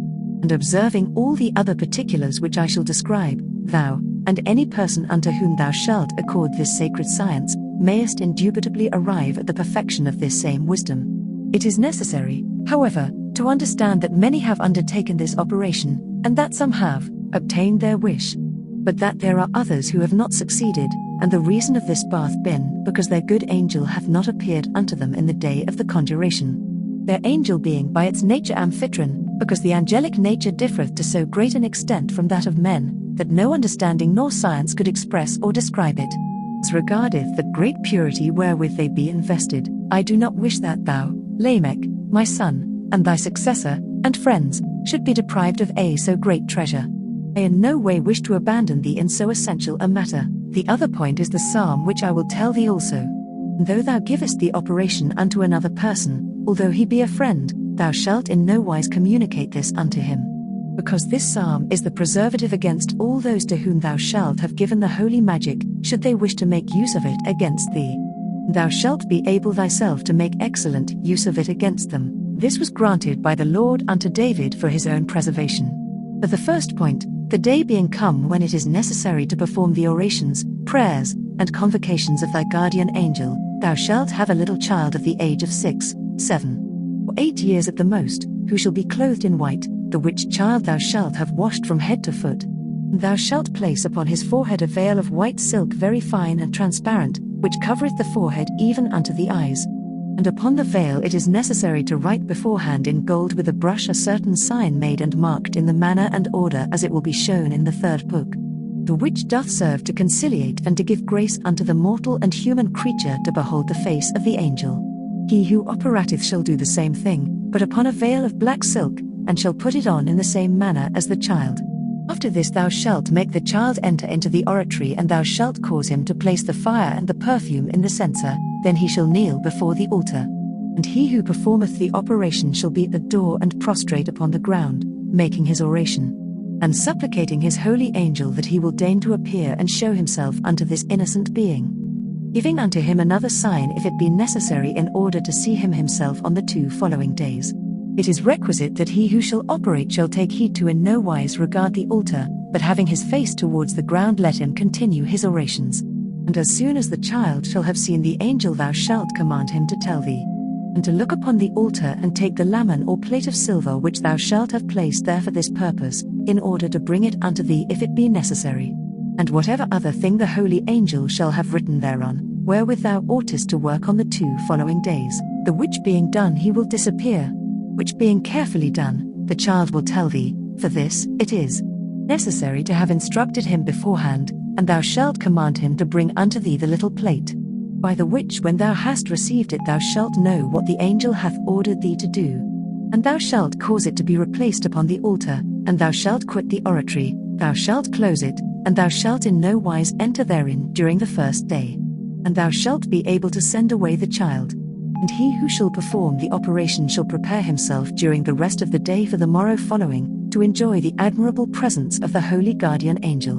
and observing all the other particulars which I shall describe, thou, and any person unto whom thou shalt accord this sacred science, mayest indubitably arrive at the perfection of this same wisdom. It is necessary, however, to understand that many have undertaken this operation, and that some have obtained their wish, but that there are others who have not succeeded, and the reason of this bath been because their good angel hath not appeared unto them in the day of the conjuration. Their angel being by its nature amphitryon, because the angelic nature differeth to so great an extent from that of men, that no understanding nor science could express or describe it. As regardeth the great purity wherewith they be invested, I do not wish that thou, Lamech, my son, and thy successor, and friends, should be deprived of a so great treasure. I in no way wish to abandon thee in so essential a matter. The other point is the psalm which I will tell thee also. And though thou givest the operation unto another person, although he be a friend, thou shalt in no wise communicate this unto him. Because this psalm is the preservative against all those to whom thou shalt have given the holy magic, should they wish to make use of it against thee. Thou shalt be able thyself to make excellent use of it against them. This was granted by the Lord unto David for his own preservation. For the first point, the day being come when it is necessary to perform the orations, prayers, and convocations of thy guardian angel, thou shalt have a little child of the age of 6, 7, or 8 years at the most, who shall be clothed in white, the which child thou shalt have washed from head to foot. And thou shalt place upon his forehead a veil of white silk very fine and transparent, which covereth the forehead even unto the eyes. And upon the veil it is necessary to write beforehand in gold with a brush a certain sign made and marked in the manner and order as it will be shown in the 3rd book, the which doth serve to conciliate and to give grace unto the mortal and human creature to behold the face of the angel. He who operateth shall do the same thing, but upon a veil of black silk, and shall put it on in the same manner as the child. After this thou shalt make the child enter into the oratory, and thou shalt cause him to place the fire and the perfume in the censer, then he shall kneel before the altar. And he who performeth the operation shall be at the door and prostrate upon the ground, making his oration, and supplicating his holy angel that he will deign to appear and show himself unto this innocent being, giving unto him another sign if it be necessary in order to see him himself on the 2 following days. It is requisite that he who shall operate shall take heed to in no wise regard the altar, but having his face towards the ground let him continue his orations. And as soon as the child shall have seen the angel thou shalt command him to tell thee, and to look upon the altar and take the lamen or plate of silver which thou shalt have placed there for this purpose, in order to bring it unto thee if it be necessary. And whatever other thing the holy angel shall have written thereon, wherewith thou oughtest to work on the 2 following days, the which being done he will disappear, which being carefully done, the child will tell thee, for this it is necessary to have instructed him beforehand, and thou shalt command him to bring unto thee the little plate, by the which when thou hast received it thou shalt know what the angel hath ordered thee to do. And thou shalt cause it to be replaced upon the altar, and thou shalt quit the oratory, thou shalt close it, and thou shalt in no wise enter therein during the 1st day. And thou shalt be able to send away the child. And he who shall perform the operation shall prepare himself during the rest of the day for the morrow following, to enjoy the admirable presence of the holy guardian angel,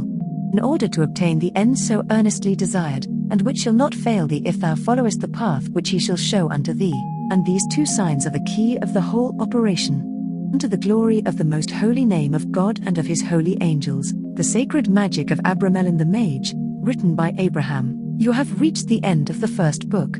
in order to obtain the end so earnestly desired, and which shall not fail thee if thou followest the path which he shall show unto thee. And these 2 signs are the key of the whole operation, unto the glory of the most holy name of God and of his holy angels. The sacred magic of Abramelin the Mage, written by Abraham. You have reached the end of the 1st book.